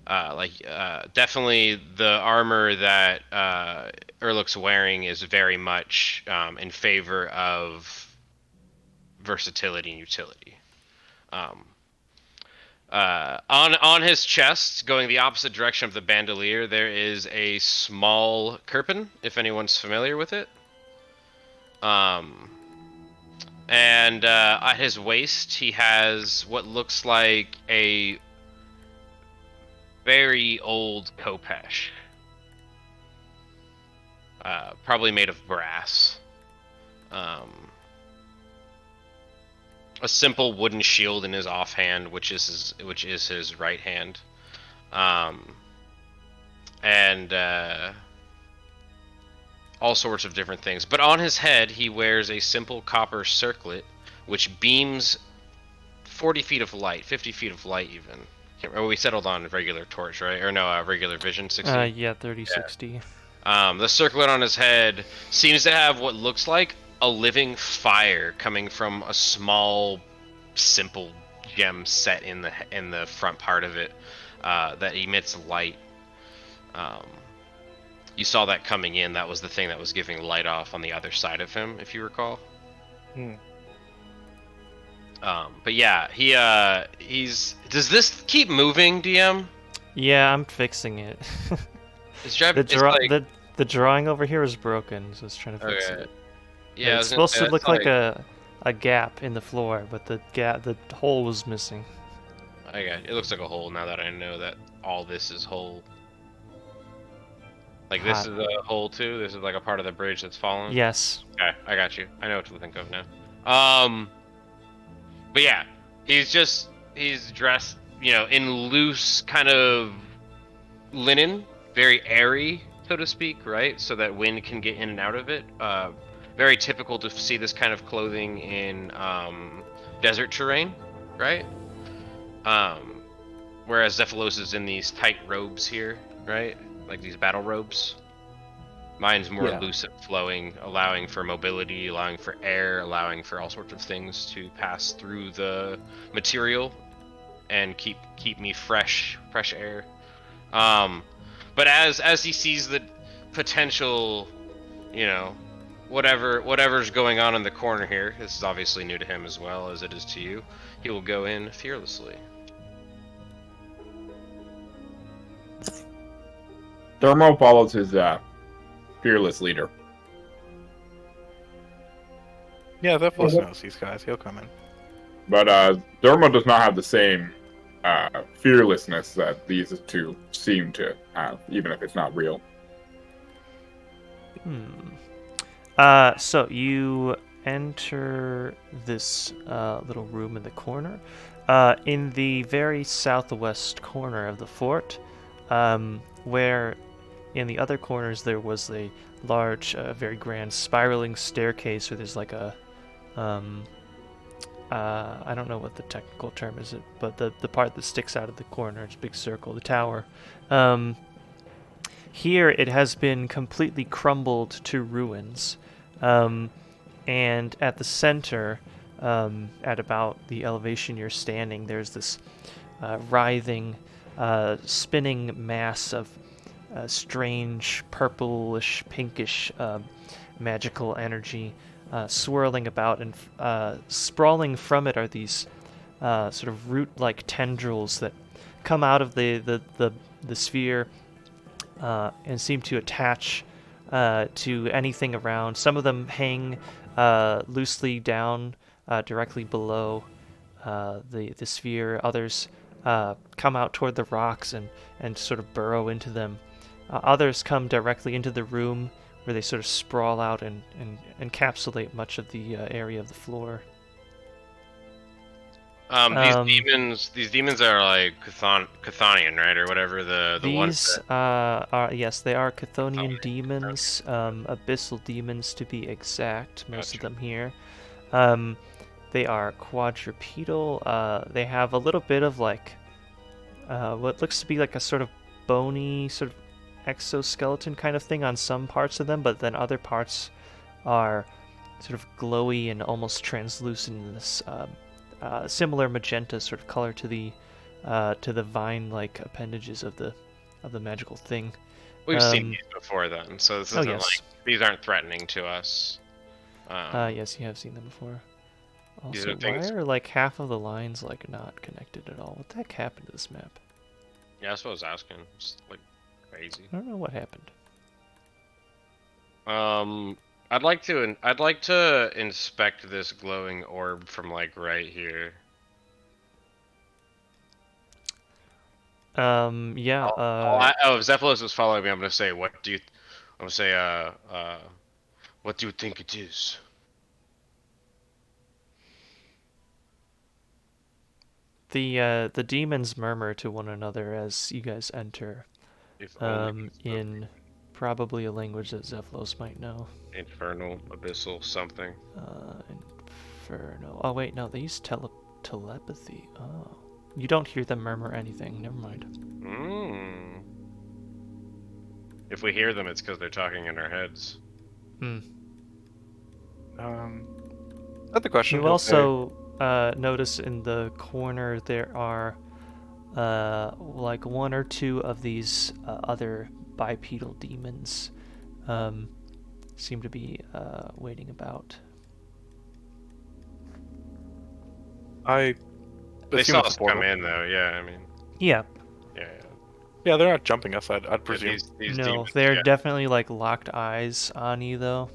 Definitely the armor that Erlich's wearing is very much in favor of versatility and utility. On his chest, going the opposite direction of the bandolier, there is a small kirpan, if anyone's familiar with it. And at his waist, he has what looks like a very old khopesh. Probably made of brass. A simple wooden shield in his offhand, which is his right hand, and all sorts of different things. But on his head, he wears a simple copper circlet, which beams 40 feet of light, 50 feet of light even. Or we settled on regular torch, right? Or no, regular vision, 60. Yeah, 3060. The circlet on his head seems to have what looks like a living fire coming from a small, simple gem set in the front part of it that emits light. You saw that coming in. That was the thing that was giving light off on the other side of him, if you recall. But yeah, he's. Does this keep moving, DM? Yeah, I'm fixing it. The drawing over here is broken, so it's trying to fix it. Yeah, it's supposed to look like a gap in the floor, but the hole was missing. It looks like a hole now that I know that all this is hole. Like this is a hole too. This is like a part of the bridge that's fallen. Yes. Okay, I got you. I know what to think of now. But yeah, he's dressed, in loose kind of linen, very airy, so to speak, right? So that wind can get in and out of it. Very typical to see this kind of clothing in desert terrain, right? Whereas Zephylos is in these tight robes here, right? Like these battle robes. Mine's more loose and flowing, allowing for mobility, allowing for air, allowing for all sorts of things to pass through the material and keep me fresh air. But as he sees the potential, whatever's going on in the corner here, this is obviously new to him as well as it is to you, he will go in fearlessly. Thermo follows his fearless leader. Yeah, Zephylos knows these guys. He'll come in. But Dermo does not have the same fearlessness that these two seem to have, even if it's not real. So you enter this little room in the corner. In the very southwest corner of the fort, where in the other corners there was a large, very grand spiraling staircase where there's like a I don't know what the technical term is, but the part that sticks out of the corner, it's a big circle, the tower. Here it has been completely crumbled to ruins, and at the center, at about the elevation you're standing, there's this writhing, spinning mass of strange purplish, pinkish magical energy swirling about, and sprawling from it are these sort of root-like tendrils that come out of the sphere and seem to attach to anything around. Some of them hang loosely down directly below the sphere. Others come out toward the rocks and sort of burrow into them. Others come directly into the room, where they sort of sprawl out and encapsulate much of the area of the floor. These demons are like Chthonian, right, or whatever the ones. These are, yes, they are Chthonian demons, abyssal demons to be exact. Most of them here. They are quadrupedal. They have a little bit of like what looks to be like a sort of bony sort of exoskeleton kind of thing on some parts of them, but then other parts are sort of glowy and almost translucent in this similar magenta sort of color to the vine-like appendages of the magical thing. We've seen these before, then, so this isn't yes. like these aren't threatening to us. Yes, you have seen them before. Also, why are like half of the lines like not connected at all? What the heck happened to this map? Yeah, that's what I was asking. It's like crazy. I don't know what happened. I'd like to inspect this glowing orb from like right here. Yeah. If Zephylos is following me, I'm gonna say, what do you think it is? The demons murmur to one another as you guys enter. In probably a language that Zephylos might know. Infernal, abyssal, something. Infernal. Oh wait, no, they use telepathy. Oh, you don't hear them murmur anything. Never mind. If we hear them, it's because they're talking in our heads. Another question. You also notice in the corner there are like one or two of these other bipedal demons seem to be waiting about. They saw us come in, though. Yeah, I mean. Yeah. Yeah, they're not jumping us. I'd presume. These no, demons, they're definitely like locked eyes on you, though.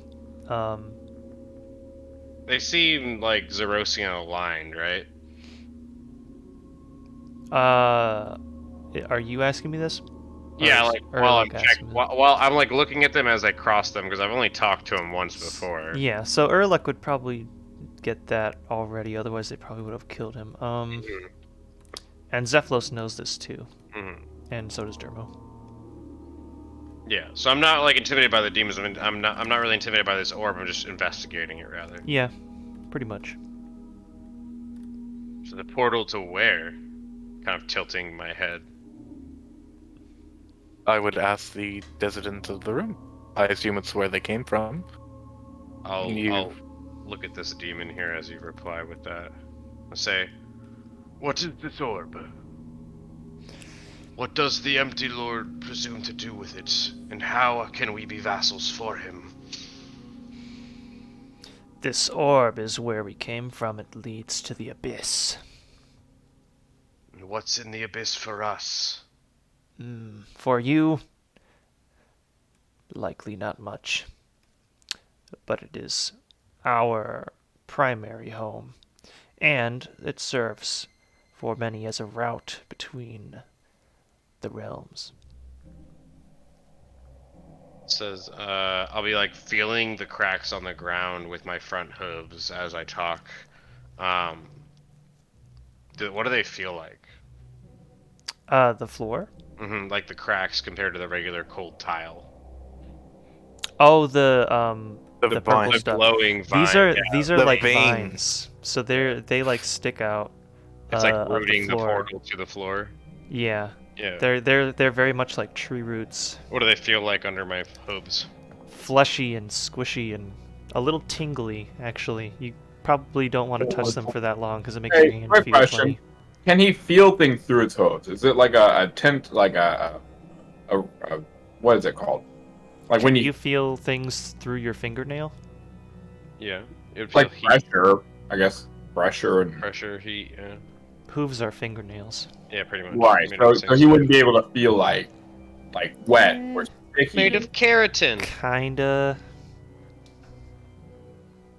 They seem like Zerosian aligned, right? Are you asking me this? Yeah, like while I'm like looking at them as I cross them, because I've only talked to him once before. Yeah, so Erlich would probably get that already, otherwise they probably would have killed him. And Zephylos knows this too. And so does Dermo. Yeah, so I'm not like intimidated by the demons. I'm not really intimidated by this orb. I'm just investigating it rather. Yeah, pretty much. So the portal to where? Kind of tilting my head. I would ask the residents of the room. I assume it's where they came from. I'll look at this demon here as you reply with that. I'll say, "What is this orb? What does the Empty Lord presume to do with it? And how can we be vassals for him?" This orb is where we came from. It leads to the abyss. And what's in the abyss for us? For you, likely not much. But it is our primary home. And it serves for many as a route between the realms. It says, I'll be like feeling the cracks on the ground with my front hooves as I talk. What do they feel like? The floor? Like the cracks compared to the regular cold tile. Oh, the The purple vine. The stuff. glowing vine. These are The like veins. vines, so they like stick out. It's like of rooting the floor. portal to the floor. Yeah, Yeah. they're very much like tree roots, What do they feel like under my hooves? fleshy and squishy and a little tingly. Actually, you probably don't want to touch them for that long because it makes your Hey, hand quick feel question. funny. Can he feel things through its hooves? Is it like a tent, like a what is it called? Like Can when you feel things through your fingernail? Yeah. It would feel like heat, pressure, I guess, pressure and pressure, heat. Yeah. Hooves are fingernails. Yeah, pretty much. right. Made So, of the so same he stuff. wouldn't be able to feel like wet or sticky. Made of keratin. Kinda.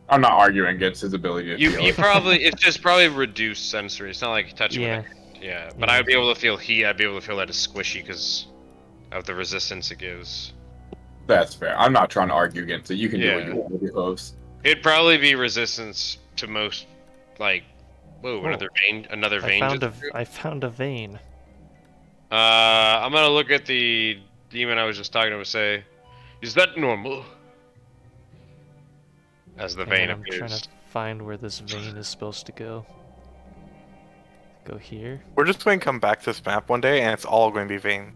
I'm not arguing against his ability to feel You it. probably it's just probably reduced sensory. It's not like touching Yeah. with a hand. Yeah, but Yeah. I would be able to feel heat. I'd be able to feel that it's squishy because of the resistance it gives. That's fair. I'm not trying to argue against it. You can do what Yeah. you want with your hooves. It'd probably be resistance to most, like, whoa, another vein, another vein. I found a vein. I'm gonna look at the demon I was just talking to and say, is that normal? As the vein And I'm trying appears. to find where this vein is supposed to go. Go here. We're just going to come back to this map one day, and it's all going to be vein.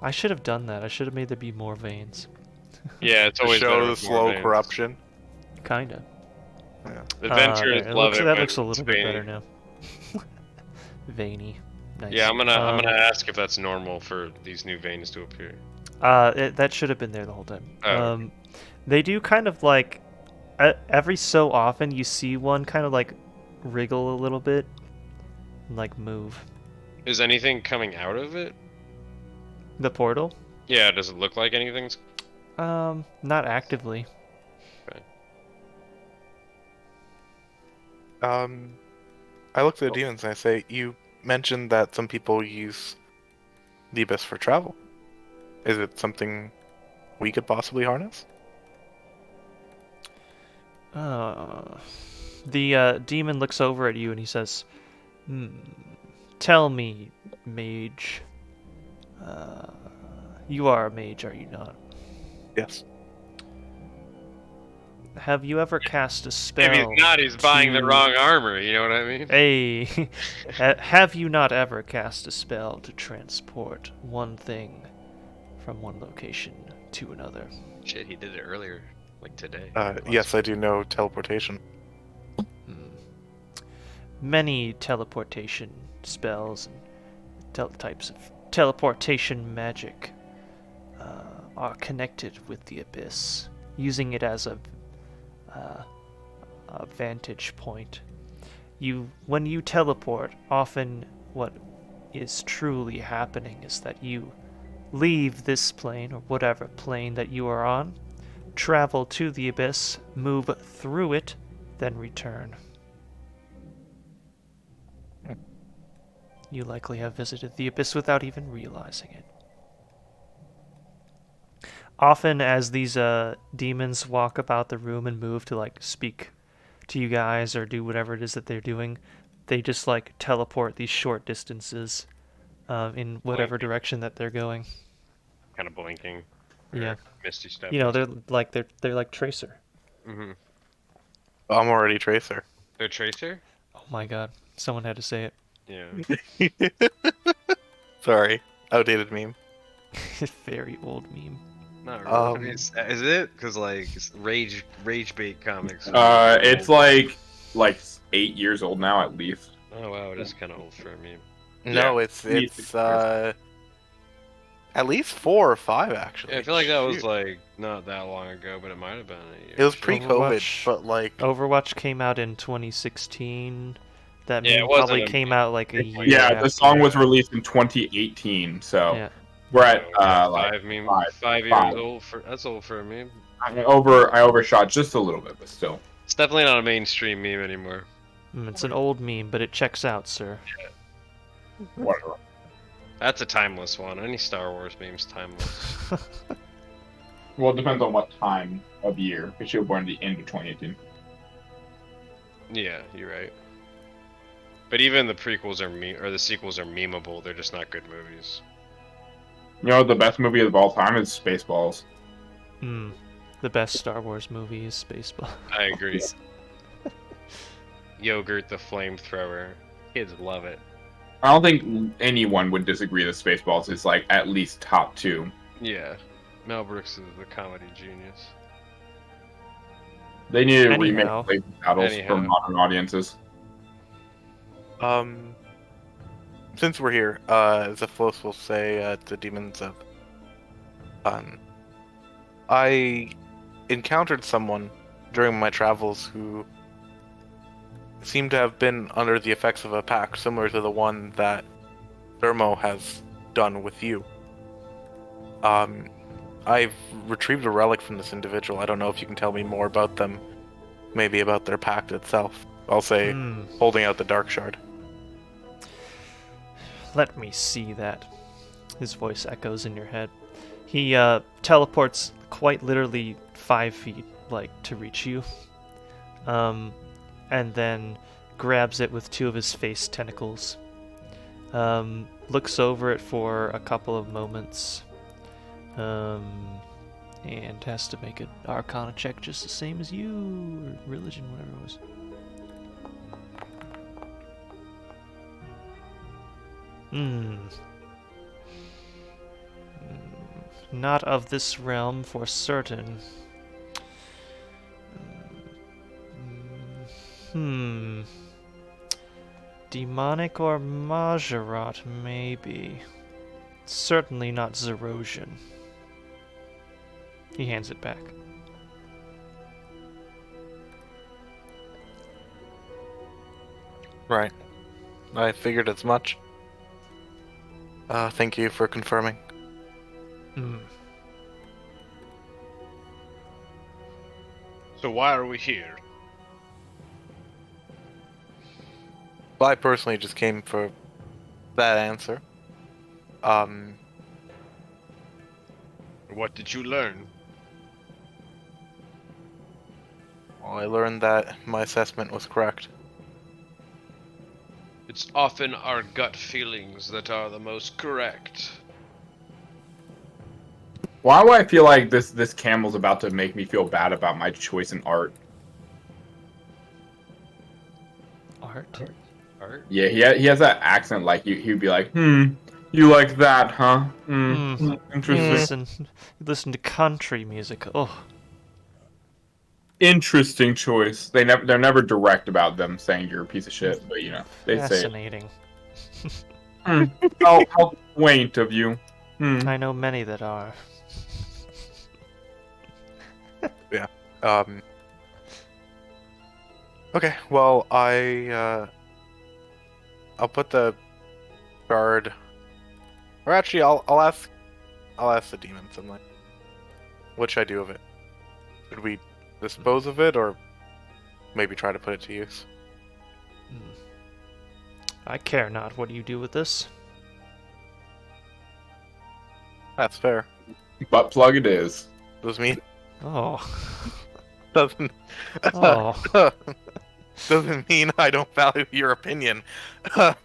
I should have done that. I should have made there be more veins. Yeah, it's To always better show the with more slow veins. corruption. Kinda. Adventurers There, love it. that when looks a it's little bit veiny. better now. Veiny. Nice. Yeah, I'm gonna ask if that's normal for these new veins to appear. That should have been there the whole time. Oh. They do kind of like every so often you see one kind of like wriggle a little bit, and like move. Is anything coming out of it? The portal? Yeah, does it look like anything's? Not actively. I look at the demons and I say, you mentioned that some people use the abyss for travel. Is it something we could possibly harness? The demon looks over at you and he says, "Tell me, mage. You are a mage, are you not? Yes. Have you ever cast a spell? If he's not, he's buying the to- wrong armor. You know what I mean? Hey, have you not ever cast a spell to transport one thing from one location to another?" Shit, he did it earlier, like today. Yes, I do know teleportation. Many teleportation spells and types of teleportation magic are connected with the abyss, using it as a vantage point. When you teleport, often what is truly happening is that you leave this plane, or whatever plane that you are on, travel to the abyss, move through it, then return. You likely have visited the abyss without even realizing it. Often as these demons walk about the room and move to like speak to you guys or do whatever it is that they're doing, they just like teleport these short distances in whatever direction that they're going. Kind of blinking. Yeah. Misty step. You know, they're like Tracer. Mm-hmm. I'm already Tracer. They're Tracer? Oh my god, someone had to say it. Yeah. Sorry, outdated meme. Very old meme. Not really. Is it? Because like rage bait comics. It's like 8 years old now at least. Oh wow, it is kind of old for a meme. No, Yeah. it's at least 4 or 5 actually. Yeah, I feel like that was Shoot. like not that long ago, but it might have been a year. It was or so. pre-COVID, Overwatch. but like Overwatch came out in 2016. That Yeah, it meme wasn't probably a came meme. out like a year. Yeah, after the song was that. released in 2018, so Yeah. we're at five meme. five. 5 years Five. old for that's old for a meme. I overshot just a little bit, but still. It's definitely not a mainstream meme anymore. It's an old meme, but it checks out, sir. Whatever. That's a timeless one. Any Star Wars meme's timeless. Well, it depends on what time of year, because you were born at the end of 2018. Yeah, you're right. But even the prequels or the sequels are memeable. They're just not good movies. You know, the best movie of all time is Spaceballs. The best Star Wars movie is Spaceballs. I agree. Yogurt the flamethrower. Kids love it. I don't think anyone would disagree that Spaceballs is like at least top 2. Yeah. Mel Brooks is a comedy genius. They need to remake Anyhow. Blazing Saddles for modern audiences. Since we're here, Zephylos will say to Demons Up. I encountered someone during my travels who seemed to have been under the effects of a pact similar to the one that Dermo has done with you. I've retrieved a relic from this individual. I don't know if you can tell me more about them, maybe about their pact itself. I'll say, holding out the Dark Shard. Let me see that. His voice echoes in your head. He teleports quite literally 5 feet, like, to reach you. And then grabs it with 2 of his face tentacles. Looks over it for a couple of moments. And has to make an Arcana check just the same as you, or religion, whatever it was. Not of this realm for certain. Demonic or Majorat, maybe. Certainly not Zerosian. He hands it back. Right. I figured as much. Thank you for confirming. So why are we here? Well, I personally just came for that answer. What did you learn? Well, I learned that my assessment was correct. It's often our gut feelings that are the most correct. Why do I feel like this camel's about to make me feel bad about my choice in art? Art? Art? Yeah, he has that accent like he'd be like, you like that, huh? Interesting. Listen to country music. Oh. Interesting choice. They're never direct about them saying you're a piece of shit, but you know, they say it. Fascinating. How quaint of you. I know many that are. Yeah. Okay, well, I'll put the guard, or actually, I'll ask the demons. I'm like, what should I do with it? Should we dispose of it, or maybe try to put it to use? I care not. What do you do with this? That's fair. Butt plug it is. Does mean Oh. doesn't Oh. doesn't mean I don't value your opinion. Okay.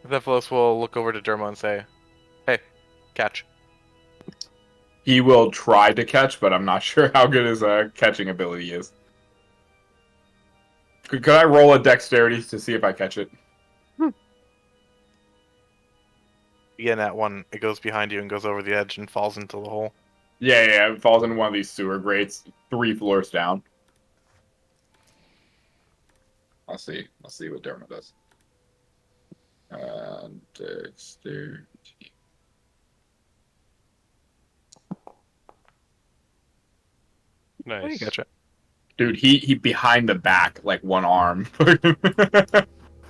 Zephylos will look over to Dermo and say, "Hey, catch." He will try to catch, but I'm not sure how good his catching ability is. Could I roll a dexterity to see if I catch it? Again, that one, it goes behind you and goes over the edge and falls into the hole. Yeah, it falls into one of these sewer grates, 3 floors down. I'll see what Dermot does. Dexterity. Nice. You gotcha. Dude, he behind the back, like one arm.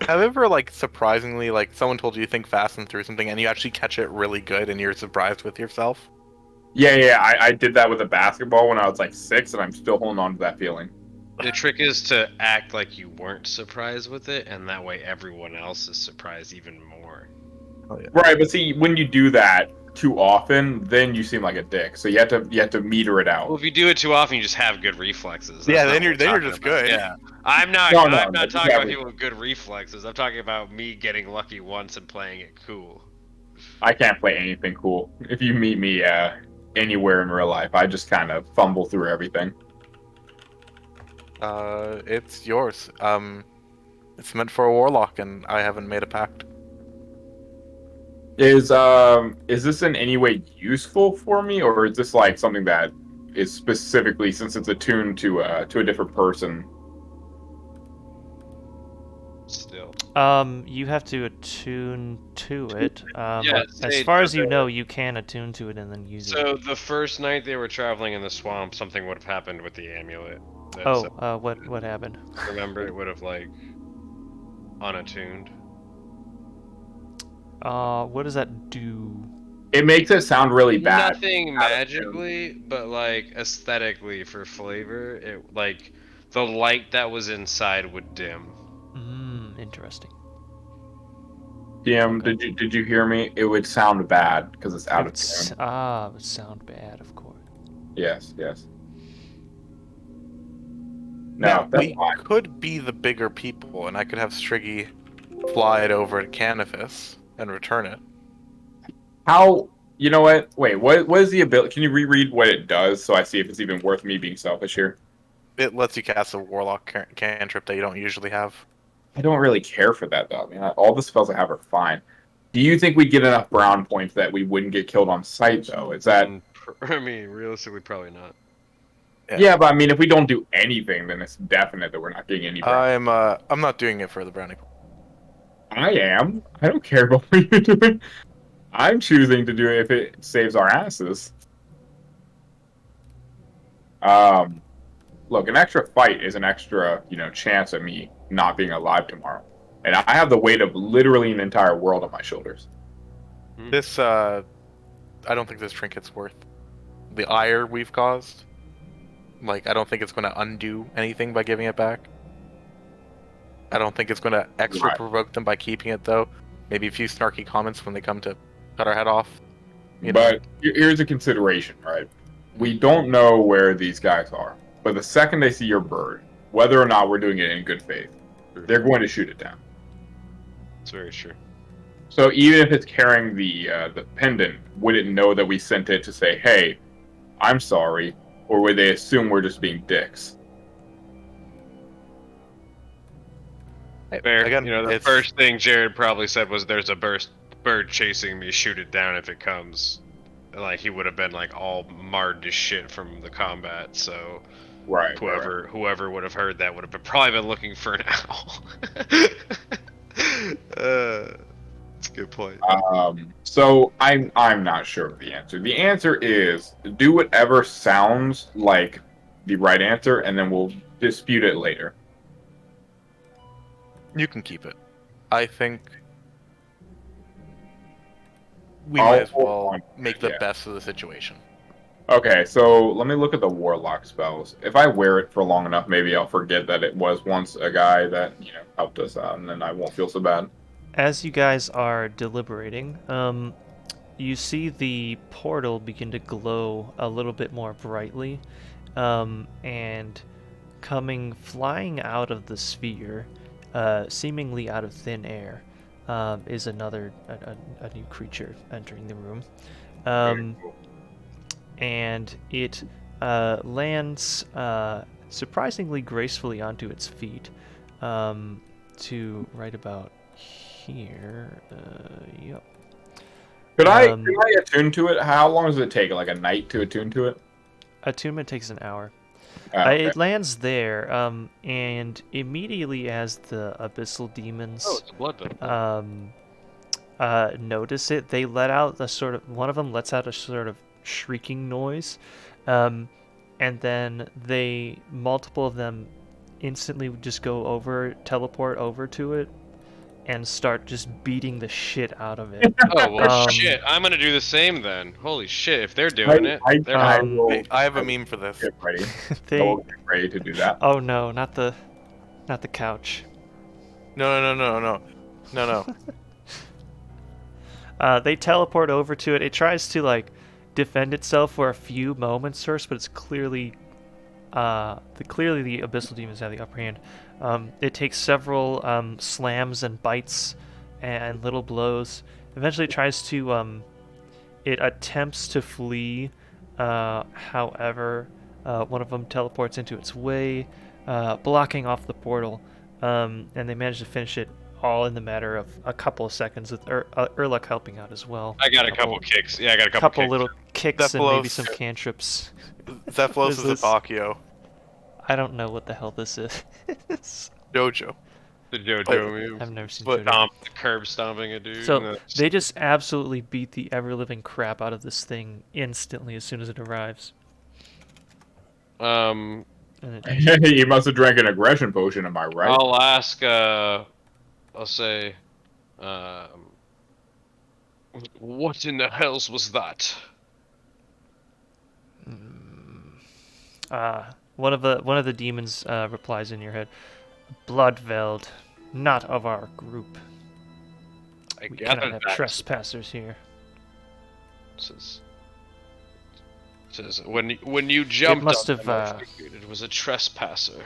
Have you ever, like, surprisingly, like, someone told you to think fast and through something and you actually catch it really good and you're surprised with yourself? Yeah, I did that with a basketball when I was like 6, and I'm still holding on to that feeling. The trick is to act like you weren't surprised with it, and that way everyone else is surprised even more. Oh, yeah. Right, but see, when you do that too often, then you seem like a dick. So you have to meter it out. Well, if you do it too often, you just have good reflexes. Yeah, That's then not you're what we're just talking about. good. Yeah, I'm not No, talking about exactly. people with good reflexes. I'm talking about me getting lucky once and playing it cool. I can't play anything cool. If you meet me anywhere in real life, I just kind of fumble through everything. It's yours. It's meant for a warlock, and I haven't made a pact. Is this in any way useful for me, or is this like something that is specifically, since it's attuned to a different person? Still. You have to attune to it. Yeah, as far as you know, you can attune to it and then use it. So the first night they were traveling in the swamp, something would have happened with the amulet. That's- What happened? Remember, it would have like unattuned. What does that do? It makes it sound really bad. Nothing magically, but like aesthetically for flavor, it like the light that was inside would dim. Interesting. DM, did you hear me? It would sound bad because it's out of tune. It would sound bad, of course. Yes. Now, No, that's we fine. could be the bigger people, and I could have Striggy fly it over to Canifis and return it. How? You know what? Wait, what is the ability? Can you reread what it does so I see if it's even worth me being selfish here? It lets you cast a warlock cantrip that you don't usually have. I don't really care for that though. I mean, all the spells I have are fine. Do you think we'd get enough brown points that we wouldn't get killed on sight though? Is that? I mean, realistically, probably not. Yeah, but I mean, if we don't do anything, then it's definite that we're not getting any brown. I'm not doing it for the brownie. I am. I don't care about what you're doing. I'm choosing to do it if it saves our asses. Look, an extra fight is an extra, chance of me not being alive tomorrow. And I have the weight of literally an entire world on my shoulders. This, I don't think this trinket's worth the ire we've caused. Like, I don't think it's going to undo anything by giving it back. I don't think it's going to extra provoke them by keeping it, though. Maybe a few snarky comments when they come to cut our head off. But here's a consideration, right? We don't know where these guys are. But the second they see your bird, whether or not we're doing it in good faith, they're going to shoot it down. It's very true. So even if it's carrying the pendant, would it know that we sent it to say, hey, I'm sorry? Or would they assume we're just being dicks? Fair. Again, the first thing Jared probably said was, "There's a bird chasing me. Shoot it down if it comes." Like he would have been like all marred to shit from the combat. So right. Whoever would have heard that would have probably been looking for an owl. That's a good point. So I'm not sure of the answer. The answer is do whatever sounds like the right answer, and then we'll dispute it later. You can keep it. I think we might as well make the best of the situation. Okay, so let me look at the warlock spells. If I wear it for long enough, maybe I'll forget that it was once a guy that helped us out, and then I won't feel so bad. As you guys are deliberating, you see the portal begin to glow a little bit more brightly, and flying out of the sphere, seemingly out of thin air, is a new creature entering the room. And it lands surprisingly gracefully onto its feet, to right about here. Yep. Could I attune to it? How long does it take? Like a night to attune to it? Attunement takes an hour. Okay. It lands there, and immediately as the abyssal demons it's a blood notice it, they let out one of them lets out a sort of shrieking noise, and then multiple of them instantly just teleport over to it, and start just beating the shit out of it. Oh well, shit! I'm gonna do the same then. Holy shit! If they're doing it, they're I have a meme for this. Get ready. They Get ready to do that. Oh no, not the couch. No. They teleport over to it. It tries to defend itself for a few moments first, but it's clearly the abyssal demons have the upper hand. It takes several slams and bites and little blows, eventually tries to it attempts to flee. However, one of them teleports into its way, blocking off the portal, and they manage to finish it all in the matter of a couple of seconds, with Urluk helping out as well. I got a couple kicks. Yeah, I got a couple kicks. little kicks and maybe Zephylos. some cantrips. Zephylos Is is this- a Bakio. I don't know what the hell this is. Jojo. The JoJo move. I've never seen But, JoJo. The curb stomping a dude. So and then- they just absolutely beat the ever-living crap out of this thing instantly as soon as it arrives. Um, And it, He must have drank an aggression potion, am I right? I'll ask. I'll say, what in the hells was that? one of the demons replies in your head, "Bloodveld, not of our group. I We cannot gathered have that. trespassers here." Says when you jumped, must on have, them, I figured it was a trespasser.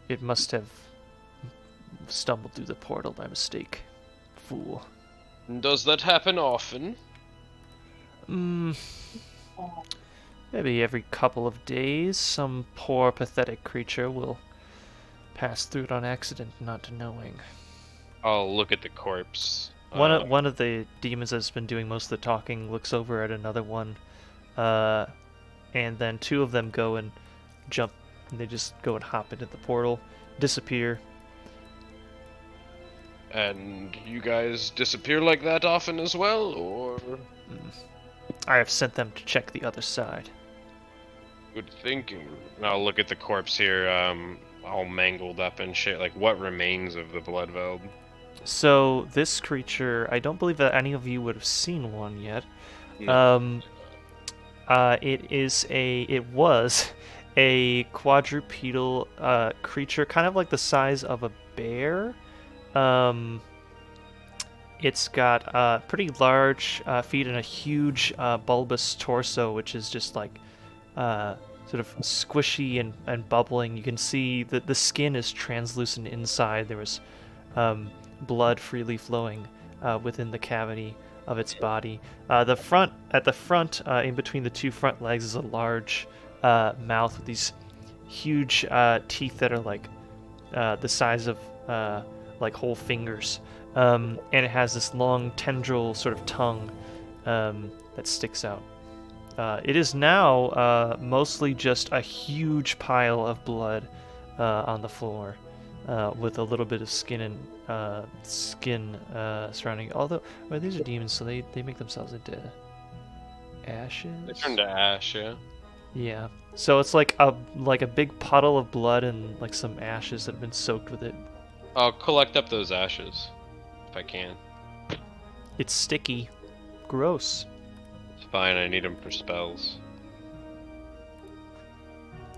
It must have stumbled through the portal by mistake. Fool. Does that happen often? Maybe every couple of days, some poor, pathetic creature will pass through it on accident, not knowing. I'll look at the corpse. One of the demons that's been doing most of the talking looks over at another one, and then two of them go and jump. And they just go and hop into the portal, disappear. And you guys disappear like that often as well, or? I have sent them to check the other side. Good thinking. I'll look at the corpse here, all mangled up and shit. Like, what remains of the Bloodveld? So this creature, I don't believe that any of you would have seen one yet. No. It was a quadrupedal creature, kind of like the size of a bear. It's got pretty large feet and a huge bulbous torso, which is just like sort of squishy and bubbling. You can see that the skin is translucent inside. There was blood freely flowing within the cavity of its body. At the front, in between the two front legs, is a large mouth with these huge teeth that are like the size of like whole fingers, and it has this long tendril sort of tongue that sticks out. It is now mostly just a huge pile of blood on the floor, with a little bit of skin and surrounding. Although, well, these are demons, so they make themselves into ashes. They turn to ash, yeah. Yeah. So it's like a big puddle of blood and like some ashes that have been soaked with it. I'll collect up those ashes, if I can. It's sticky. Gross. It's fine, I need them for spells.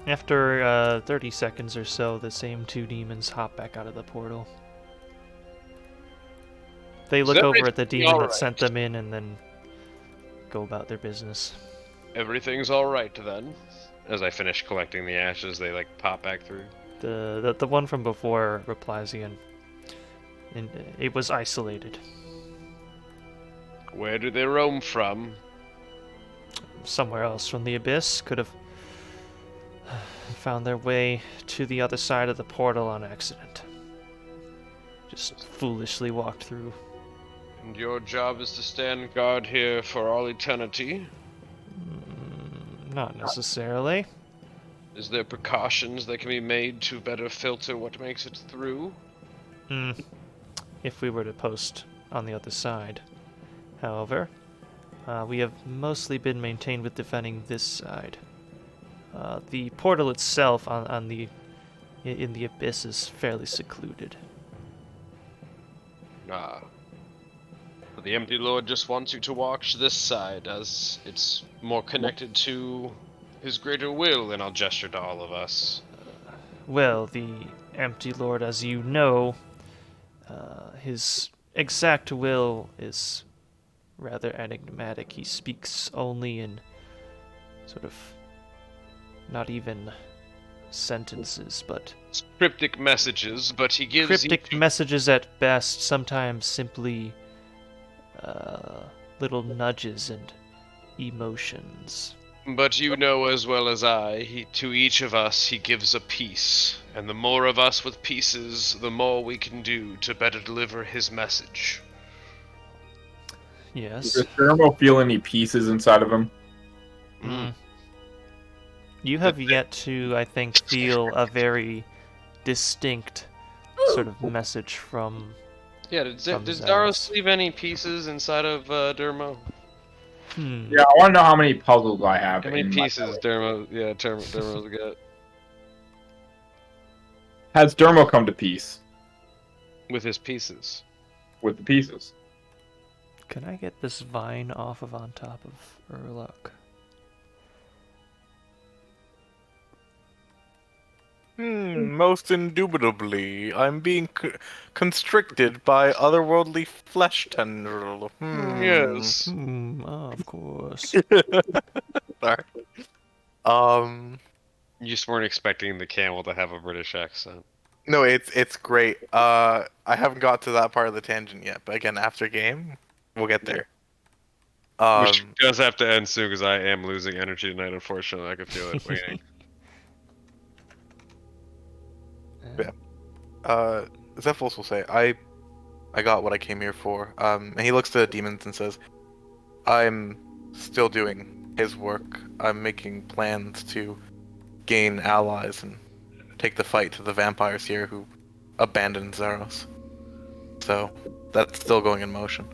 After 30 seconds or so, the same two demons hop back out of the portal. They look over at the demon that sent them in and then go about their business. Everything's alright then. As I finish collecting the ashes, they like pop back through. The one from before replies again. And it was isolated. Where do they roam from? Somewhere else from the abyss. Could have found their way to the other side of the portal on accident. Just foolishly walked through. And your job is to stand guard here for all eternity? Not necessarily. Is there precautions that can be made to better filter what makes it through? If we were to post on the other side. However, we have mostly been maintained with defending this side. The portal itself in the abyss is fairly secluded. Ah. But the Empty Lord just wants you to watch this side, as it's more connected to his greater will, and I'll gesture to all of us. Well, the Empty Lord, as you know, his exact will is rather enigmatic. He speaks only in sort of not even sentences, but Cryptic messages, but he gives cryptic each... messages at best, sometimes simply little nudges and emotions. But you know as well as I, to each of us he gives a piece, and the more of us with pieces, the more we can do to better deliver his message. Yes. Does Thermo feel any pieces inside of him? You have yet to, I think, feel a very distinct sort of message from. Yeah, did From Zaros leave any pieces inside of Dermo? Yeah, I want to know how many puzzles I have. How many in pieces Dermo's got? Has Dermo come to peace With his pieces. with the pieces? Can I get this vine off of on top of Urlok? Most indubitably, I'm being constricted by otherworldly flesh tendril. Yes. Of course. Sorry. You just weren't expecting the camel to have a British accent. No, it's great. I haven't got to that part of the tangent yet, but again, after game, we'll get there. Which does have to end soon because I am losing energy tonight, unfortunately. I can feel it waiting. Zephylos will say, I got what I came here for. And he looks to the demons and says, I'm still doing his work. I'm making plans to gain allies and take the fight to the vampires here who abandoned Zaros. So, that's still going in motion.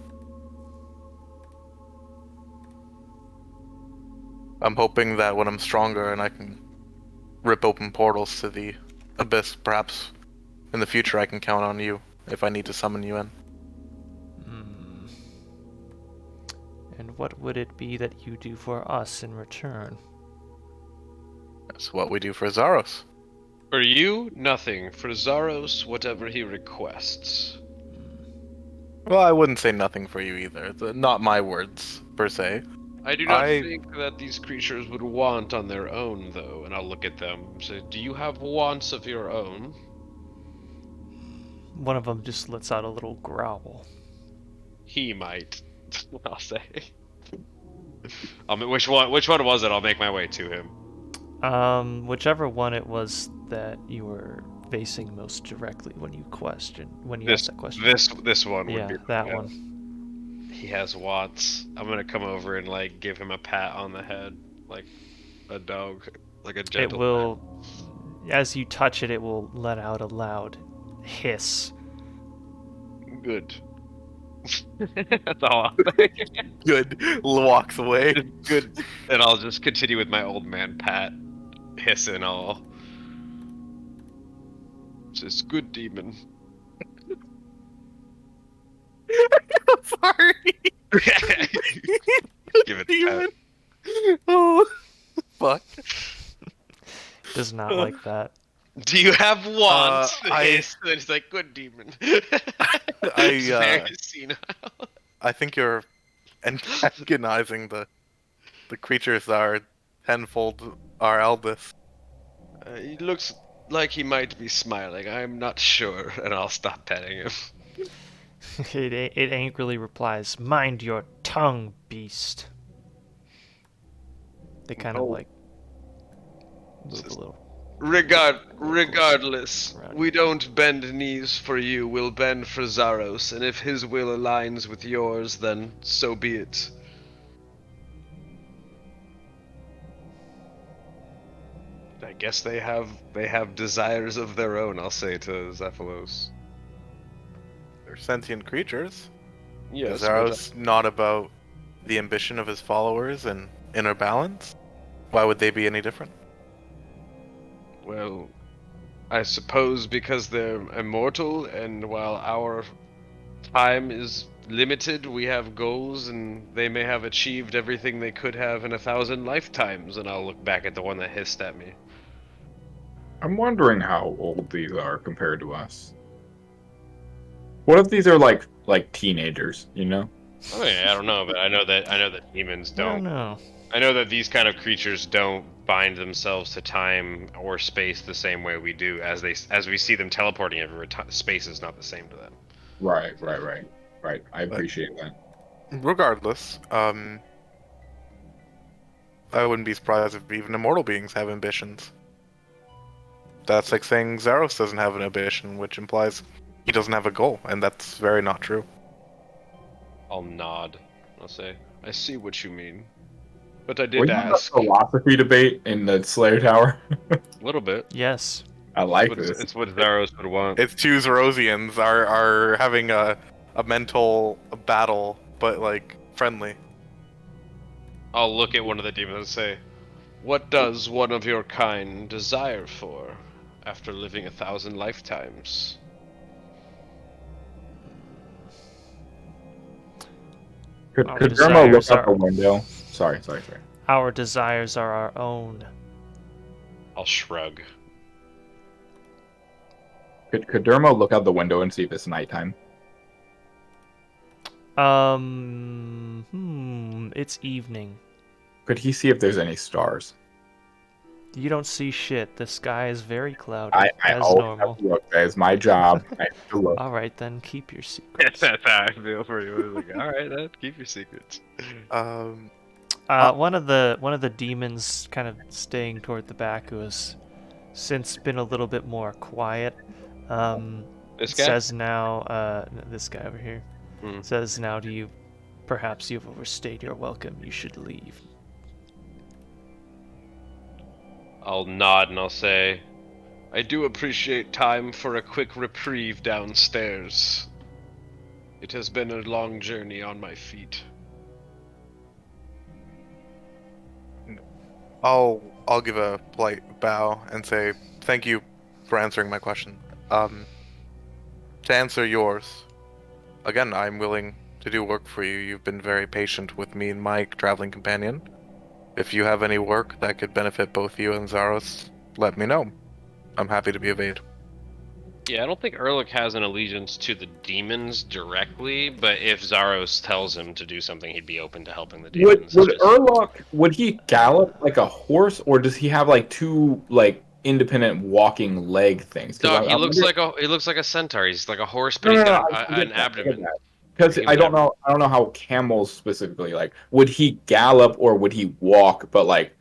I'm hoping that when I'm stronger and I can rip open portals to the abyss, perhaps in the future I can count on you if I need to summon you in. And what would it be that you do for us in return? That's what we do for Zaros. For you, nothing. For Zaros, whatever he requests. Well, I wouldn't say nothing for you either. Not my words, per se. I do not think that these creatures would want on their own, though. And I'll look at them and say, do you have wants of your own? One of them just lets out a little growl. He might. I'll say. Which one was it? I'll make my way to him. Whichever one it was that you were facing most directly when you asked that question. This one would be that one. He has wants. I'm gonna come over and like give him a pat on the head, like a dog, like a gentle. It will, as you touch it, it will let out a loud hiss. Good. That's all I'll say. Good. Walks away. Good. And I'll just continue with my old man pat, hiss and all. Just good demon. Sorry. Give it Demon. Oh, fuck. Does not like that. Do you have wants? I- Hiss, and he's like, good demon. It's very senile. I think you're antagonizing the creatures that are tenfold our eldest. He looks like he might be smiling. I'm not sure, and I'll stop petting him. It angrily replies, "Mind your tongue, beast." They kind of like move a little. Regardless, we don't bend knees for you, we'll bend for Zaros, and if his will aligns with yours, then so be it. I guess they have desires of their own, I'll say to Zephylos. They're sentient creatures. Yes, Is Zaros not about the ambition of his followers and inner balance? Why would they be any different? well, I suppose because they're immortal, and while our time is limited, we have goals, and they may have achieved everything they could have in 1,000 lifetimes, and I'll look back at the one that hissed at me. I'm wondering how old these are compared to us. What if these are like teenagers, you know? I mean, I don't know, but I know that demons I don't don't. know. I know that these kind of creatures don't bind themselves to time or space the same way we do, as we see them teleporting everywhere. Space is not the same to them. Right. I appreciate that. Regardless, I wouldn't be surprised if even immortal beings have ambitions. That's like saying Zaros doesn't have an ambition, which implies he doesn't have a goal, and that's very not true. I'll nod. I'll say, I see what you mean. But I We did have a ask. philosophy debate in the Slayer Tower. A little bit. Yes. I like It's this. it's what Zaros would want. It's two Zerosians are having a mental battle, but like friendly. I'll look at one of the demons and say, what does one of your kind desire for after living 1,000 lifetimes? Could Our Dermo look desires out the are- window? Sorry. Our desires are our own. I'll shrug. Could Dermo look out the window and see if it's nighttime? It's evening. Could he see if there's any stars? You don't see shit. The sky is very cloudy, I as always normal. have to look. That is my job. I have to look. All right, then keep your secrets. That's how I feel for you. Like, all right, then keep your secrets. One of the demons, kind of staying toward the back, who has since been a little bit more quiet, This guy? says now, this guy over here, Hmm. says now to you, perhaps you've overstayed your welcome. You should leave. I'll nod and I'll say, I do appreciate time for a quick reprieve downstairs. It has been a long journey on my feet. I'll give a polite bow and say thank you for answering my question. To answer yours, again, I'm willing to do work for you. You've been very patient with me and my traveling companion. If you have any work that could benefit both you and Zaros, let me know. I'm happy to be of aid. Yeah, I don't think Erlich has an allegiance to the demons directly, but if Zaros tells him to do something, he'd be open to helping the demons. Would It's just- Urlok, would he gallop like a horse, or does he have like two like independent walking leg things? Dog, he looks like a centaur. He's like a horse, but No, he's no, got no, I an get that, abdomen. Because Like, I don't know how camels specifically like. Would he gallop or would he walk? But like,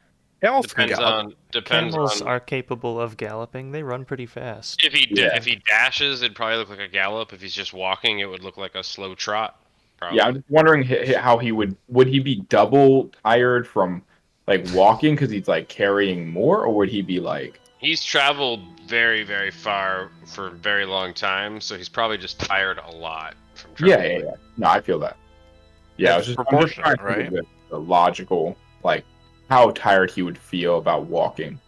Camels Depends on Camels are capable of galloping. They run pretty fast. if he Yeah. if he dashes, it'd probably look like a gallop. If he's just walking, it would look like a slow trot. Probably. yeah, I'm just wondering how he would he be double tired from like walking because he's like carrying more, or would he be like? He's traveled very, very far for a very long time, so he's probably just tired a lot from traveling. Yeah. No, I feel that. Yeah, I was It's just I'm just trying to proportionate, think of the logical, like how tired he would feel about walking.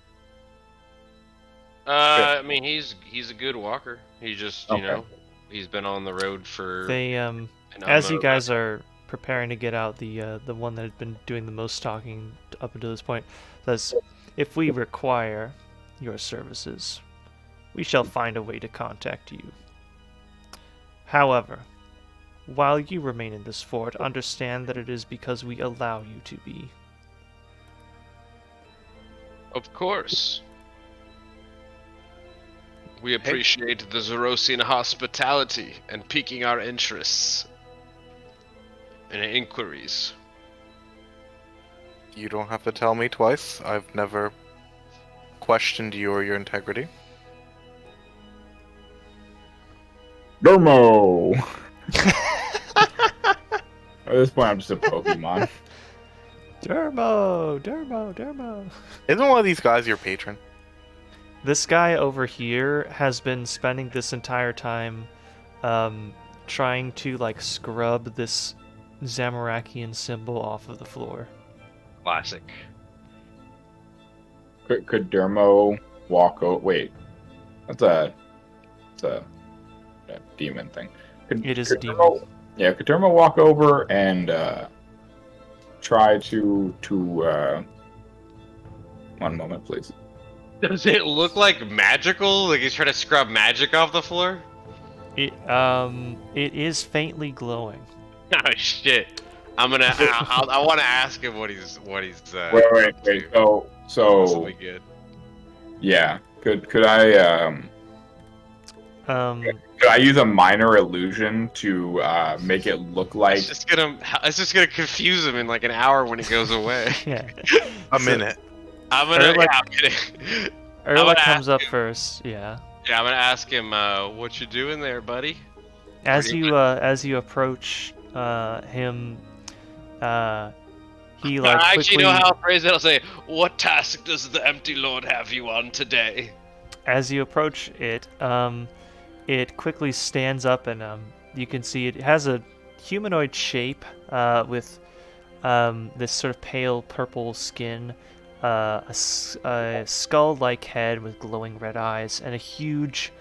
I mean, he's a good walker. He just, you Okay. know, he's been on the road for. They an as you unknown guys are preparing to get out, the one that had been doing the most talking up until this point says, "If we require your services, we shall find a way to contact you. However, while you remain in this fort, understand that it is because we allow you to be. Of course. We appreciate the Zerosian hospitality and piquing our interests and inquiries. You don't have to tell me twice. I've never questioned you or your integrity. Dermo. At this point, I'm just a Pokemon. Dermo. Isn't one of these guys your patron? This guy over here has been spending this entire time trying to like scrub this Zamarakian symbol off of the floor. Classic. Could Dermo walk over? Wait, that's a demon thing. It is could a demon. Dermo, yeah, could Dermo walk over and try to one moment, please. Does it look like magical? Like he's trying to scrub magic off the floor? It is faintly glowing. Oh shit! I'm gonna. I want to ask him what he's. Wait. to. So Possibly good. yeah, could I Could I use a minor illusion to make it look like? It's just gonna confuse him in like an hour when he goes away. Yeah. A minute. I'm gonna. Erlich- Yeah, I'm gonna. Erlich gonna comes ask up him. first. Yeah. Yeah, I'm gonna ask him. What you doing there, buddy? As you approach him, he like I quickly. actually know how to phrase it. I'll say, "What task does the Empty Lord have you on today?" As you approach it, it quickly stands up, and you can see it has a humanoid shape with this sort of pale purple skin, a skull-like head with glowing red eyes, and a huge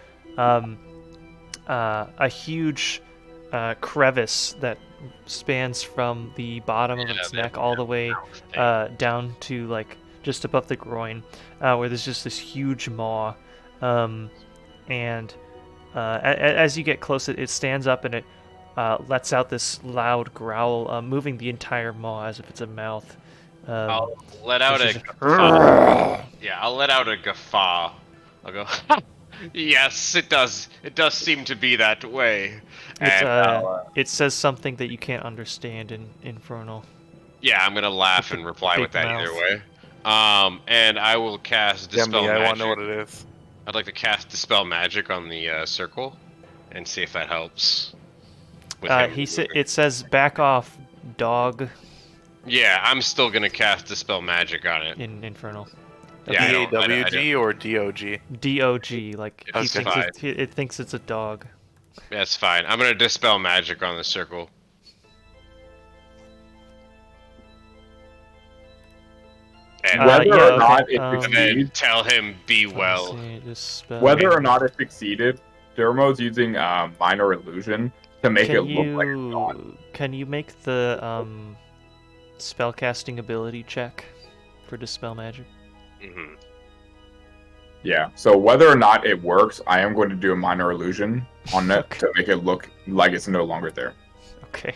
crevice that spans from the bottom of its neck all the way down to like just above the groin, where there's just this huge maw. And as you get close, it stands up and it lets out this loud growl, moving the entire maw as if it's a mouth. I'll let out which a is guffaw. Yeah, I'll let out a guffaw. I'll go, yes, it does. It does seem to be that way. it says something that you can't understand in Infernal. Yeah, I'm gonna laugh and reply with big that either mouth. way. And I will cast Yeah, Dispel me, I Magic. want to know what it is. I'd like to cast Dispel Magic on the circle and see if that helps. With him It says back off, dog, Yeah, I'm still gonna cast Dispel Magic on it. in Infernal. Yeah, I don't- I don't- DAWG or DOG? DOG, like he That's thinks fine. it thinks it's a dog. That's fine. I'm gonna Dispel Magic on the circle. And, Whether yeah, or not okay, it and then succeeds, tell him, be Let's well. see, dispel- whether or not it succeeded, Dermo's using minor illusion to make it Can look like it's gone. can you make the spellcasting ability check for dispel magic? Hmm. Yeah. So whether or not it works, I am going to do a minor illusion on it Okay. to make it look like it's no longer there. Okay.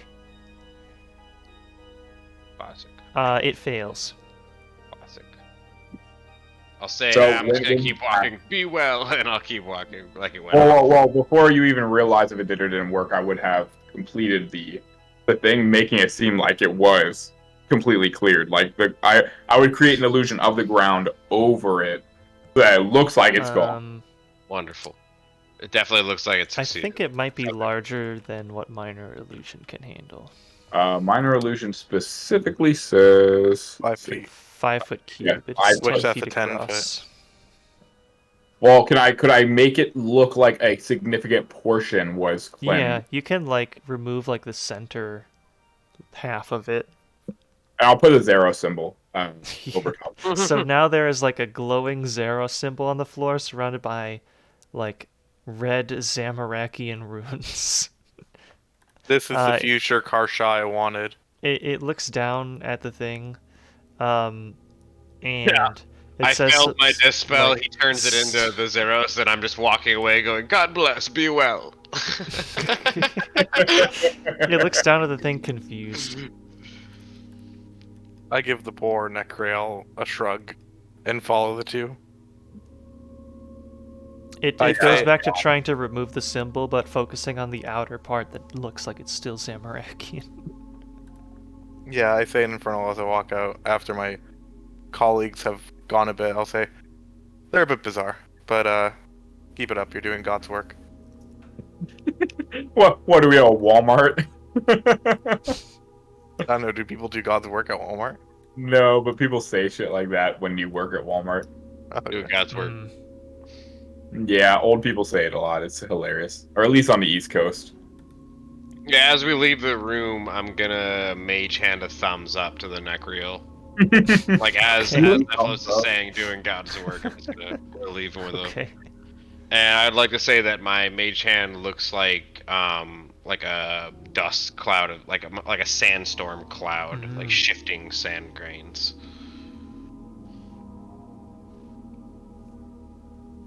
Classic. It fails. Classic. I'll say, So I'm just gonna when- keep walking. Be well, and I'll keep walking like it went. Well, before you even realize if it did or didn't work, I would have completed the thing, making it seem like it was completely cleared. Like I would create an illusion of the ground over it so that it looks like it's gone. Wonderful. It definitely looks like it's I succeeded. think it might be larger than what minor illusion can handle. Minor illusion specifically says 5 feet. 5 foot cube. Yeah, It's 10 Which that's feet a 10 across. Well, could I make it look like a significant portion was cleansed? Yeah, you can like remove like the center half of it. And I'll put a 0 symbol over top. So now there is like a glowing Zero symbol on the floor surrounded by like red Zamarakian runes. This is the future Karsha I wanted. It looks down at the thing, and Yeah. it I says failed my dispel. like, He turns it into the Zeros, and I'm just walking away, going, "God bless, be well." It looks down at the thing confused. I give the poor Necrael a shrug and follow the two. It I goes say- back to trying to remove the symbol, but focusing on the outer part that looks like it's still Zamarakian. Yeah, I say in Infernal as I walk out after my colleagues have gone a bit. I'll say, they're a bit bizarre, but keep it up. You're doing God's work. What are we at Walmart? I don't know, do people do God's work at Walmart? No, but people say shit like that when you work at Walmart. Do God's work. Yeah, old people say it a lot. It's hilarious. Or at least on the East Coast. Yeah, as we leave the room, I'm gonna mage hand a thumbs up to the Necreal. Like as Nephilos is saying, doing God's work. I'm just gonna leave him with a. Okay. And I'd like to say that my mage hand looks like a dust cloud, like a sandstorm cloud, like shifting sand grains.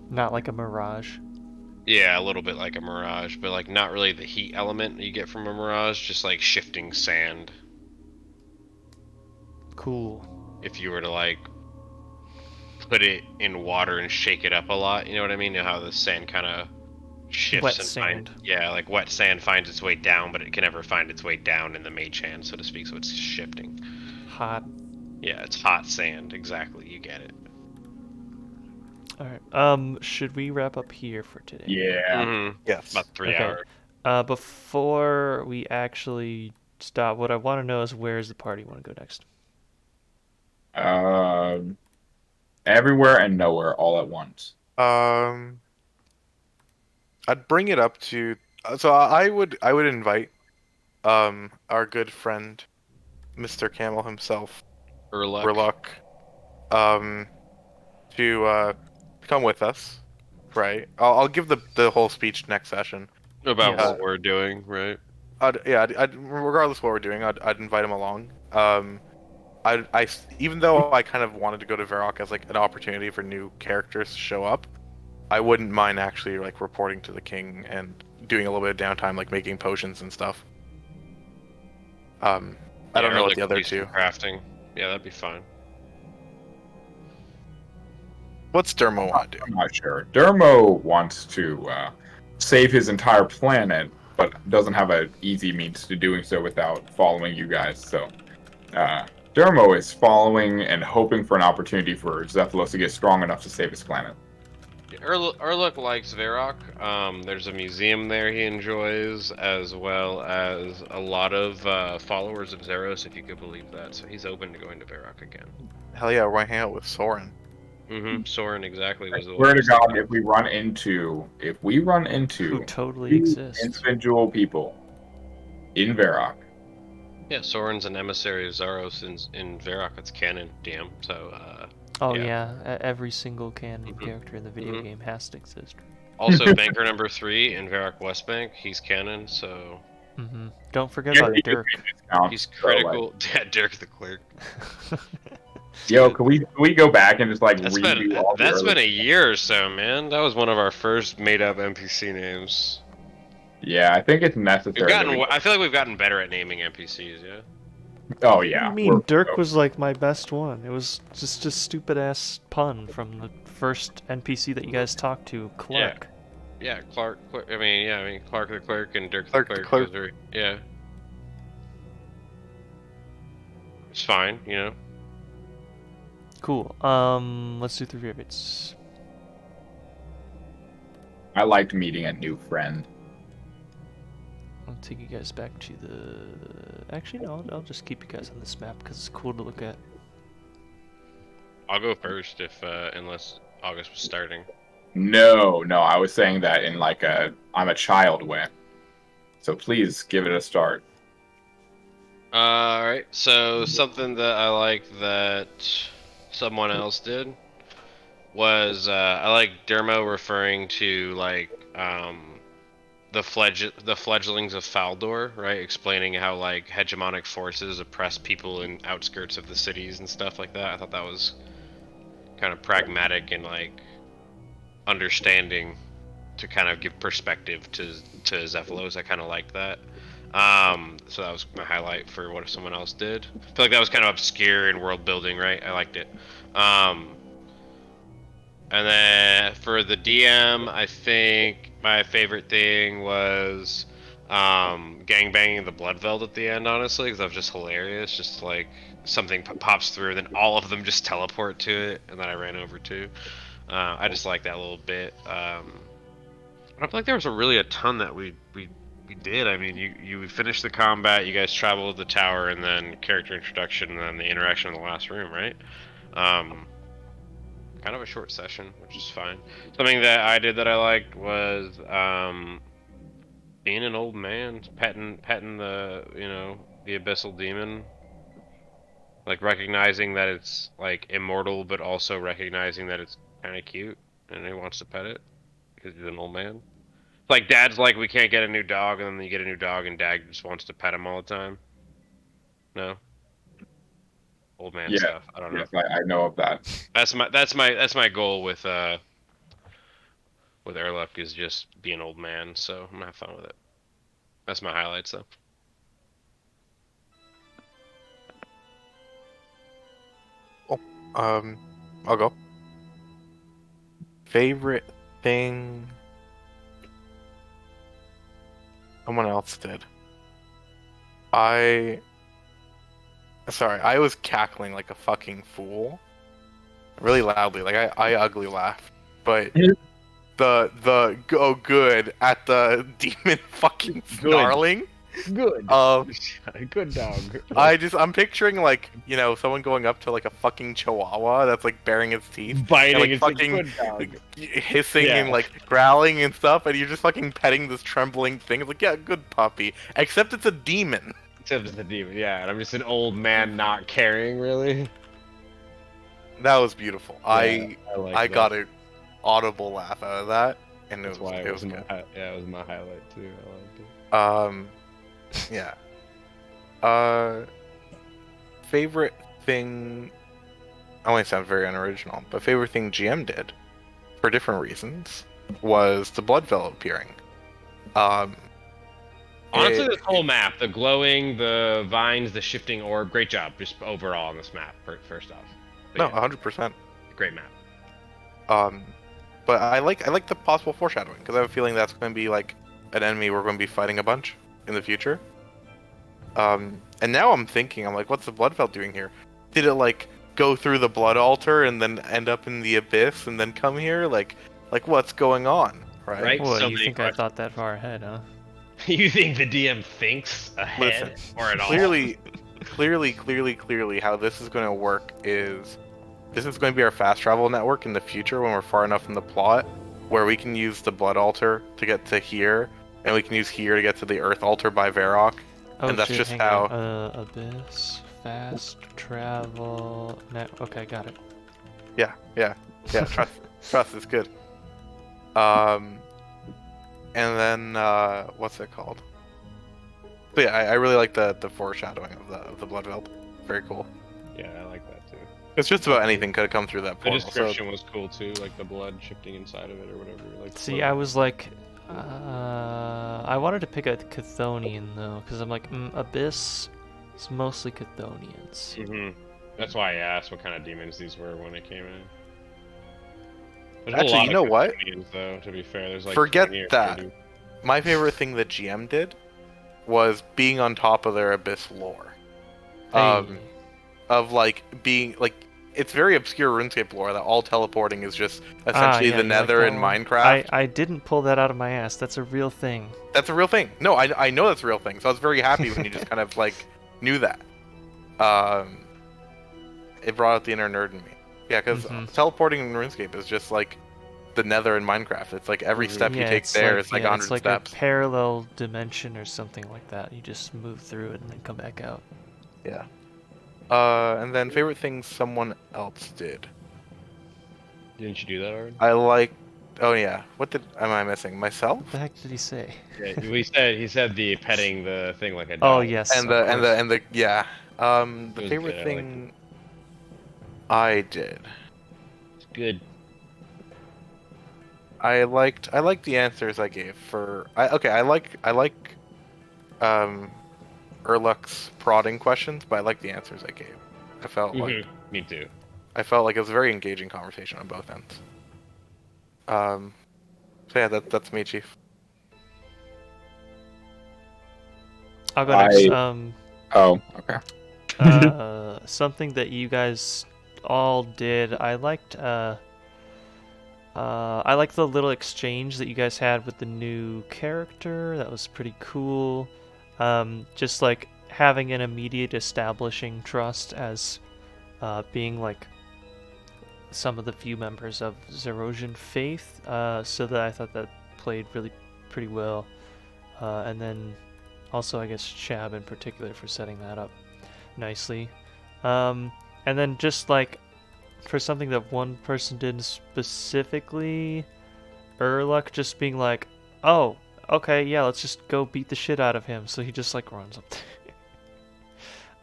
Not like a mirage. Yeah, a little bit like a mirage, but like not really the heat element you get from a mirage, just like shifting sand. Cool. If you were to like put it in water and shake it up a lot, you know what I mean? You know how the sand kind of shifts Wet and sand. like wet sand finds its way down, but it can never find its way down in the mage hand, so to speak. So it's shifting. Hot. Yeah, it's hot sand. Exactly, you get it. All right. Should we wrap up here for today? Yeah. Mm-hmm. Yes. About 3 Okay. hours. Before we actually stop, what I want to know is where's the party want to go next? Everywhere and nowhere all at once. I'd bring it up to. So I would invite our good friend, Mr. Camel himself, Urluck. Rurluck, to come with us. Right. I'll give the whole speech next session. About Yes. what we're doing, right? I'd regardless of what we're doing, I'd invite him along. Even though I kind of wanted to go to Varrock as like an opportunity for new characters to show up, I wouldn't mind actually like reporting to the king and doing a little bit of downtime, like making potions and stuff. I don't know what the other two. Crafting. Yeah, that'd be fine. What's Dermo want to do? I'm not sure. Dermo wants to save his entire planet, but doesn't have an easy means to doing so without following you guys. So, Dermo is following and hoping for an opportunity for Zephylos to get strong enough to save his planet. Urluck likes Varrock. There's a museum there he enjoys, as well as a lot of followers of Zeros, if you could believe that. So he's open to going to Varrock again. Hell yeah, we're hanging out with Soren. Mm-hmm. Soren exactly was the Swear one. to God, if we run into Who totally two exists. individual people in Varrock, Yeah, Soren's an emissary of Zaros in Varrock. It's canon, DM. So, Oh yeah. yeah, every single canon Mhm. character in the video Mhm. game has to exist. Also, banker number 3 in Varrock West Bank. He's canon, so Don't forget yeah, about he just Dirk. made discounts, he's so, like, critical. Yeah, Dirk the clerk. yo, can we go back and just like redo all the That's early... been a year or so, man. That was one of our first made-up NPC names. Yeah, I think it's necessary. I feel like we've gotten better at naming NPCs. Yeah. Oh What do yeah. you mean? Dirk was like my best one. It was just a stupid ass pun from the first NPC that you guys talked to, Clark. Yeah, Clark. I mean, Clark the clerk and Dirk Clark the the clerk. clerk. Yeah. It's fine, you know. Cool. Let's do 3 favorites. I liked meeting a new friend. I'll take you guys back to the. Actually, no. I'll just keep you guys on this map because it's cool to look at. I'll go first if unless August was starting. No, I was saying that in like I'm a child way. So please give it a start. Alright, so something that I like that someone else did was I like Dermo referring to like the fledglings of Faldor, right? Explaining how like hegemonic forces oppress people in outskirts of the cities and stuff like that. I thought that was kind of pragmatic and like understanding to kind of give perspective to Zephylos. I kind of liked that. So that was my highlight for what if someone else did. I feel like that was kind of obscure in world building, right? I liked it. And then for the DM, I think my favorite thing was gangbanging the Bloodveld at the end, honestly, because that was just hilarious. Just like something pops through, and then all of them just teleport to it, and then I ran over to. I just like that little bit. I feel like there was really a ton that we did. I mean, you finished the combat, you guys traveled the tower, and then character introduction, and then the interaction in the last room, right? Kind of a short session, which is fine. Something that I did that I liked was being an old man, petting the the abyssal demon, like recognizing that it's like immortal, but also recognizing that it's kind of cute, and he wants to pet it because he's an old man. Like Dad's like, we can't get a new dog, and then you get a new dog, and Dad just wants to pet him all the time. No, old man stuff. I don't know. Yes, I know of that. That's my goal with Airluck is just be an old man. So I'm gonna have fun with it. That's my highlights though. I'll go. Favorite thing. Someone else did. Sorry, I was cackling like a fucking fool, really loudly, like I ugly laughed. But good at the demon fucking snarling. Good. Um, Good dog. I'm picturing like someone going up to like a fucking chihuahua that's like baring its teeth, Biting. and, like It's a fucking good dog. hissing Yeah. and like growling and stuff, and you're just fucking petting this trembling thing. It's like, yeah, good puppy, except it's a demon. Except it's the demon. Yeah, and I'm just an old man not caring really. That was beautiful. I like I that. got an audible laugh out of that, and That's it why was it was good. it was my highlight too. I liked it. Yeah. Favorite thing. I only sound very unoriginal, but favorite thing GM did, for different reasons, was the blood veil appearing. Honestly, this whole map, the glowing, the vines, the shifting orb, great job. Just overall on this map, first off. But No, yeah, 100%. great map. But I like the possible foreshadowing because I have a feeling that's going to be like an enemy we're going to be fighting a bunch in the future. And now I'm thinking, I'm like, what's the blood veil doing here? Did it like go through the blood altar and then end up in the abyss and then come here? Like what's going on? Right? Well, So you many think I thought that far ahead, huh? You think the DM thinks ahead Listen, or at all? clearly, how this is going to work is this is going to be our fast travel network in the future when we're far enough in the plot where we can use the blood altar to get to here, and we can use here to get to the earth altar by Varrock. Oh And that's shit, just hang how- on. Abyss, fast travel, net. Okay, got it. Yeah. Trust is good. And then what's it called? But yeah, I really like the foreshadowing of the blood veil. Very cool. Yeah, I like that too. It's just about anything could have come through that The portal. So description was cool too, like the blood shifting inside of it or whatever. Like See, I was like, I wanted to pick a Chthonian though, because I'm like, Abyss is mostly Chthonians. That's why I asked what kind of demons these were when it came in. There's Actually, a lot you know of what? Chthonians, though, to be fair, there's like Forget 20 or that. 30. my favorite thing that GM did was being on top of their Abyss lore. Hey. Of like being like it's very obscure RuneScape lore that all teleporting is just essentially yeah, the you Nether like in that one? Minecraft. I didn't pull that out of my ass. That's a real thing. That's a real thing. No, I know that's a real thing. So I was very happy when you just kind of like knew that. It brought out the inner nerd in me. Yeah, because teleporting in RuneScape is just like the Nether in Minecraft. It's like every step you Yeah, take it's there like, is like yeah, 100 it's like steps. a parallel dimension or something like that. You just move through it and then come back out. Yeah. And then favorite things someone else did. Didn't you do that already? I like. Oh yeah. What am I missing? Myself? What the heck did he say? Yeah, he said the petting the thing like a Oh dog. yes. And of course. the yeah. The was favorite good, I liked thing I did. It's good. I liked the answers I gave for. I like Erluck's prodding questions, but I like the answers I gave. I felt like Me too. it was a very engaging conversation on both ends. So yeah, that's me, Chief. I'll go next. Oh, okay. Something that you guys all did. I liked the little exchange that you guys had with the new character. That was pretty cool. Just like having an immediate establishing trust as being like some of the few members of Zerosian faith. So that I thought that played really pretty well. And then also I guess Shab in particular for setting that up nicely. And then just like for something that one person did specifically, Erluck just being like, oh, okay, yeah, let's just go beat the shit out of him. So he just like runs up there.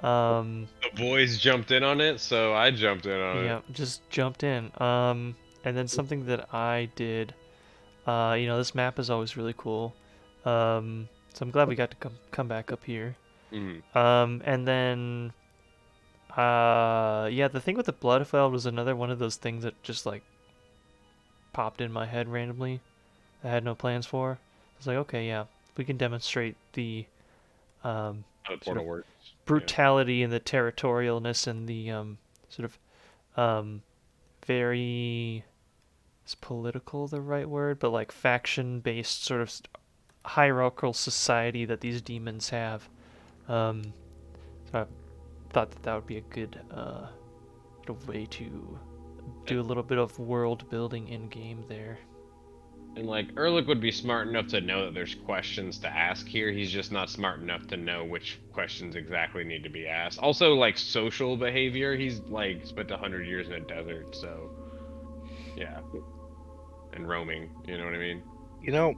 The boys jumped in on it, so I jumped in on Yeah, just jumped in. And then something that I did, this map is always really cool. So I'm glad we got to come back up here. it. And then, the thing with the Bloodfeld was another one of those things that just like popped in my head randomly. I had no plans for. I was like, okay, yeah, we can demonstrate the How the portal works. brutality and the territorialness and the sort of very, is political the right word, but like faction-based sort of hierarchical society that these demons have. So I thought that would be a good way to do a little bit of world building in game there. And like Erlich would be smart enough to know that there's questions to ask here. He's just not smart enough to know which questions exactly need to be asked. Also, like social behavior, he's like spent 100 years in a desert, so yeah, and roaming. You know what I mean? You know,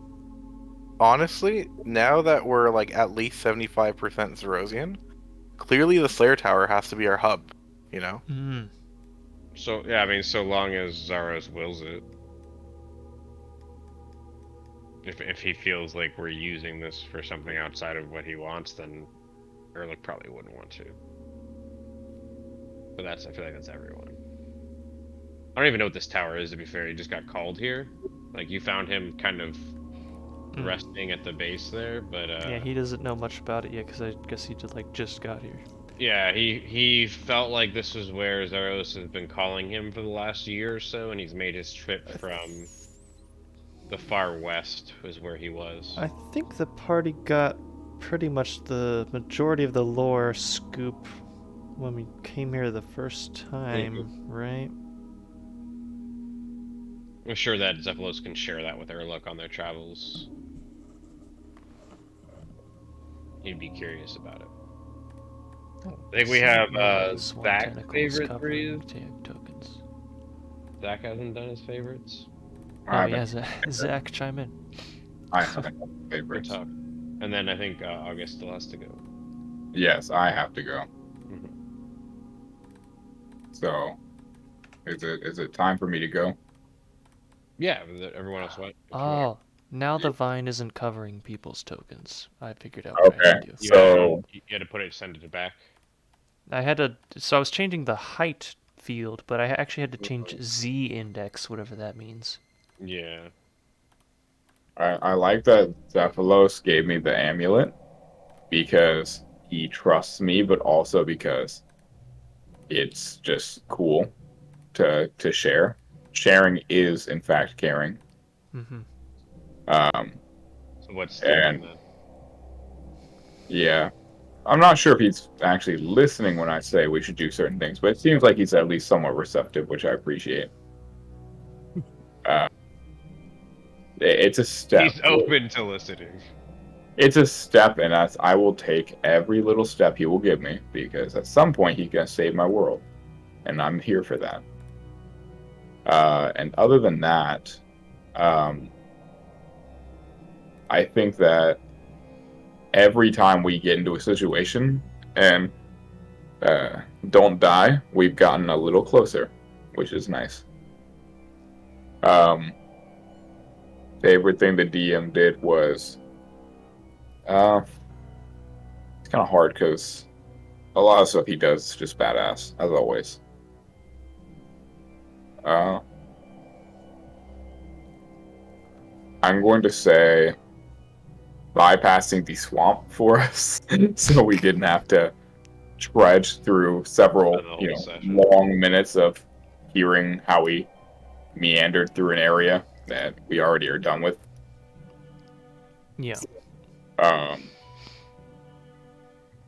honestly, now that we're like at least 75% Zerosian, clearly the Slayer Tower has to be our hub. You know. Mm. So yeah, I mean, so long as Zaros wills it. If he feels like we're using this for something outside of what he wants, then Erlich probably wouldn't want to. But I feel like that's everyone. I don't even know what this tower is, to be fair. He just got called here. Like, you found him kind of resting at the base there, but yeah, he doesn't know much about it yet, because I guess he just got here. Yeah, he felt like this was where Zaros has been calling him for the last year or so, and he's made his trip from the far west was where he was. I think the party got pretty much the majority of the lore scoop when we came here the first time, right? I'm sure that Zephylos can share that with Erlich on their travels. He'd be curious about it. I think we have Zach's favorite threes. Tokens. Zach hasn't done his favorites. Oh yeah, Zach, chime in. I have favorites. Talk. And then I think August still has to go. Yes, I have to go. Mm-hmm. So, is it time for me to go? Yeah, everyone else went. Oh, now the vine isn't covering people's tokens. I figured out what I had to do. So you had to send it back. So I was changing the height field, but I actually had to change Z index, whatever that means. Yeah. I like that Zephylos gave me the amulet because he trusts me, but also because it's just cool to share. Sharing is in fact caring. Mm-hmm. So what's and yeah, I'm not sure if he's actually listening when I say we should do certain things, but it seems like he's at least somewhat receptive, which I appreciate. It's a step. He's open to listening. It's a step, and I will take every little step he will give me, because at some point he's gonna save my world, and I'm here for that. And other than that, I think that every time we get into a situation and don't die, we've gotten a little closer, which is nice. Favorite thing the DM did was it's kind of hard because a lot of stuff he does is just badass, as always. I'm going to say bypassing the swamp for us, so we didn't have to trudge through several, long minutes of hearing how we meandered through an area that we already are done with. Yeah. I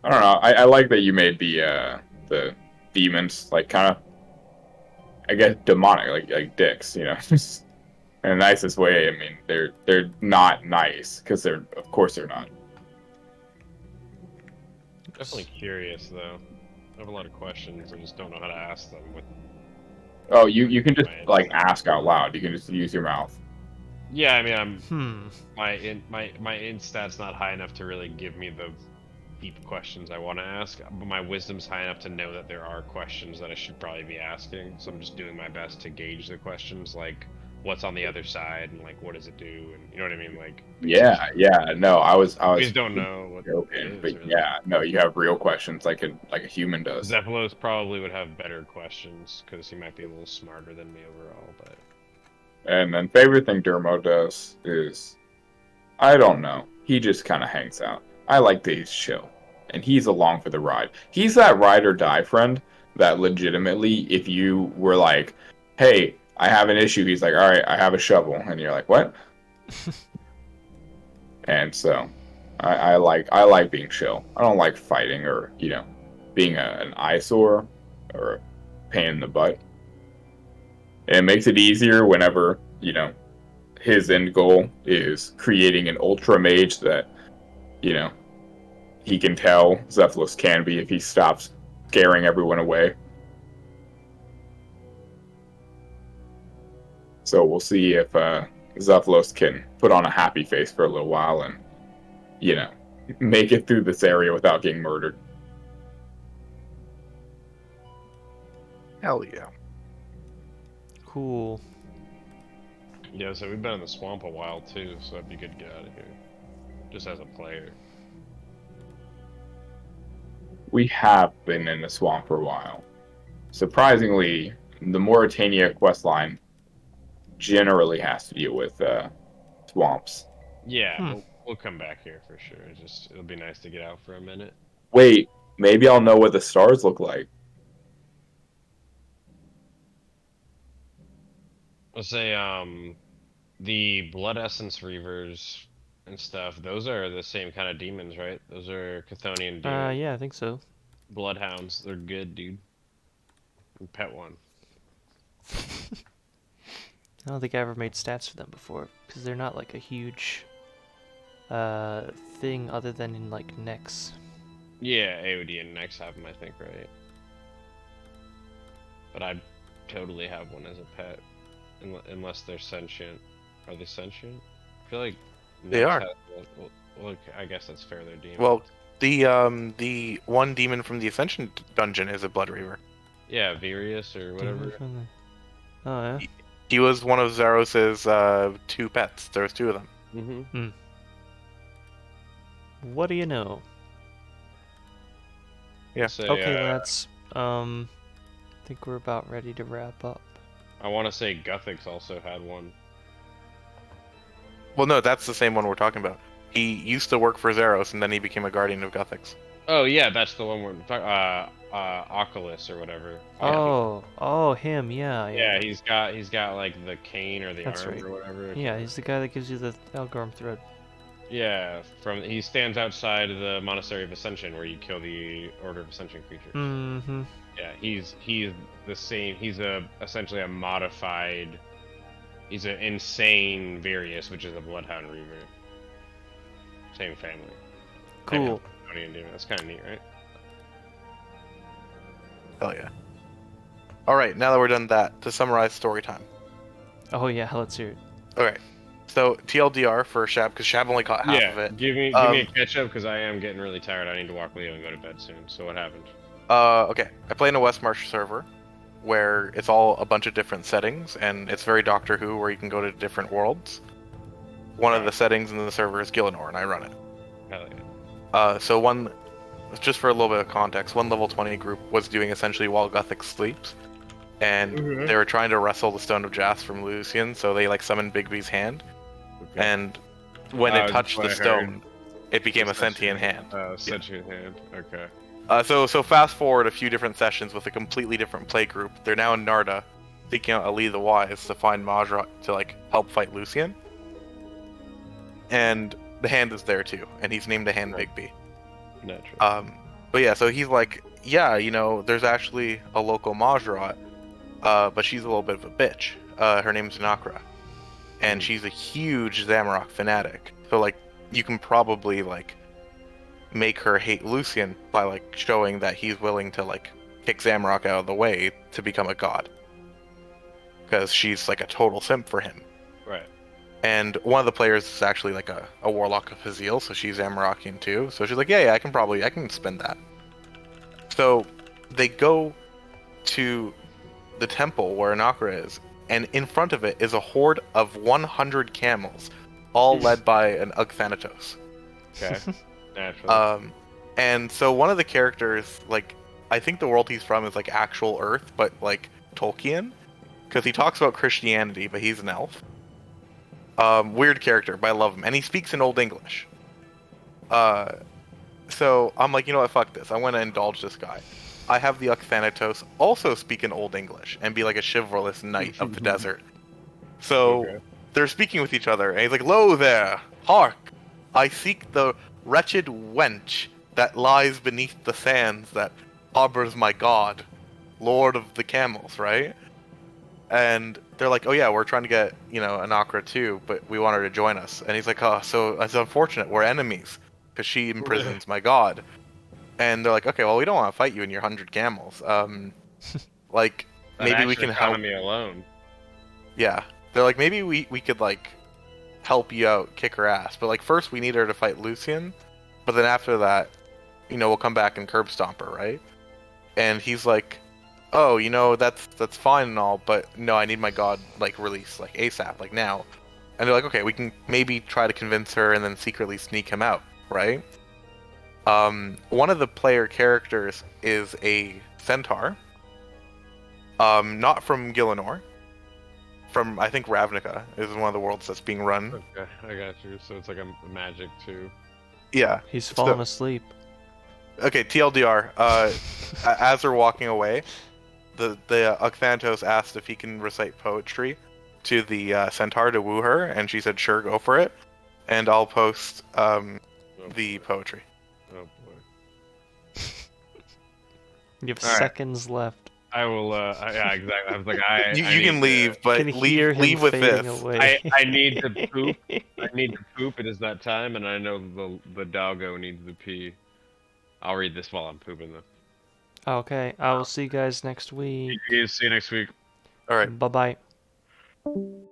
don't know. I like that you made the demons like kind of, I guess, demonic, like dicks, in the nicest way. I mean, they're not nice because of course they're not. Definitely curious though. I have a lot of questions. I just don't know how to ask them. Oh, you can just like ask out loud. You can just use your mouth. Yeah, I mean, my instat's not high enough to really give me the deep questions I want to ask, but my wisdom's high enough to know that there are questions that I should probably be asking. So I'm just doing my best to gauge the questions, like what's on the other side and like what does it do, and you know what I mean, like. Yeah. No, I was. Please don't know what joking, it is, but really. yeah, no, you have real questions like a human does. Zephylos probably would have better questions because he might be a little smarter than me overall, but. And then favorite thing Dermo does is, I don't know. he just kind of hangs out. I like that he's chill, and he's along for the ride. He's that ride or die friend that legitimately, if you were like, "Hey, I have an issue," he's like, "All right, I have a shovel," and you're like, "What?" And so, I like being chill. I don't like fighting or being an eyesore or a pain in the butt. And it makes it easier whenever his end goal is creating an ultra mage that he can tell Zephylos can be if he stops scaring everyone away. So we'll see if Zephylos can put on a happy face for a little while and make it through this area without getting murdered. Hell yeah. Cool. Yeah, so we've been in the swamp a while too, so it'd be good to get out of here. Just as a player. We have been in the swamp for a while. Surprisingly, the Mauritania questline generally has to deal with swamps. Yeah, we'll come back here for sure. It'll be nice to get out for a minute. Wait, maybe I'll know what the stars look like. Let's say, the Blood Essence Reavers and stuff, those are the same kind of demons, right? Those are Chthonian demons. Yeah, I think so. Bloodhounds, they're good, dude. Pet one. I don't think I ever made stats for them before, because they're not like a huge thing other than in like Nex. Yeah, AOD and Nex have them, I think, right? But I'd totally have one as a pet, unless they're sentient. Are they sentient? I feel like They Nex are. Well, I guess that's fair. They're demons. Well, the one demon from the Ascension dungeon is a Blood Reaver. yeah, Virius or whatever. Oh yeah. He was one of Zaros's 2 pets. There was 2 of them. Mm-hmm. What do you know? Yeah. Say, Okay, lads. I think we're about ready to wrap up. I want to say Guthix also had one. Well, no, that's the same one we're talking about. He used to work for Zaros, and then he became a guardian of Guthix. Oh yeah, that's the one we're talking. Oculus or whatever. Oh, him. Yeah. Yeah, he's got like the cane or the That's arm right. or whatever. Yeah, he's the guy that gives you the Elgorm thread. Yeah, he stands outside the Monastery of Ascension where you kill the Order of Ascension creatures. Mm-hmm. Yeah, he's the same. He's essentially a modified. He's an insane Virius, which is a Bloodhound Reaver. Same family. Cool. That's kind of neat, right? Hell yeah. Alright, now that we're done that, to summarize story time. Oh yeah, let's hear it. Okay, so TLDR for Shab, because Shab only caught half of it. Give me a catch up because I am getting really tired. I need to walk Leo and go to bed soon. So what happened? Okay, I play in a Westmarch server, where it's all a bunch of different settings, and it's very Doctor Who, where you can go to different worlds. One of the settings in the server is Gillinor, and I run it. Hell yeah. So just for a little bit of context, one level 20 group was doing essentially while Guthix sleeps, and they were trying to wrestle the Stone of Jas from Lucian, so they summoned Bigby's hand, and when it touched the stone, it became a sentient hand. Sentient hand. Okay. So fast forward a few different sessions with a completely different play group. They're now in Narda, seeking out Ali the Wise to find Majra to help fight Lucian. And the hand is there too, and he's named the hand Bigby. Naturally. But yeah, so he's like, yeah, there's actually a local Majra, but she's a little bit of a bitch. Her name's Nakra, and she's a huge Zamorak fanatic. So you can probably make her hate Lucian by showing that he's willing to kick Zamorak out of the way to become a god, because she's a total simp for him. Right. And one of the players is actually a warlock of Haziel, so she's Zamorakian too. So she's like, yeah, I can spend that. So they go to the temple where Nakra is, and in front of it is a horde of 100 camels, all led by an Ugthanatos. Okay. Naturally. And so one of the characters, I think the world he's from is actual Earth, but Tolkien, because he talks about Christianity, but he's an elf. Weird character, but I love him, and he speaks in Old English. So I'm like, you know what, fuck this. I want to indulge this guy. I have the Thanatos also speak in Old English and be like a chivalrous knight of the desert. So they're speaking with each other, and he's like, "Lo there, hark! I seek the wretched wench that lies beneath the sands that harbors my god, lord of the camels," right? And they're like, "Oh yeah, we're trying to get, you know, Anakra too, but we want her to join us." And he's like, "Oh, so it's unfortunate. We're enemies because she imprisons my god." And they're like, "Okay, well, we don't want to fight you and your 100 camels. Like, That maybe we action can help." economy alone. Yeah, they're like, maybe we could like help you out, kick her ass, but like first we need her to fight Lucian, but then after that, you know, we'll come back and curb stomp her, right? And he's like, "Oh, you know, that's fine and all, but no, I need my god like released like ASAP, like now." And they're like, "Okay, we can maybe try to convince her and then secretly sneak him out, right?" One of the player characters is a centaur, not from Gillinor, from I think Ravnica is one of the worlds that's being run. Okay, I got you. So it's like a magic too. Yeah. He's fallen asleep. Okay, TLDR. As they're walking away, the Octhantos asked if he can recite poetry to the centaur to woo her, and she said, "Sure, go for it." And I'll post the poetry. Oh boy. You have All right. seconds left. I will. Yeah, exactly. I was like, I. You I can need leave, to- but Can hear him leave with fading this. away. I need to poop. I need to poop. It is that time, and I know the doggo needs to pee. I'll read this while I'm pooping though. Okay, I will see you guys next week. See you next week. All right. Bye bye.